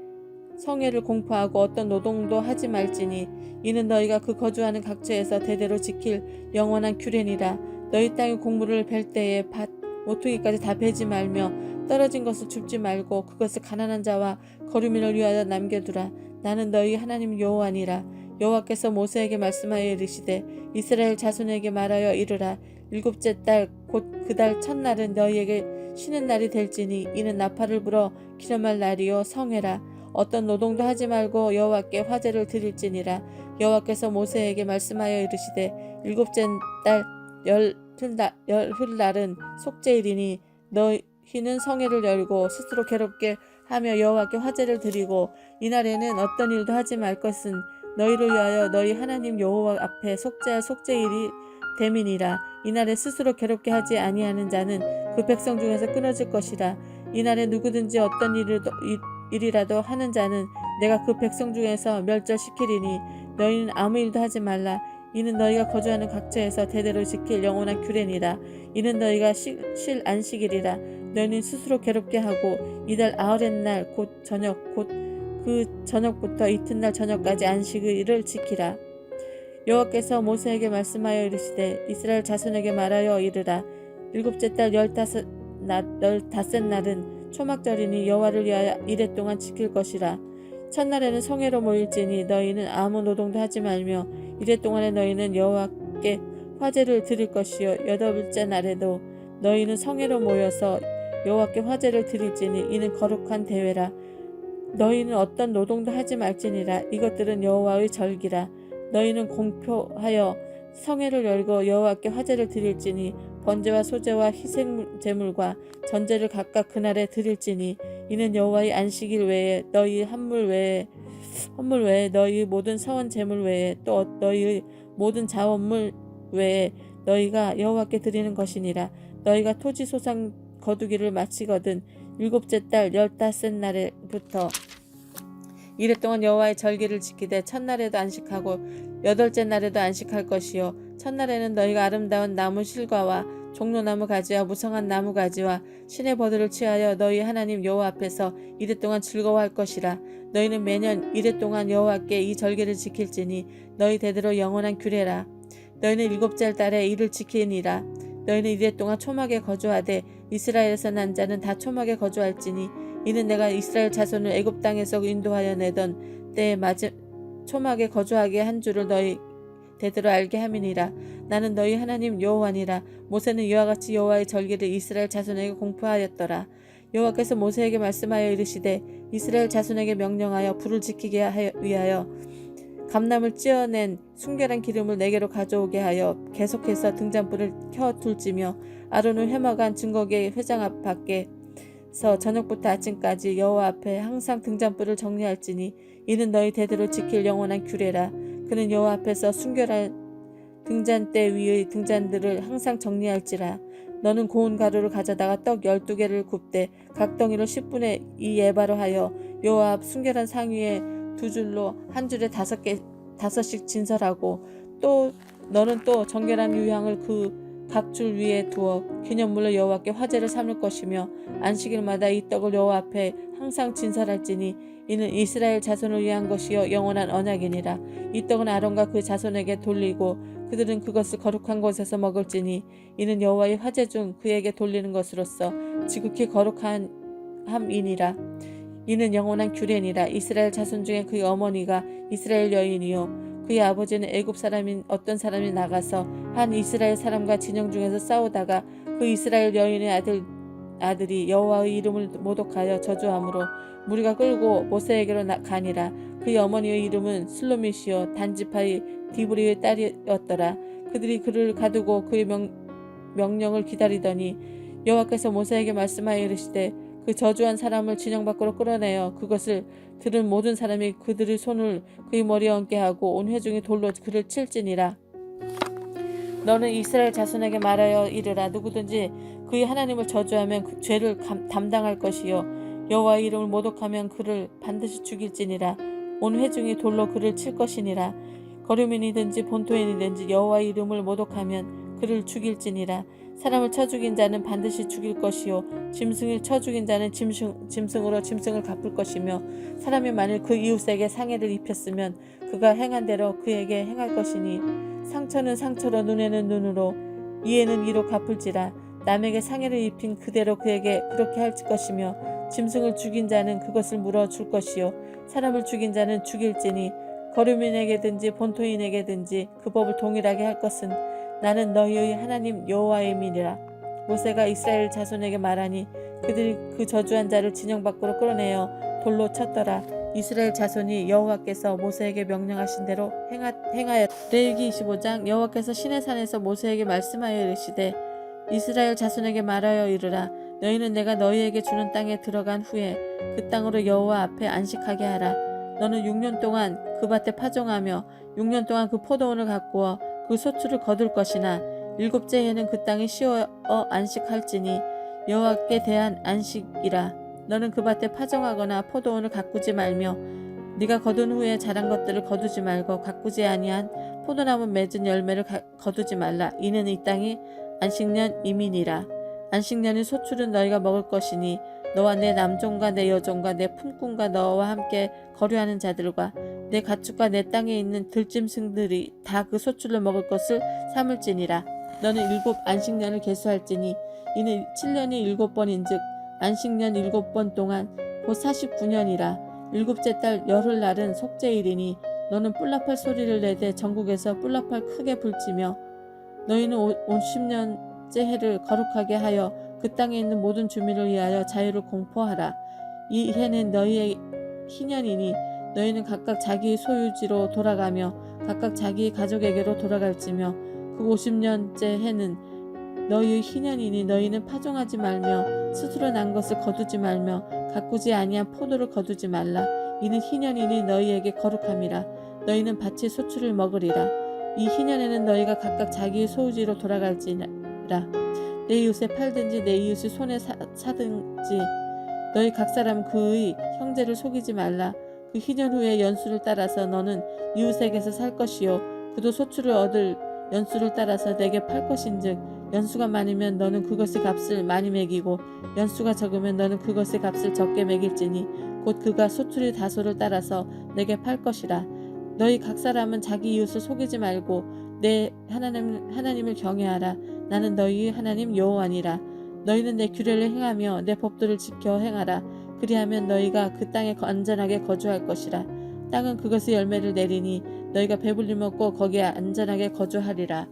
S1: 성회를 공포하고 어떤 노동도 하지 말지니 이는 너희가 그 거주하는 각처에서 대대로 지킬 영원한 규례니라. 너희 땅의 곡물을 벨 때에 밭 모퉁이까지 다 베지 말며 떨어진 것을 줍지 말고 그것을 가난한 자와 거류민을 위하여 남겨두라. 나는 너희 하나님 여호와니라. 여호와께서 모세에게 말씀하여 이르시되 이스라엘 자손에게 말하여 이르라. 7째 달 곧 그 달 첫날은 너희에게 쉬는 날이 될지니 이는 나팔을 불어 기념할 날이요 성회라. 어떤 노동도 하지 말고 여호와께 화제를 드릴지니라. 여호와께서 모세에게 말씀하여 이르시되 7째 달 열흘날은 속죄일이니 너희는 성회를 열고 스스로 괴롭게 하며 여호와께 화제를 드리고 이날에는 어떤 일도 하지 말 것은 너희를 위하여 너희 하나님 여호와 앞에 속죄할 속죄일이 됨이니라. 이날에 스스로 괴롭게 하지 아니하는 자는 그 백성 중에서 끊어질 것이라. 이날에 누구든지 어떤 일이라도 하는 자는 내가 그 백성 중에서 멸절시키리니 너희는 아무 일도 하지 말라. 이는 너희가 거주하는 각처에서 대대로 지킬 영원한 규례니라. 이는 너희가 쉴 안식일이라. 너희는 스스로 괴롭게 하고 이달 아흘의 날 곧 저녁 곧 그 저녁부터 이튿날 저녁까지 안식일을 지키라. 여호와께서 모세에게 말씀하여 이르시되 이스라엘 자손에게 말하여 이르라. 7째 달 15날은 초막절이니 여호와를 위하여 이레 동안 지킬 것이라. 첫날에는 성회로 모일지니 너희는 아무 노동도 하지 말며 이레 동안에 너희는 여호와께 화제를 드릴 것이요 8째 날에도 너희는 성회로 모여서 여호와께 화제를 드릴지니 이는 거룩한 대회라. 너희는 어떤 노동도 하지 말지니라. 이것들은 여호와의 절기라. 너희는 공표하여 성회를 열고 여호와께 화제를 드릴지니 번제와 소제와 희생제물과 전제를 각각 그날에 드릴지니 이는 여호와의 안식일 외에 너희 헌물 외에 너희 모든 서원 제물 외에 또 너희의 모든 자원물 외에 너희가 여호와께 드리는 것이니라. 너희가 토지 소상 거두기를 마치거든 7째 달 15날부터 이래 동안 여호와의 절기를 지키되 첫날에도 안식하고 8째 날에도 안식할 것이요 첫날에는 너희가 아름다운 나무 실과와 종로나무 가지와 무성한 나무 가지와 신의 버들을 취하여 너희 하나님 여호와 앞에서 이래 동안 즐거워할 것이라. 너희는 매년 이래 동안 여호와께 이 절기를 지킬지니 너희 대대로 영원한 규례라. 너희는 7째 달에 이를 지키니라. 너희는 이래 동안 초막에 거주하되 이스라엘에서 난 자는 다 초막에 거주할지니 이는 내가 이스라엘 자손을 애굽 땅에서 인도하여 내던 때에 초막에 거주하게 한 줄을 너희 대대로 알게 함이니라. 나는 너희 하나님 여호와니라. 모세는 이와 같이 여호와의 절기를 이스라엘 자손에게 공포하였더라. 여호와께서 모세에게 말씀하여 이르시되 이스라엘 자손에게 명령하여 불을 지키게 위하여 감람을 찧어낸 순결한 기름을 내게로 가져오게 하여 계속해서 등잔불을 켜 둘지며 아론은 회막안 증거계 회장 앞 밖에 아침에서 저녁부터 아침까지 여호와 앞에 항상 등잔불을 정리할지니 이는 너희 대대로 지킬 영원한 규례라. 그는 여호와 앞에서 순결한 등잔대 위의 등잔들을 항상 정리할지라. 너는 고운 가루를 가져다가 떡 12개를 굽되 각 덩이를 10분의 2 에바로 하여 여호와 앞 순결한 상 위에 2줄로 한 줄에 5씩 진설하고 또 너는 또 정결한 유향을 그 각 줄 위에 두어 기념물로 여호와께 화제를 삼을 것이며 안식일마다 이 떡을 여호와 앞에 항상 진설할지니 이는 이스라엘 자손을 위한 것이요 영원한 언약이니라. 이 떡은 아론과 그 자손에게 돌리고 그들은 그것을 거룩한 곳에서 먹을지니 이는 여호와의 화제 중 그에게 돌리는 것으로서 지극히 거룩한 함이니라. 이는 영원한 규례니라. 이스라엘 자손 중에 그의 어머니가 이스라엘 여인이요 그의 아버지는 애굽 사람인 어떤 사람이 나가서 한 이스라엘 사람과 진영 중에서 싸우다가 그 이스라엘 여인의 아들이 여호와의 이름을 모독하여 저주함으로 무리가 끌고 모세에게로 가니라. 그의 어머니의 이름은 슬로밋이요 단지파의 디브리의 딸이었더라. 그들이 그를 가두고 그의 명령을 기다리더니 여호와께서 모세에게 말씀하여 이르시되 그 저주한 사람을 진영 밖으로 끌어내어 그것을 들은 모든 사람이 그들의 손을 그의 머리에 얹게 하고 온 회중이 돌로 그를 칠지니라. 너는 이스라엘 자손에게 말하여 이르라. 누구든지 그의 하나님을 저주하면 그 죄를 담당할 것이요 여호와의 이름을 모독하면 그를 반드시 죽일지니라. 온 회중이 돌로 그를 칠 것이니라. 거류민이든지 본토인이든지 여호와의 이름을 모독하면 그를 죽일지니라. 사람을 쳐 죽인 자는 반드시 죽일 것이요 짐승을 쳐 죽인 자는 짐승으로 짐승을 갚을 것이며 사람이 만일 그 이웃에게 상해를 입혔으면 그가 행한 대로 그에게 행할 것이니 상처는 상처로 눈에는 눈으로 이에는 이로 갚을지라. 남에게 상해를 입힌 그대로 그에게 그렇게 할 것이며 짐승을 죽인 자는 그것을 물어 줄 것이요 사람을 죽인 자는 죽일지니 거류민에게든지 본토인에게든지 그 법을 동일하게 할 것은 나는 너희의 하나님 여호와임이니라. 모세가 이스라엘 자손에게 말하니 그들이 그 저주한 자를 진영 밖으로 끌어내어 돌로 쳤더라. 이스라엘 자손이 여호와께서 모세에게 명령하신 대로 행하였. 레위기 25장. 여호와께서 시내산에서 모세에게 말씀하여 이르시되 이스라엘 자손에게 말하여 이르라. 너희는 내가 너희에게 주는 땅에 들어간 후에 그 땅으로 여호와 앞에 안식하게 하라. 너는 6년 동안 그 밭에 파종하며 6년 동안 그 포도원을 가꾸어 그 소출을 거둘 것이나 7째 해는 그 땅이 쉬어 안식할지니 여호와께 대한 안식이라. 너는 그 밭에 파종하거나 포도원을 가꾸지 말며 네가 거둔 후에 자란 것들을 거두지 말고 가꾸지 아니한 포도나무 맺은 열매를 거두지 말라. 이는 이 땅이 안식년 이민이라. 안식년의 소출은 너희가 먹을 것이니 너와 내 남종과 내 여종과 내 품꾼과 너와 함께 거류하는 자들과 내 가축과 내 땅에 있는 들짐승들이 다 그 소출로 먹을 것을 삼을지니라. 너는 7 안식년을 계수할지니 이는 7년이 7번인즉 안식년 7번 동안 곧 49년이라. 7째 달 열흘날은 속죄일이니 너는 뿔라팔 소리를 내되 전국에서 뿔라팔 크게 불지며 너희는 50년째 해를 거룩하게 하여 그 땅에 있는 모든 주민을 위하여 자유를 공포하라. 이 해는 너희의 희년이니 너희는 각각 자기의 소유지로 돌아가며 각각 자기의 가족에게로 돌아갈지며 그 50년째 해는 너희의 희년이니 너희는 파종하지 말며 스스로 난 것을 거두지 말며 가꾸지 아니한 포도를 거두지 말라. 이는 희년이니 너희에게 거룩함이라. 너희는 밭의 소출을 먹으리라. 이 희년에는 너희가 각각 자기의 소유지로 돌아갈지라. 내 이웃에 팔든지 내 이웃의 손에 사든지 너희 각 사람 그의 형제를 속이지 말라. 그 희년 후에 연수를 따라서 너는 이웃에게서 살 것이요 그도 소출을 얻을 연수를 따라서 내게 팔 것인즉 연수가 많으면 너는 그것의 값을 많이 매기고 연수가 적으면 너는 그것의 값을 적게 매길지니 곧 그가 소출의 다소를 따라서 내게 팔 것이라. 너희 각 사람은 자기 이웃을 속이지 말고 내 하나님을 경외하라. 나는 너희의 하나님 여호와니라. 너희는 내 규례를 행하며 내 법도를 지켜 행하라. 그리하면 너희가 그 땅에 안전하게 거주할 것이라. 땅은 그것의 열매를 내리니 너희가 배불리 먹고 거기에 안전하게 거주하리라.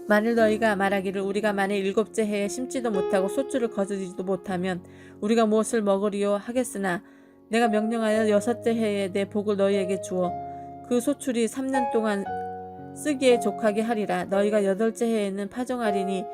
S1: 만일 너희가 말하기를 우리가 만일 7째 해에 심지도 못하고 소출을 거두지도 못하면 우리가 무엇을 먹으리요 하겠으나 내가 명령하여 6째 해에 내 복을 너희에게 주어 그 소출이 3년 동안 쓰기에 족하게 하리라. 너희가 8째 해에는 파종하리니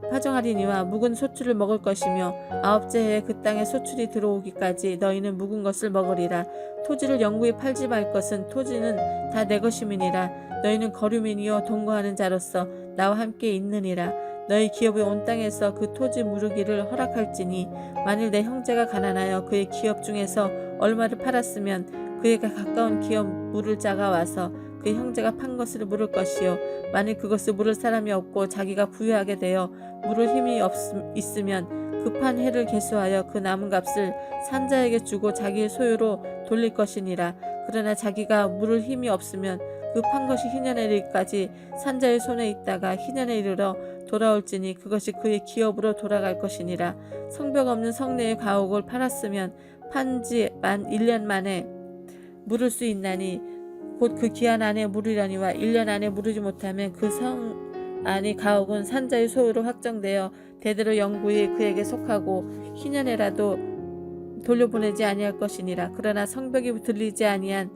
S1: 파종하리니와 묵은 소출을 먹을 것이며 아홉째 해에 그 땅에 소출이 들어오기까지 너희는 묵은 것을 먹으리라. 토지를 영구히 팔지 말 것은 토지는 다 내 것임이니라. 너희는 거류민이요 동거하는 자로서 나와 함께 있느니라. 너희 기업이 온 땅에서 그 토지 무르기를 허락할지니 만일 내 형제가 가난하여 그의 기업 중에서 얼마를 팔았으면 그에게 가까운 기업 물을 자가 와서 그의 형제가 판 것을 물을 것이요 만일 그것을 물을 사람이 없고 자기가 부유하게 되어 물을 힘이 있으면 그 판 해를 계수하여 그 남은 값을 산자에게 주고 자기의 소유로 돌릴 것이니라. 그러나 자기가 물을 힘이 없으면 그 판 것이 희년에 이르기까지 산자의 손에 있다가 희년에 이르러 돌아올지니 그것이 그의 기업으로 돌아갈 것이니라. 성벽 없는 성내의 가옥을 팔았으면 판지 만 1년 만에 물을 수 있나니 곧 그 기한 안에 물으려니와 1년 안에 물으지 못하면 그 성 안의 가옥은 산자의 소유로 확정되어 대대로 영구히 그에게 속하고 희년에라도 돌려보내지 아니할 것이니라. 그러나 성벽이 들리지 아니한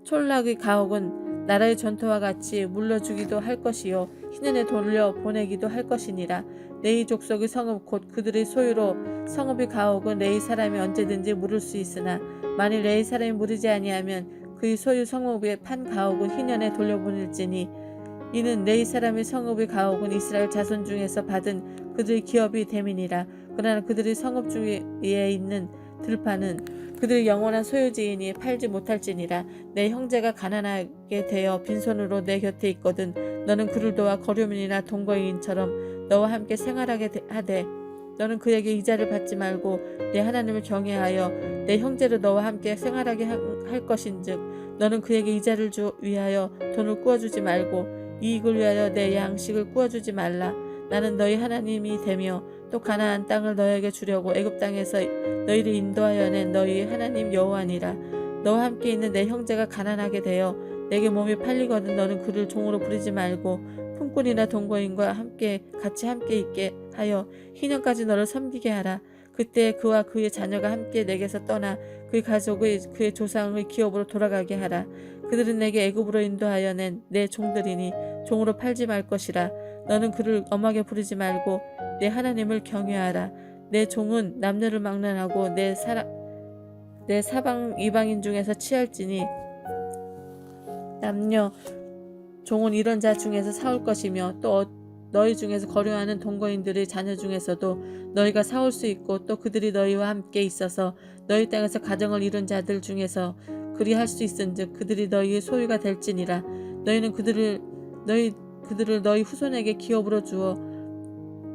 S1: 촌락의 가옥은 나라의 전토와 같이 물려주기도 할 것이요 희년에 돌려보내기도 할 것이니라. 레위 족속의 성읍 곧 그들의 소유로 성읍의 가옥은 레위 사람이 언제든지 물을 수 있으나 만일 레위 사람이 물으지 아니하면 그의 소유 성읍의 판 가옥은 희년에 돌려보낼지니 이는 레위 사람의 성읍의 가옥은 이스라엘 자손 중에서 받은 그들의 기업이 됨이니라. 그러나 그들의 성읍 중에 있는 들판은 그들의 영원한 소유지이니 팔지 못할지니라. 내 형제가 가난하게 되어 빈손으로 내 곁에 있거든 너는 그를 도와 거류민이나 동거인처럼 너와 함께 생활하게 하되 너는 그에게 이자를 받지 말고 내 하나님을 경외하여 내 형제로 너와 함께 생활하게 할 것인즉 너는 그에게 이자를 위하여 돈을 꾸어주지 말고 이익을 위하여 내 양식을 꾸어주지 말라. 나는 너희 하나님이 되며 또 가나안 땅을 너에게 주려고 애굽 땅에서 너희를 인도하여 낸 너희 하나님 여호와니라. 너와 함께 있는 내 형제가 가난하게 되어 내게 몸이 팔리거든 너는 그를 종으로 부리지 말고 품꾼이나 동거인과 같이 함께 있게 하여 희년까지 너를 섬기게 하라. 그때 그와 그의 자녀가 함께 내게서 떠나 그의 가족의 그의 조상의 기업으로 돌아가게 하라. 그들은 내게 애굽으로 인도하여 낸 내 종들이니 종으로 팔지 말 것이라. 너는 그를 엄하게 부르지 말고 내 하나님을 경외하라. 내 종은 남녀를 막론하고 내 사방 이방인 중에서 취할지니 남녀 종은 이런 자 중에서 사올 것이며 또 너희 중에서 거류하는 동거인들의 자녀 중에서도 너희가 사올 수 있고 또 그들이 너희와 함께 있어서 너희 땅에서 가정을 이룬 자들 중에서 그리할 수 있은즉 그들이 너희의 소유가 될지니라. 너희는 그들을 너희 후손에게 기업으로 주어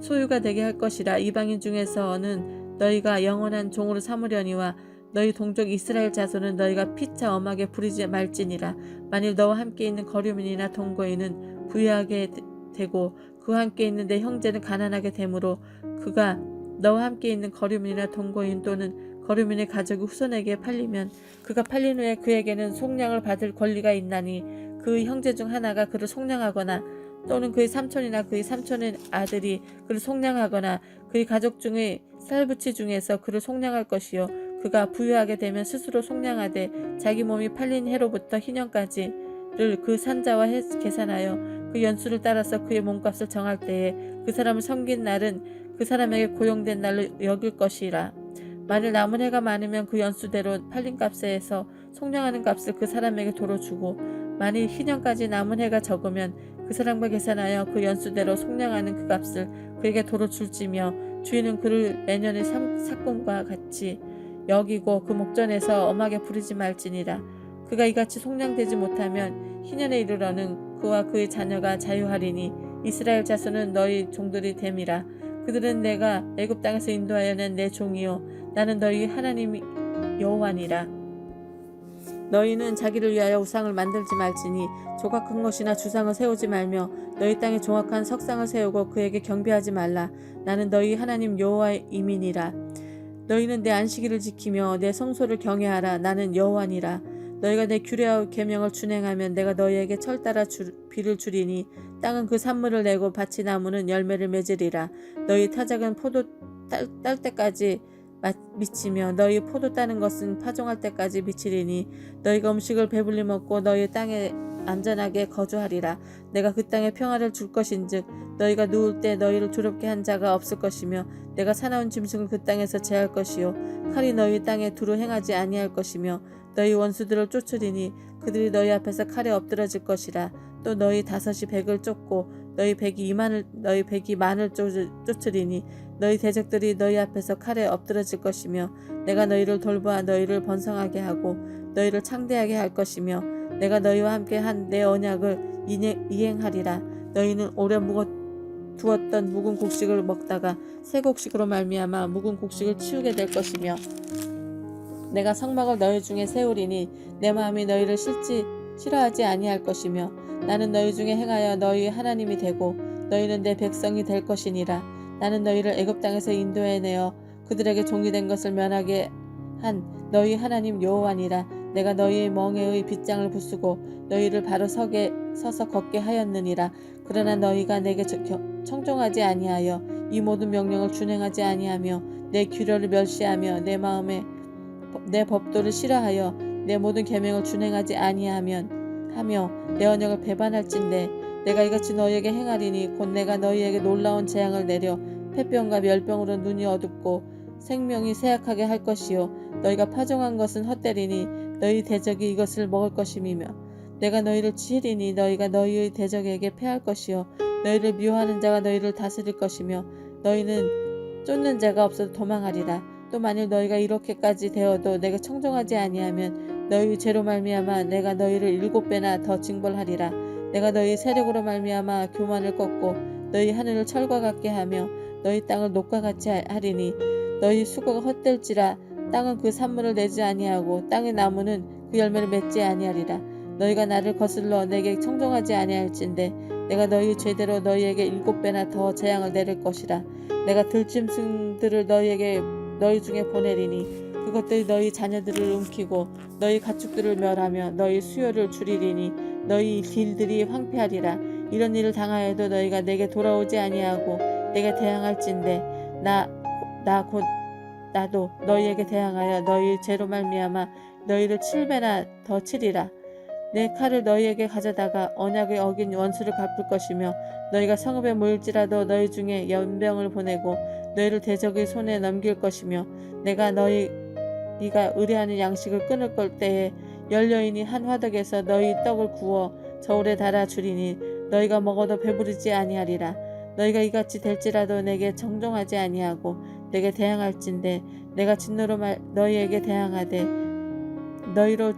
S1: 소유가 되게 할 것이라. 이방인 중에서는 너희가 영원한 종으로 삼으려니와 너희 동족 이스라엘 자손은 너희가 피차 엄하게 부리지 말지니라. 만일 너와 함께 있는 거류민이나 동거인은 부유하게 되고 그와 함께 있는 내 형제는 가난하게 되므로 그가 너와 함께 있는 거류민이나 동거인 또는 거류민의 가족이 후손에게 팔리면 그가 팔린 후에 그에게는 속량을 받을 권리가 있나니 그의 형제 중 하나가 그를 속량하거나 또는 그의 삼촌이나 그의 삼촌의 아들이 그를 속량하거나 그의 가족 중의 쌀부치 중에서 그를 속량할 것이요 그가 부유하게 되면 스스로 속량하되 자기 몸이 팔린 해로부터 희년까지를 그 산자와 계산하여 그 연수를 따라서 그의 몸값을 정할 때에 그 사람을 섬긴 날은 그 사람에게 고용된 날로 여길 것이라. 만일 남은 해가 많으면 그 연수대로 팔린 값에서 속량하는 값을 그 사람에게 도로 주고 만일 희년까지 남은 해가 적으면 그 사람과 계산하여 그 연수대로 속량하는 그 값을 그에게 도로 줄지며 주인은 그를 매년의 삭금과 같이 여기고 그 목전에서 엄하게 부리지 말지니라. 그가 이같이 속량되지 못하면 희년에 이르러는 그와 그의 자녀가 자유하리니 이스라엘 자손은 너희 종들이 됨이라. 그들은 내가 애굽 땅에서 인도하여 낸 내 종이요 나는 너희 하나님 여호와니라. 너희는 자기를 위하여 우상을 만들지 말지니 조각한 것이나 주상을 세우지 말며 너희 땅에 정확한 석상을 세우고 그에게 경배하지 말라. 나는 너희 하나님 여호와임이니라. 너희는 내 안식일을 지키며 내 성소를 경외하라. 나는 여호와니라. 너희가 내 규례와 계명을 준행하면 내가 너희에게 철 따라 비를 주리니 땅은 그 산물을 내고 밭이 나무는 열매를 맺으리라. 너희 타작은 포도 딸 때까지 미치며 너희 포도 따는 것은 파종할 때까지 미치리니 너희가 음식을 배불리 먹고 너희 땅에 안전하게 거주하리라. 내가 그 땅에 평화를 줄 것인즉 너희가 누울 때 너희를 두렵게 한 자가 없을 것이며 내가 사나운 짐승을 그 땅에서 제할 것이요 칼이 너희 땅에 두루 행하지 아니할 것이며 너희 원수들을 쫓으리니 그들이 너희 앞에서 칼에 엎드러질 것이라. 또 너희 5이 100을 쫓고 너희 100이 만을 쫓으리니 너희 대적들이 너희 앞에서 칼에 엎드러질 것이며 내가 너희를 돌보아 너희를 번성하게 하고 너희를 창대하게 할 것이며 내가 너희와 함께 한 내 언약을 이행하리라. 너희는 오래 두었던 묵은 곡식을 먹다가 새 곡식으로 말미암아 묵은 곡식을 치우게 될 것이며 내가 성막을 너희 중에 세우리니 내 마음이 너희를 싫어하지 아니할 것이며 나는 너희 중에 행하여 너희 하나님이 되고 너희는 내 백성이 될 것이니라. 나는 너희를 애굽 땅에서 인도해내어 그들에게 종이 된 것을 면하게 한 너희 하나님 여호와니라. 내가 너희의 멍에의 빗장을 부수고 너희를 바로 서서 걷게 하였느니라. 그러나 너희가 내게 청종하지 아니하여 이 모든 명령을 준행하지 아니하며 내 규례를 멸시하며 내 법도를 싫어하여 내 모든 계명을 준행하지 아니하며 내 언약을 배반할진대 내가 이같이 너희에게 행하리니 곧 내가 너희에게 놀라운 재앙을 내려 폐병과 멸병으로 눈이 어둡고 생명이 쇠약하게 할 것이요 너희가 파종한 것은 헛되리니 너희 대적이 이것을 먹을 것임이며 내가 너희를 치리니 너희가 너희의 대적에게 패할 것이요 너희를 미워하는 자가 너희를 다스릴 것이며 너희는 쫓는 자가 없어도 도망하리라. 또 만일 너희가 이렇게까지 되어도 내가 청종하지 아니하면 너희 죄로 말미암아 내가 너희를 7배나 더 징벌하리라. 내가 너희 세력으로 말미암아 교만을 꺾고 너희 하늘을 철과 같게 하며 너희 땅을 녹과 같이 하리니 너희 수고가 헛될지라. 땅은 그 산물을 내지 아니하고 땅의 나무는 그 열매를 맺지 아니하리라. 너희가 나를 거슬러 내게 청종하지 아니할진대 내가 너희 죄대로 너희에게 7배나 더 재앙을 내릴 것이라. 내가 들짐승들을 너희 중에 보내리니 그것들이 너희 자녀들을 움키고 너희 가축들을 멸하며 너희 수요를 줄이리니 너희 길들이 황폐하리라. 이런 일을 당하여도 너희가 내게 돌아오지 아니하고 내게 대항할진대 나도 너희에게 대항하여 너희 죄로 말미암아 너희를 7배나 더 치리라. 내 칼을 너희에게 가져다가 언약을 어긴 원수를 갚을 것이며 너희가 성읍에 모일지라도 너희 중에 연병을 보내고 너희를 대적의 손에 넘길 것이며 내가 네가 의뢰하는 양식을 끊을 때에 열려있니 한 화덕에서 너희 떡을 구워 저울에 달아 주리니 너희가 먹어도 배부르지 아니하리라. 너희가 이같이 될지라도 내게 정종하지 아니하고 내게 대항할진대 내가 진노로 너희에게 대항하되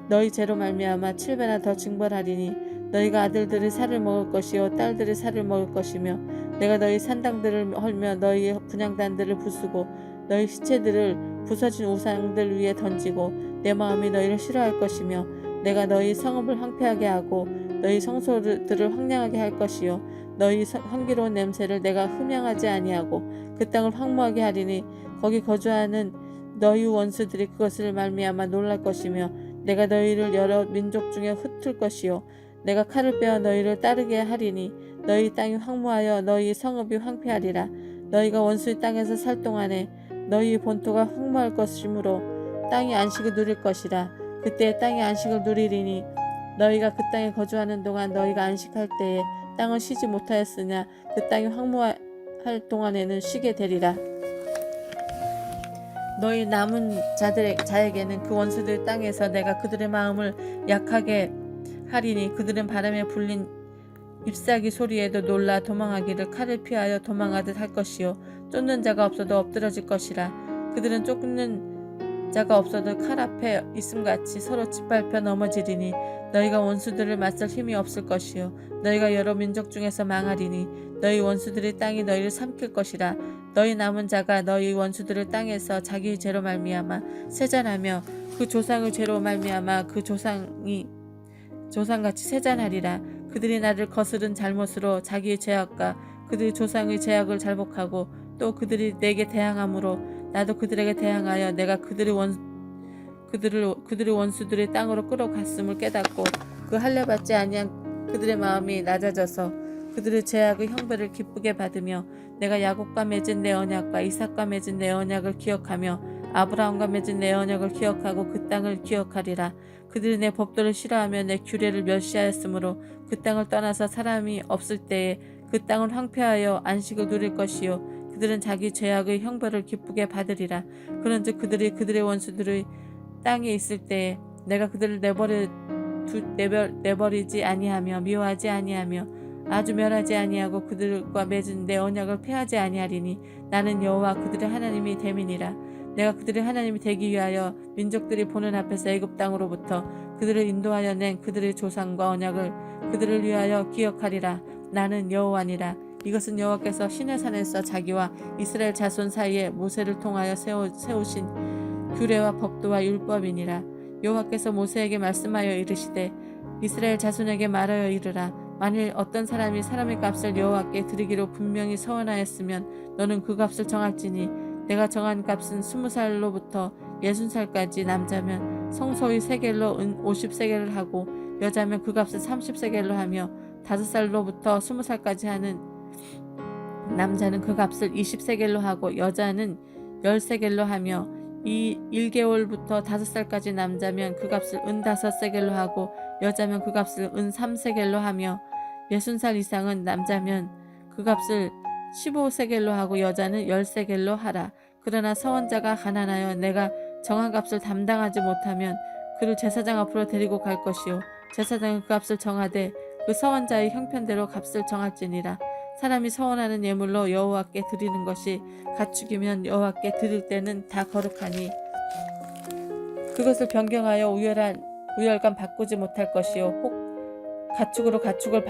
S1: 너희 죄로 말미암아 7배나 더 징벌하리니 너희가 아들들의 살을 먹을 것이요 딸들의 살을 먹을 것이며 내가 너희 산당들을 헐며 너희 분향단들을 부수고 너희 시체들을 부서진 우상들 위에 던지고 내 마음이 너희를 싫어할 것이며 내가 너희 성읍을 황폐하게 하고 너희 성소들을 황량하게 할 것이요 너희 향기로운 냄새를 내가 흠양하지 아니하고 그 땅을 황무하게 하리니 거기 거주하는 너희 원수들이 그것을 말미암아 놀랄 것이며 내가 너희를 여러 민족 중에 흩을 것이요 내가 칼을 빼어 너희를 따르게 하리니 너희 땅이 황무하여 너희 성읍이 황폐하리라. 너희가 원수의 땅에서 살 동안에 너희 본토가 황무할 것이므로 땅이 안식을 누릴 것이라. 그때 땅이 안식을 누리리니 너희가 그 땅에 거주하는 동안 너희가 안식할 때에 땅을 쉬지 못하였으냐 그 땅이 황무할 동안에는 쉬게 되리라. 너희 남은 자에게는 그 원수들 땅에서 내가 그들의 마음을 약하게 하리니 그들은 바람에 불린 잎사귀 소리에도 놀라 도망하기를 칼을 피하여 도망하듯 할 것이요 쫓는 자가 없어도 엎드러질 것이라. 그들은 쫓는 자가 없어도 칼 앞에 있음같이 서로 짓밟혀 넘어지리니 너희가 원수들을 맞설 힘이 없을 것이요 너희가 여러 민족 중에서 망하리니 너희 원수들의 땅이 너희를 삼킬 것이라. 너희 남은 자가 너희 원수들을 땅에서 자기의 죄로 말미암아 세잔하며 그 조상의 죄로 말미암아 그 조상같이 세잔하리라. 그들이 나를 거스른 잘못으로 자기의 죄악과 그들의 조상의 죄악을 잘복하고 또 그들이 내게 대항함으로 나도 그들에게 대항하여 내가 그들의 원수들의 땅으로 끌어갔음을 깨닫고 그 할례받지 아니한 그들의 마음이 낮아져서 그들의 죄악의 형벌을 기쁘게 받으며 내가 야곱과 맺은 내 언약과 이삭과 맺은 내 언약을 기억하며 아브라함과 맺은 내 언약을 기억하고 그 땅을 기억하리라. 그들이 내 법도를 싫어하며 내 규례를 멸시하였으므로 그 땅을 떠나서 사람이 없을 때에 그 땅을 황폐하여 안식을 누릴 것이요 그들은 자기 죄악의 형벌을 기쁘게 받으리라. 그런즉 그들이 그들의 원수들의 땅에 있을 때에 내가 그들을 내버리지 아니하며 미워하지 아니하며 아주 멸하지 아니하고 그들과 맺은 내 언약을 폐하지 아니하리니 나는 여호와 그들의 하나님이 됨이니라. 내가 그들의 하나님이 되기 위하여 민족들이 보는 앞에서 애굽 땅으로부터 그들을 인도하여 낸 그들의 조상과 언약을 그들을 위하여 기억하리라. 나는 여호와니라. 이것은 여호와께서 시내산에서 자기와 이스라엘 자손 사이에 모세를 통하여 세우신 규례와 법도와 율법이니라. 여호와께서 모세에게 말씀하여 이르시되 이스라엘 자손에게 말하여 이르라. 만일 어떤 사람이 사람의 값을 여호와께 드리기로 분명히 서원하였으면 너는 그 값을 정할지니 내가 정한 값은 20살로부터 60살까지 남자면 성소의 세겔로 은 50세겔을 하고 여자면 그 값을 30세겔로 하며 5살로부터 20살까지 하는 남자는 그 값을 20세겔로 하고 여자는 10세겔로 하며 이 1개월부터 5살까지 남자면 그 값을 은 5세겔로 하고 여자면 그 값을 은 3세겔로 하며 60살 이상은 남자면 그 값을 15세겔로 하고 여자는 10세겔로 하라. 그러나 서원자가 가난하여 내가 정한 값을 담당하지 못하면 그를 제사장 앞으로 데리고 갈 것이요 제사장은 그 값을 정하되 그 서원자의 형편대로 값을 정할지니라. 사람이 서원하는 예물로 여호와께 드리는 것이 가축이면 여호와께 드릴 때는 다 거룩하니 그것을 변경하여 우열감 바꾸지 못할 것이요 혹 가축으로 가축을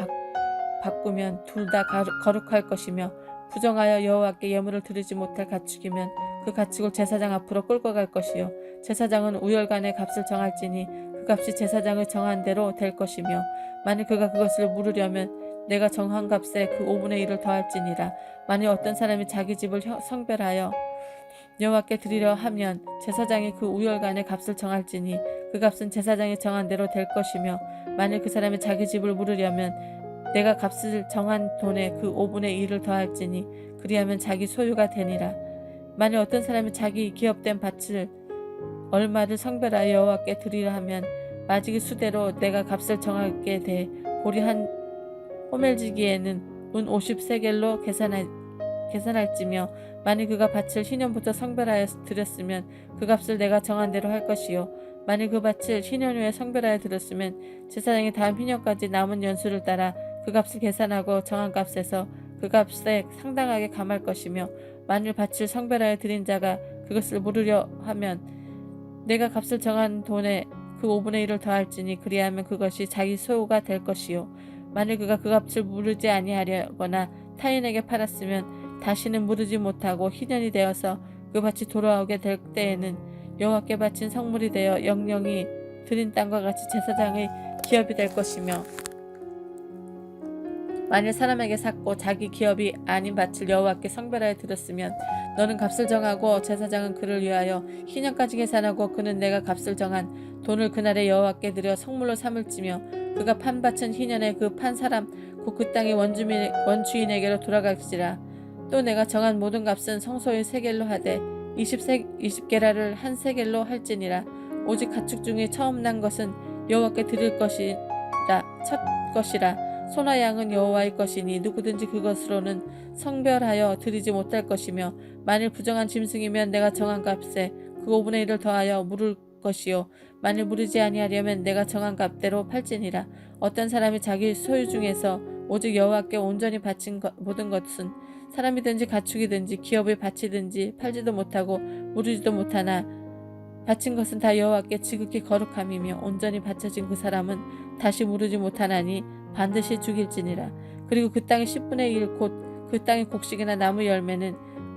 S1: 바꾸면 둘 다 거룩할 것이며 부정하여 여호와께 예물을 드리지 못할 가축이면 그 가축을 제사장 앞으로 끌고 갈 것이요 제사장은 우열간의 값을 정할지니 그 값이 제사장의 정한 대로 될 것이며 만일 그가 그것을 물으려면 내가 정한 값에 그 5분의 1을 더할지니라. 만일 어떤 사람이 자기 집을 성별하여 여호와께 드리려 하면 제사장이 그 우열간의 값을 정할지니 그 값은 제사장이 정한 대로 될 것이며 만일 그 사람이 자기 집을 물으려면 내가 값을 정한 돈에 그 5분의 1을 더할지니 그리하면 자기 소유가 되니라. 만일 어떤 사람이 자기 기업된 밭을 얼마를 성별하여 여호와께 드리려 하면 마지기 수대로 내가 값을 정하게 돼 보리 한 호멜지기에는 은 50세겔로 계산할지며 만일 그가 밭을 희년부터 성별하여 드렸으면 그 값을 내가 정한 대로 할 것이요 만일 그 밭을 희년 후에 성별하여 드렸으면 제사장이 다음 희년까지 남은 연수를 따라 그 값을 계산하고 정한 값에서 그 값에 상당하게 감할 것이며 만일 밭을 성별하여 드린 자가 그것을 물으려 하면 내가 값을 정한 돈에 그 5분의 1을 더할지니 그리하면 그것이 자기 소유가 될 것이요 만일 그가 그 값을 물으지 아니하려거나 타인에게 팔았으면 다시는 물으지 못하고 희년이 되어서 그 밭이 돌아오게 될 때에는 여호와께 바친 성물이 되어 영영이 드린 땅과 같이 제사장의 기업이 될 것이며 만일 사람에게 샀고 자기 기업이 아닌 밭을 여호와께 성별하여 드렸으면 너는 값을 정하고 제사장은 그를 위하여 희년까지 계산하고 그는 내가 값을 정한 돈을 그날에 여호와께 드려 성물로 삼을지며 그가 판 밭은 희년에 그 판 사람 곧 그 땅의 원주인에게로 돌아갈지라. 또 내가 정한 모든 값은 성소의 세겔로 하되 20게라를 한 세겔로 할지니라. 오직 가축 중에 처음 난 것은 여호와께 드릴 것이라 첫 것이라. 소나 양은 여호와의 것이니 누구든지 그것으로는 성별하여 드리지 못할 것이며 만일 부정한 짐승이면 내가 정한 값에 그 5분의 1을 더하여 물을 것이요 만일 물으지 아니하려면 내가 정한 값대로 팔지니라. 어떤 사람이 자기 소유 중에서 오직 여호와께 온전히 바친 모든 것은 사람이든지 가축이든지 기업을 바치든지 팔지도 못하고 물으지도 못하나 바친 것은 다 여호와께 지극히 거룩함이며 온전히 바쳐진 그 사람은 다시 물으지 못하나니 반드시 죽일지니라. 그리고 그 땅의 10분의 1 곧 그 땅의 곡식이나 나무 열매는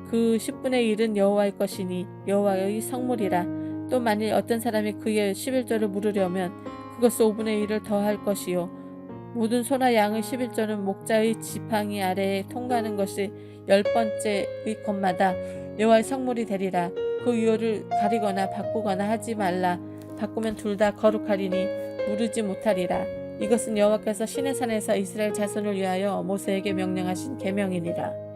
S1: 그 10분의 1은 여호와의 것이니 여호와의 성물이라. 또 만일 어떤 사람이 그의 11조를 물으려면 그것을 5분의 1을 더할 것이요 모든 소나 양의 11조는 목자의 지팡이 아래에 통과하는 것이 10번째의 것마다 여호와의 성물이 되리라. 그 유효를 가리거나 바꾸거나 하지 말라. 바꾸면 둘 다 거룩하리니 무르지 못하리라. 이것은 여호와께서 시내산에서 이스라엘 자손을 위하여 모세에게 명령하신 계명이니라.